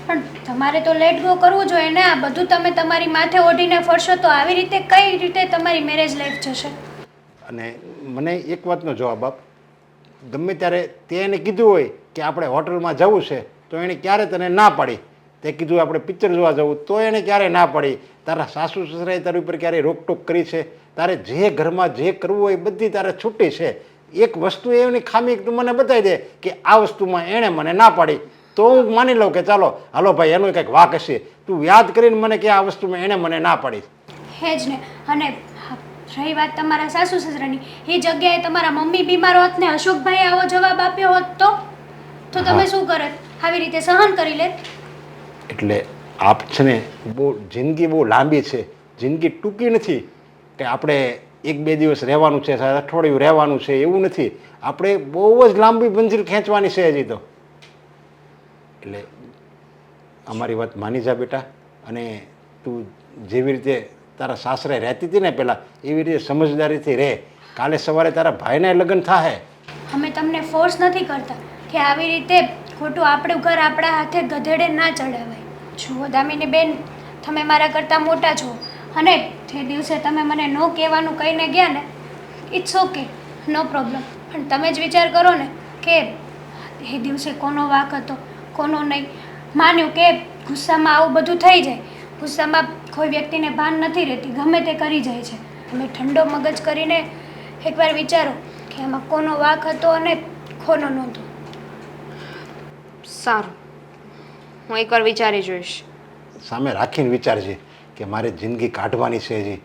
પણ તમારે તો લેટ ગો કરવું જોઈએ ને. આ બધું તમે તમારી માથે ઓઢીને ફરશો તો આવી રીતે કઈ રીતે તમારી મેરેજ લાઈફ જશે? અને મને એક વાતનો જવાબ આપ, ગમે ત્યારે તે એને કીધું હોય કે આપણે હોટલમાં જવું છે તો એણે ક્યારે તને ના પાડી? તે કીધું આપણે પિક્ચર જોવા જવું તો એણે ક્યારે ના પાડી? તારા સાસુ સસરાએ તારી ઉપર ક્યારેય રોકટોક કરી છે? તારે જે ઘરમાં જે કરવું હોય બધી તારે છૂટી છે. એક વસ્તુ એની ખામી તું મને બતાવી દે કે આ વસ્તુમાં એણે મને ના પાડી, તો હું માની લઉં કે ચાલો હાલો ભાઈ એનો કંઈક વાંક હશે. તું યાદ કરીને મને કે આ વસ્તુમાં એણે મને ના પાડી. હે જ ને. અને રહી વાત તમારા સાસુ સસરાની, એ જગ્યાએ તમારા મમ્મી બીમાર હોત ને અશોકભાઈ આવો જવાબ આપ્યો હોત તો તમે શું કરત? આવી રીતે સહન કરી લેત? એટલે આપ છે ને બહુ જિંદગી બહુ લાંબી છે, જિંદગી ટૂંકી નથી કે આપણે 1-2 દિવસ રહેવાનું છે, અઠવાડિયું રહેવાનું છે, એવું નથી. આપણે બહુ જ લાંબી મંજિલ ખેંચવાની છે હજી તો. એટલે અમારી વાત માની જા બેટા, અને તું જેવી રીતે તારા સાસરે રહેતી હતી ને પહેલાં એવી રીતે સમજદારીથી રહે. કાલે સવારે તારા ભાઈના લગ્ન થાય. અમે તમને ફોર્સ નથી કરતા કે આવી રીતે ખોટું આપણું ઘર આપણા હાથે ગધેડે ના ચડાવાય. જુઓ દામિની બેન, તમે મારા કરતાં મોટા છો અને તે દિવસે તમે મને ન કહેવાનું કહીને ગયા ને, ઇટ્સ ઓકે, નો પ્રોબ્લેમ. પણ તમે જ વિચાર કરો ને કે એ દિવસે કોનો વાંક હતો, કોનો નહીં. માન્યું કે ગુસ્સામાં આવું બધું થઈ જાય, ગુસ્સામાં કોઈ વ્યક્તિને ભાન નથી રહેતી, ગમે તે કરી જાય છે. તમે ઠંડો મગજ કરીને એકવાર વિચારો કે આમાં કોનો વાંક હતો અને કોનો નહોતો. સારું, હું એકવાર વિચારી જોઈશ. સામે રાખીને વિચારજે કે મારે જિંદગી કાઢવાની છે હજી,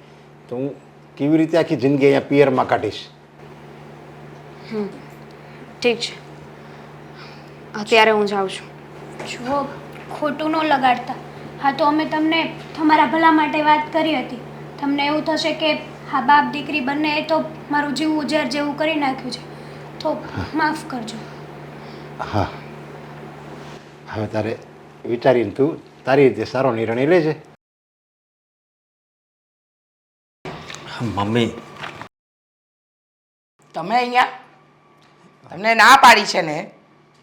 તો હું કેવી રીતે આખી જિંદગી અહીંયા પિયરમાં કાઢીશ. ઠીક છે, અત્યારે હું જાઉં છું. જુઓ, ખોટું ન લગાડતા. હા, તો અમે તમને તમારા ભલા માટે વાત કરી હતી. તમને એવું થશે કે હા બાપ દીકરી બંને એ તો મારું જીવ ઉજાર જેવું કરી નાખ્યું છે, તો માફ કરજો. હા, હવે તારે વિચારીને તું તારી રીતે સારો નિર્ણય લેજે. મમ્મી, તમે અહીંયા તમને ના પાડી છે ને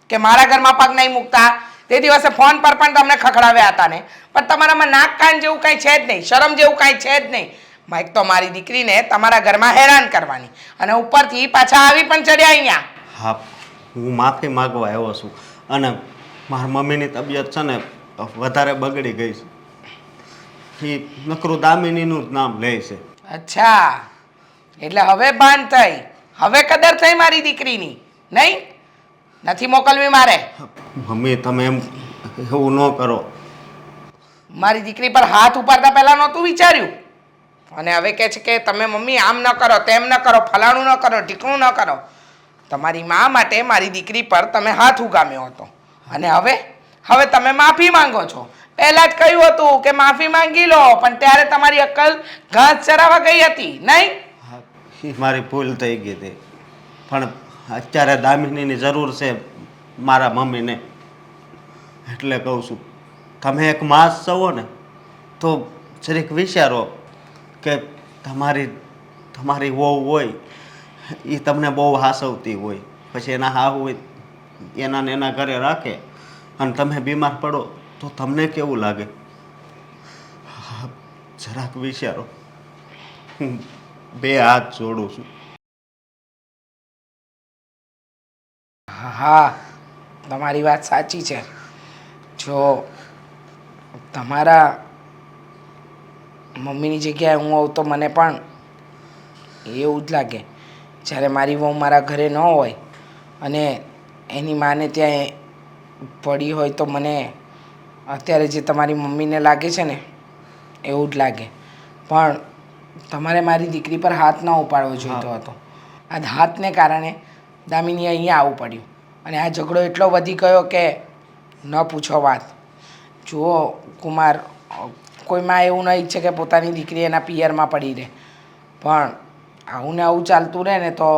કે મારા ઘરમાં પગ નહીં મૂકતા. તે દિવસે ફોન પર પણ તમને ખખડાવ્યા હતા ને, પણ તમારામાં નાક કાન જેવું કાંઈ છે જ નહીં, શરમ જેવું કાંઈ છે જ નહીં. એક તો મારી દીકરીને તમારા ઘરમાં હેરાન કરવાની અને ઉપરથી પાછા આવી પણ ચડ્યા અહીંયા. હા, હું માફી માગવા આવ્યો છું અને મારી મમ્મીની તબિયત છે ને વધારે બગડી ગઈ છે. એ નકરું દામિનીનું જ નામ લે છે. અચ્છા, એટલે હવે ભાન થઈ, હવે કદર થઈ મારી દીકરીની, નહીં? નથી મોકલવી મારે. મમ્મી, તમે એમ એવું ન કરો. મારી દીકરી પર હાથ ઉપાડતા પહેલા નહોતું વિચાર્યું અને હવે કહે છે કે તમે મમ્મી આમ ન કરો, તેમ ન કરો, ફલાણું ન કરો, ઢીકણું ન કરો. તમારી મા માટે મારી દીકરી પર તમે હાથ ઉગામ્યો હતો અને હવે તમે માફી માંગો છો. પહેલા જ કહ્યું હતું કે માફી માંગી લો, પણ ત્યારે તમારી અક્કલ ઘાસ ચરાવવા ગઈ હતી, નહીં? હા, એ મારી ભૂલ થઈ ગઈ હતી, પણ અત્યારે દામિનીની જરૂર છે મારા મમ્મીને, એટલે કહું છું. તમે એક માસ છો ને, તો જરીક વિચારો કે તમારી વહુ હોય એ તમને બહુ હાસવતી હોય, પછી એના હાવ હોય એના ને એના ઘરે રાખે અને તમે બીમાર પડો તો તમને કેવું લાગે? જરાક વિચારો. હું 2 હાથ જોડું છું. હા, તમારી વાત સાચી છે. જો તમારા મમ્મીની જગ્યાએ હું હોઉં તો મને પણ એવું જ લાગે. જ્યારે મારી વહુ મારા ઘરે ન હોય અને એની માને ત્યાં પડી હોય તો મને અત્યારે જે તમારી મમ્મીને લાગે છે ને એવું જ લાગે. પણ તમારે મારી દીકરી પર હાથ ન ઉપાડવો જોઈતો હતો. આ હાથને કારણે દામિની અહીંયા આવવું પડ્યું અને આ ઝઘડો એટલો વધી ગયો કે ન પૂછો વાત. જુઓ કુમાર, કોઈ માં એવું ન ઈચ્છે કે પોતાની દીકરી એના પિયરમાં પડી રહે, પણ આવું ને આવું ચાલતું રહે ને તો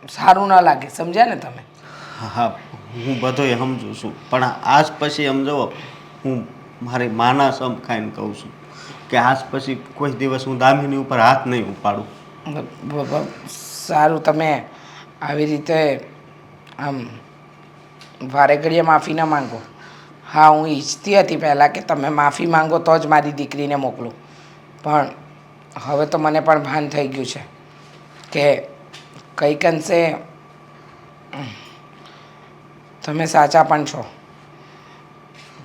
સારું ન લાગે. સમજ્યા ને તમે? હા, હું બધોય સમજુ છું, પણ આજ પછી સમજો, હું મારી માના સમ ખાઈને કહું છું કે આજ પછી કોઈ દિવસ હું દામિની ઉપર હાથ નહીં ઉપાડું. સારું, તમે આવી રીતે આમ વારે ઘડીએ માફી ન માંગો. હા, હું ઈચ્છતી હતી પહેલાં કે તમે માફી માંગો તો જ મારી દીકરીને મોકલું, પણ હવે તો મને પણ ભાન થઈ ગયું છે કે કંઈક અંશે તમે સાચા પણ છો.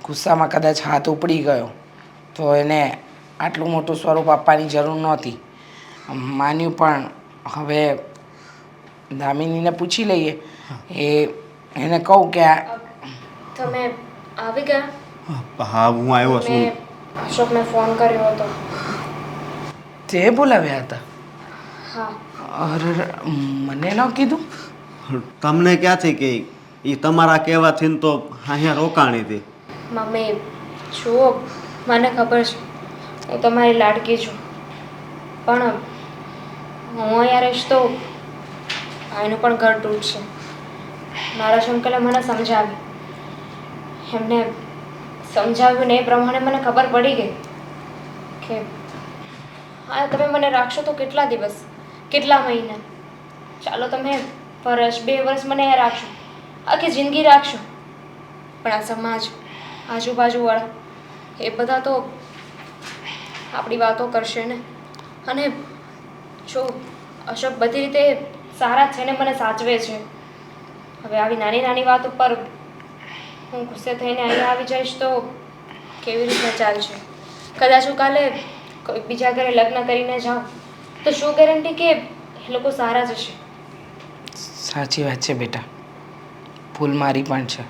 ગુસ્સામાં કદાચ હાથ ઉપડી ગયો તો એને આટલું મોટું સ્વરૂપ આપવાની જરૂર નહોતી. માન્યું, પણ હવે દામિનીને પૂછી લઈએ. એને કહું કે તમે આવી ગયા? હા, હું આવ્યો છું. અશોકને ફોન કર્યો હતો. તે બોલાવ્યા હતા? હા. અરે, મને ન કીધું? તમને ક્યાંથી કહી? એ તમારા કહેવાથી તો અહીંયા રોકાણી હતી. મમ્મી જુઓ, મને ખબર છે હું તમારી લાડકી છું, પણ હું અહીંયા રહીશ તો ભાઈનું પણ ઘર તૂટશે. મારા શંકલે મને સમજાવ્યું, એમને સમજાવ્યું ને એ પ્રમાણે મને ખબર પડી ગઈ કે હા તમે મને રાખશો તો કેટલા દિવસ, કેટલા મહિના, ચાલો તમે વર્ષ 2 વર્ષ મને અહીંયા રાખશો, આખી જિંદગી રાખશું. પણ આ સમાજ, આજુબાજુવાળા એ બધા તો આપણી વાતો કરશે ને. અને જો અશોક બધી રીતે સારા છે ને મને સાચવે છે. હવે આવી નાની નાની વાત ઉપર હું ગુસ્સે થઈને અહીંયા આવી જઈશ તો કેવી રીતે ચાલશે? કદાચ હું કાલે કોઈ બીજા ઘરે લગ્ન કરીને જાઉં તો શું ગેરંટી કે એ લોકો સારા જ હશે? સાચી વાત છે બેટા, ભૂલ મારી પણ છે.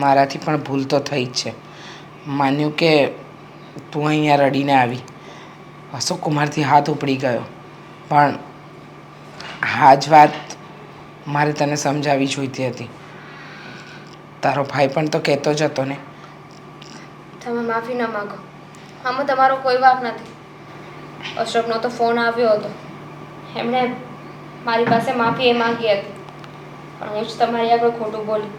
મારાથી પણ ભૂલ તો થઈ જ છે. માન્યું કે તું અહીંયા રડીને આવી, અશોક કુમારથી હાથ ઉપડી ગયો, પણ આ જ વાત મારે તને સમજાવવી જોઈતી હતી. તારો ભાઈ પણ તો કહેતો જ હતો ને. તમે માફી ન માગો, આમાં તમારો કોઈ વાંક નથી. અશોકનો તો ફોન આવ્યો હતો, એમણે મારી પાસે માફી એ માંગી હતી, પણ હું જ તમારી આગળ ખોટું બોલી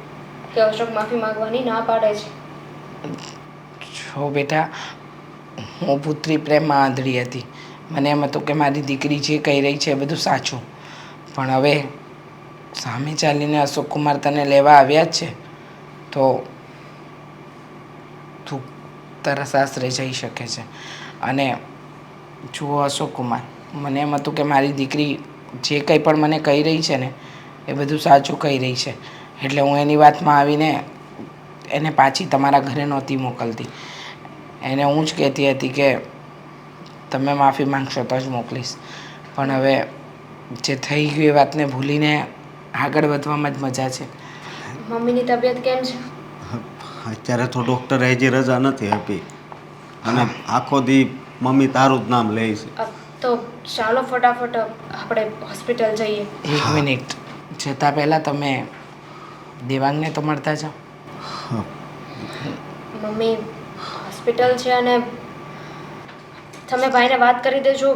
કે અશોક માફી માંગવાની ના પાડે છે. જો બેટા, હું પુત્રી પ્રેમમાં આંધળી હતી. મને એમ હતું કે મારી દીકરી જે કહી રહી છે એ બધું સાચું, પણ હવે સામે ચાલીને અશોક કુમાર તને લેવા આવ્યા જ છે તો તું તારા સાસરે જઈ શકે છે. અને જુઓ અશોક કુમાર, મને એમ હતું કે મારી દીકરી જે કંઈ પણ મને કહી રહી છે ને એ બધું સાચું કહી રહી છે, એટલે હું એની વાતમાં આવીને એને પાછી તમારા ઘરે નહોતી મોકલતી. એને હું જ કહેતી હતી કે તમે માફી માંગશો તો જ મોકલીશ. પણ હવે જે થઈ ગયું એ વાતને ભૂલીને આગળ વધવામાં જ મજા છે. મમ્મીની તબિયત કેમ છે? અત્યારે તો ડૉક્ટરે હજી રજા નથી આપી અને આખો દી મમ્મી તારું જ નામ લે છે. તો ચાલો ફટાફટ આપણે હોસ્પિટલ જઈએ. એક મિનિટ, જતાં પહેલાં તમે દેવાંગને તો મળતા જાઓ. મમ્મી હોસ્પિટલ છે અને તમે ભાઈને વાત કરી દેજો.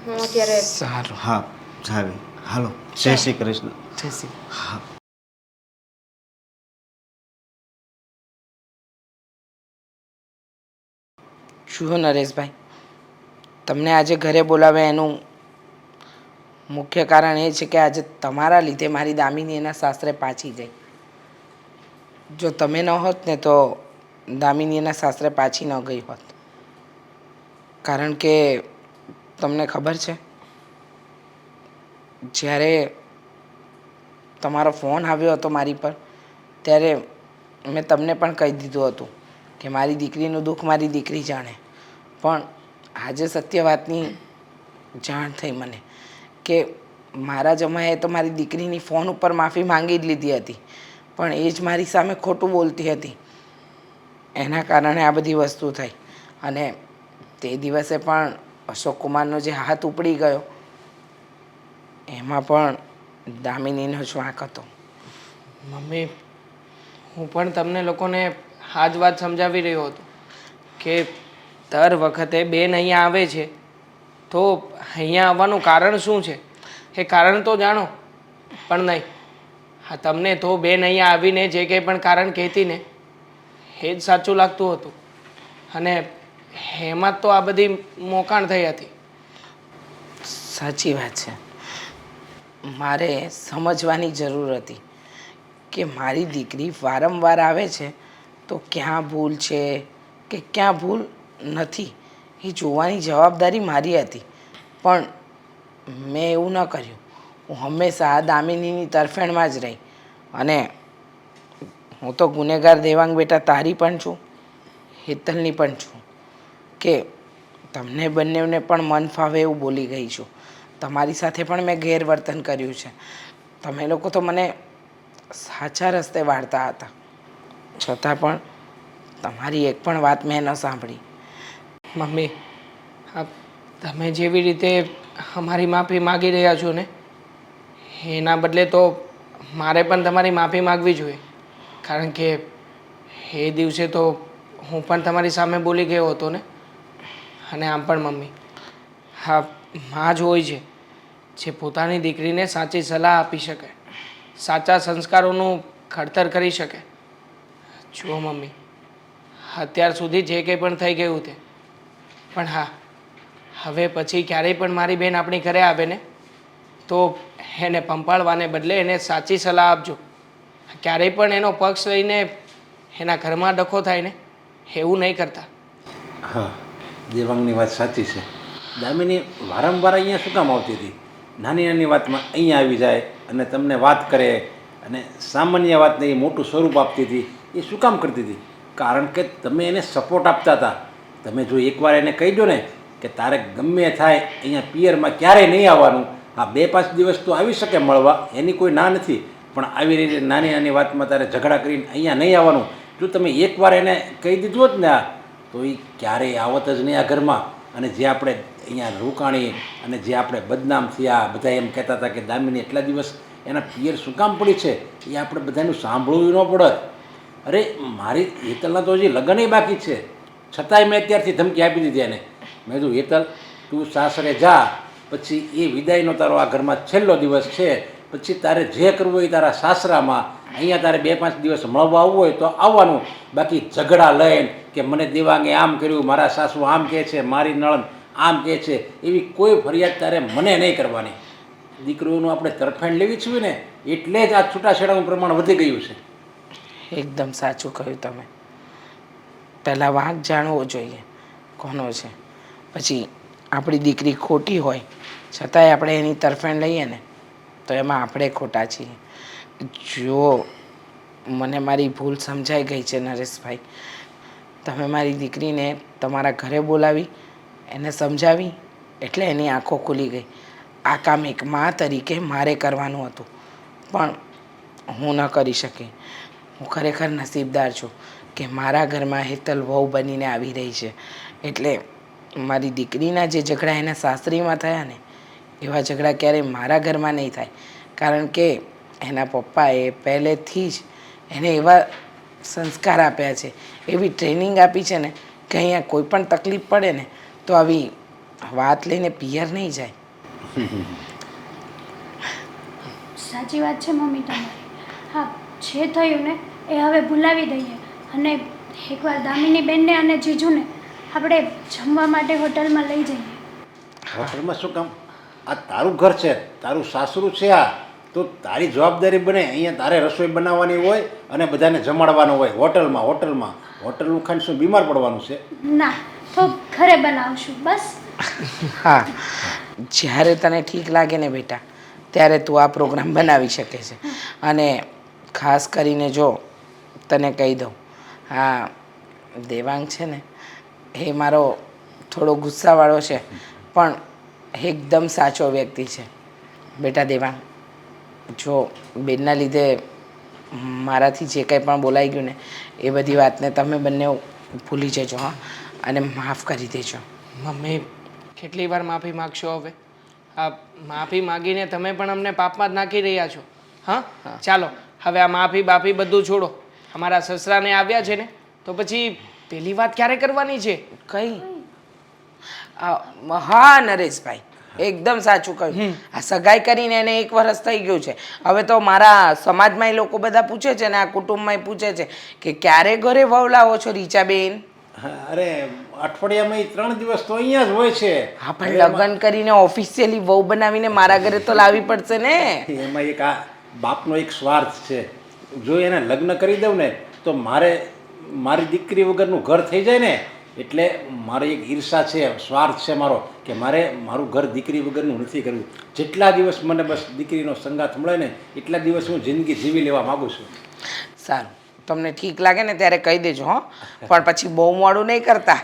હું અત્યારે સારું. હા જાવી, હાલો, જય શ્રી કૃષ્ણ. જય શ્રી હા. જુઓ નરેશભાઈ, તમને આજે ઘરે બોલાવ્યા એનું મુખ્ય કારણ એ છે કે આજે તમારા લીધે મારી દામિની એના સાસરે પાછી ગઈ. જો તમે ન હોત ને તો દામિની એના સાસરે પાછી ન ગઈ હોત. કારણ કે તમને ખબર છે, જ્યારે તમારો ફોન આવ્યો હતો મારી પર ત્યારે મેં તમને પણ કહી દીધું હતું કે મારી દીકરીનું દુઃખ મારી દીકરી જાણે. પણ આજે સત્ય વાતની જાણ થઈ મને કે મારા જમાઈએ તો મારી દીકરીની ફોન ઉપર માફી માંગી જ લીધી હતી, પણ એ જ મારી સામે ખોટું બોલતી હતી. એના કારણે આ બધી વસ્તુ થઈ. અને તે દિવસે પણ અશોક કુમારનો જે હાથ ઉપડી ગયો એમાં પણ દામિનીનો જ વાંક હતો. મમ્મી, હું પણ તમને લોકોને આ જ વાત સમજાવી રહ્યો હતો કે દર વખતે બેન અહીંયા આવે છે તો અહીંયા આવવાનું કારણ શું છે એ કારણ તો જાણો. પણ નહીં, હા, તમને તો બેન અહીંયા આવીને જે કંઈ પણ કારણ કહેતી ને એ જ સાચું લાગતું હતું અને એમાં જ તો આ બધી મોકાણ થઈ હતી. સાચી વાત છે. મારે સમજવાની જરૂર હતી કે મારી દીકરી વારંવાર આવે છે તો ક્યાં ભૂલ છે કે ક્યાં ભૂલ નથી એ જોવાની જવાબદારી મારી હતી. પણ મેં એવું ન કર્યું. હું હંમેશા દામિનીની તરફેણમાં જ રહી. અને હું તો ગુનેગાર દેવાંગ બેટા તારી પણ છું, હેતલની પણ છું કે તમને બંનેને પણ મન ફાવે એવું બોલી ગઈ છું. તમારી સાથે પણ મેં ગેરવર્તન કર્યું છે. તમે લોકો તો મને સાચા રસ્તે વાળતા હતા, છતાં પણ તમારી એક પણ વાત મેં ન સાંભળી. મમ્મી, તમે જેવી રીતે અમારી માફી માગી રહ્યા છો ને એના બદલે તો મારે પણ તમારી માફી માગવી જોઈએ. કારણ કે એ દિવસે તો હું પણ તમારી સામે બોલી ગયો હતો ને. અને આમ પણ મમ્મી, હા, માં જ હોય છે જે પોતાની દીકરીને સાચી સલાહ આપી શકે, સાચા સંસ્કારોનું ઘડતર કરી શકે. જુઓ મમ્મી, અત્યાર સુધી જે કંઈ પણ થઈ ગયું તે, પણ હા, હવે પછી ક્યારેય પણ મારી બેન આપણી ઘરે આવે ને તો એને પંપાળવાને બદલે એને સાચી સલાહ આપજો. ક્યારેય પણ એનો પક્ષ લઈને એના ઘરમાં ડખો થાય ને એવું નહીં કરતા. હા, દેવાંગની વાત સાચી છે. દામિની વારંવાર અહીંયા શું કામ આવતી હતી? નાની નાની વાતમાં અહીંયા આવી જાય અને તમને વાત કરે, અને સામાન્ય વાતને એ મોટું સ્વરૂપ આપતી હતી. એ શું કામ કરતી હતી? કારણ કે તમે એને સપોર્ટ આપતા હતા. તમે જો એકવાર એને કહી દો ને કે તારે ગમે થાય અહીંયા પિયરમાં ક્યારેય નહીં આવવાનું, હા 2-5 દિવસ તો આવી શકે મળવા, એની કોઈ ના નથી, પણ આવી રીતે નાની નાની વાતમાં તારે ઝઘડા કરીને અહીંયા નહીં આવવાનું, જો તમે એકવાર એને કહી દીધું હોત ને તો એ ક્યારેય આવત જ નહીં આ ઘરમાં. અને જે આપણે અહીંયા રોકાણી અને જે આપણે બદનામ થયા, બધા એમ કહેતા હતા કે દામિની એટલા દિવસ એના પિયર શું કામ પડી છે, એ આપણે બધાનું સાંભળવું ન પડત. અરે મારી હેતલના તો હજી લગ્નય બાકી છે, છતાંય મેં અત્યારથી ધમકી આપી દીધી એને. મેં કીધું હેતલ તું સાસરે જા, પછી એ વિદાયનો તારો આ ઘરમાં છેલ્લો દિવસ છે, પછી તારે જે કરવું હોય તારા સાસરામાં, અહીંયા તારે 2-5 દિવસ મળવા આવવું હોય તો આવવાનું. બાકી ઝઘડા લઈને કે મને દેવાંગે આમ કર્યું, મારા સાસુ આમ કહે છે, મારી નણંદ આમ કહે છે, એવી કોઈ ફરિયાદ તારે મને નહીં કરવાની. દીકરીઓનું આપણે તરફેણ લેવી છીએ ને એટલે જ આ છૂટાછેડાનું પ્રમાણ વધી ગયું છે. એકદમ સાચું કહ્યું તમે. પહેલાં વાંક જાણવો જોઈએ કોનો છે, પછી આપણી દીકરી ખોટી હોય છતાંય આપણે એની તરફેણ લઈએ ને તો એમાં આપણે ખોટા છીએ. જો મને મારી ભૂલ સમજાઈ ગઈ છે નરેશભાઈ, તમે મારી દીકરીને તમારા ઘરે બોલાવી, એને સમજાવી એટલે એની આંખો ખુલી ગઈ. આ કામ એક મા તરીકે મારે કરવાનું હતું પણ હું ન કરી શકી. હું ખરેખર નસીબદાર છું કે મારા ઘરમાં હેતલ વહુ બનીને આવી રહી છે. એટલે મારી દીકરીના જે ઝઘડા એના સાસરીમાં થયા ને એવા ઝઘડા ક્યારેય મારા ઘરમાં નહીં થાય, કારણ કે એના પપ્પાએ પહેલેથી જ એને એવા સંસ્કાર આપ્યા છે, એવી ટ્રેનિંગ આપી છે ને કે અહીંયા કોઈ પણ તકલીફ પડે ને તો આવી વાત લઈને પિયર નહીં જાય. સાચી વાત છે મમ્મી તમારી. હા, જે થયું ને એ હવે ભૂલાવી દઈએ અને એકવાર દામિની બેનને અને જીજુને આપણે જમવા માટે હોટલમાં લઈ જઈએ. હોટલમાં શું કામ? આ તારું ઘર છે, તારું સાસરું છે, આ તો તારી જવાબદારી બને. અહીંયા તારે રસોઈ બનાવવાની હોય અને બધાને જમાડવાનું હોય. હોટલમાં હોટલનું ખાઈને શું બીમાર પડવાનું છે? ના, તો ઘરે બનાવશું બસ. હા, જ્યારે તને ઠીક લાગે ને બેટા ત્યારે તું આ પ્રોગ્રામ બનાવી શકે છે. અને ખાસ કરીને જો તને કહી દઉં, હા દેવાંગ છે ને એ મારો થોડો ગુસ્સાવાળો છે પણ એકદમ સાચો વ્યક્તિ છે. બેટા દેવાંગ, જો બેનના લીધે મારાથી જે કંઈ પણ બોલાઈ ગયું ને એ બધી વાતને તમે બંને ભૂલી જજો હા, અને માફ કરી દેજો. મમ્મી કેટલી વાર માફી માગશો હવે? આ માફી માગીને તમે પણ અમને પાપમાં જ નાખી રહ્યા છો. હા, ચાલો હવે આ માફી બાફી બધું છોડો. અમારા સસરાને આવ્યા છે ને તો પછી પેલી વાત ક્યારે કરવાની છે? કઈ? હા નરેશભાઈ, એકદમ સાચું કહ્યું. આ સગાઈ કરીને એને 1 વર્ષ થઈ ગયું છે. હવે તો મારા સમાજમાં એ લોકો બધા પૂછે છે ને આ કુટુંબમાં પૂછે છે કે ક્યારે ઘરે વહુ લાવો છો રીચાબેન? અરે અઠવાડિયામાં 3 દિવસ તો અહીંયા જ હોય છે. હા, પણ લગ્ન કરીને ઓફિશિયલી વહુ બનાવીને મારા ઘરે તો લાવવી પડશે ને. એમાં એક આ બાપનો એક સ્વાર્થ છે. જો એને લગ્ન કરી દઉં ને તો મારી દીકરી વગરનું ઘર થઈ જાય ને, એટલે મારી એક ઈર્ષા છે, સ્વાર્થ છે મારો કે મારું ઘર દીકરી વગરનું નથી કરવું. જેટલા દિવસ મને બસ દીકરીનો સંગાથ મળે ને એટલા દિવસ હું જિંદગી જીવી લેવા માગું છું. સારું, તમને ઠીક લાગે ને ત્યારે કહી દેજો હો, પણ પછી બહુ મોડું નહીં કરતા.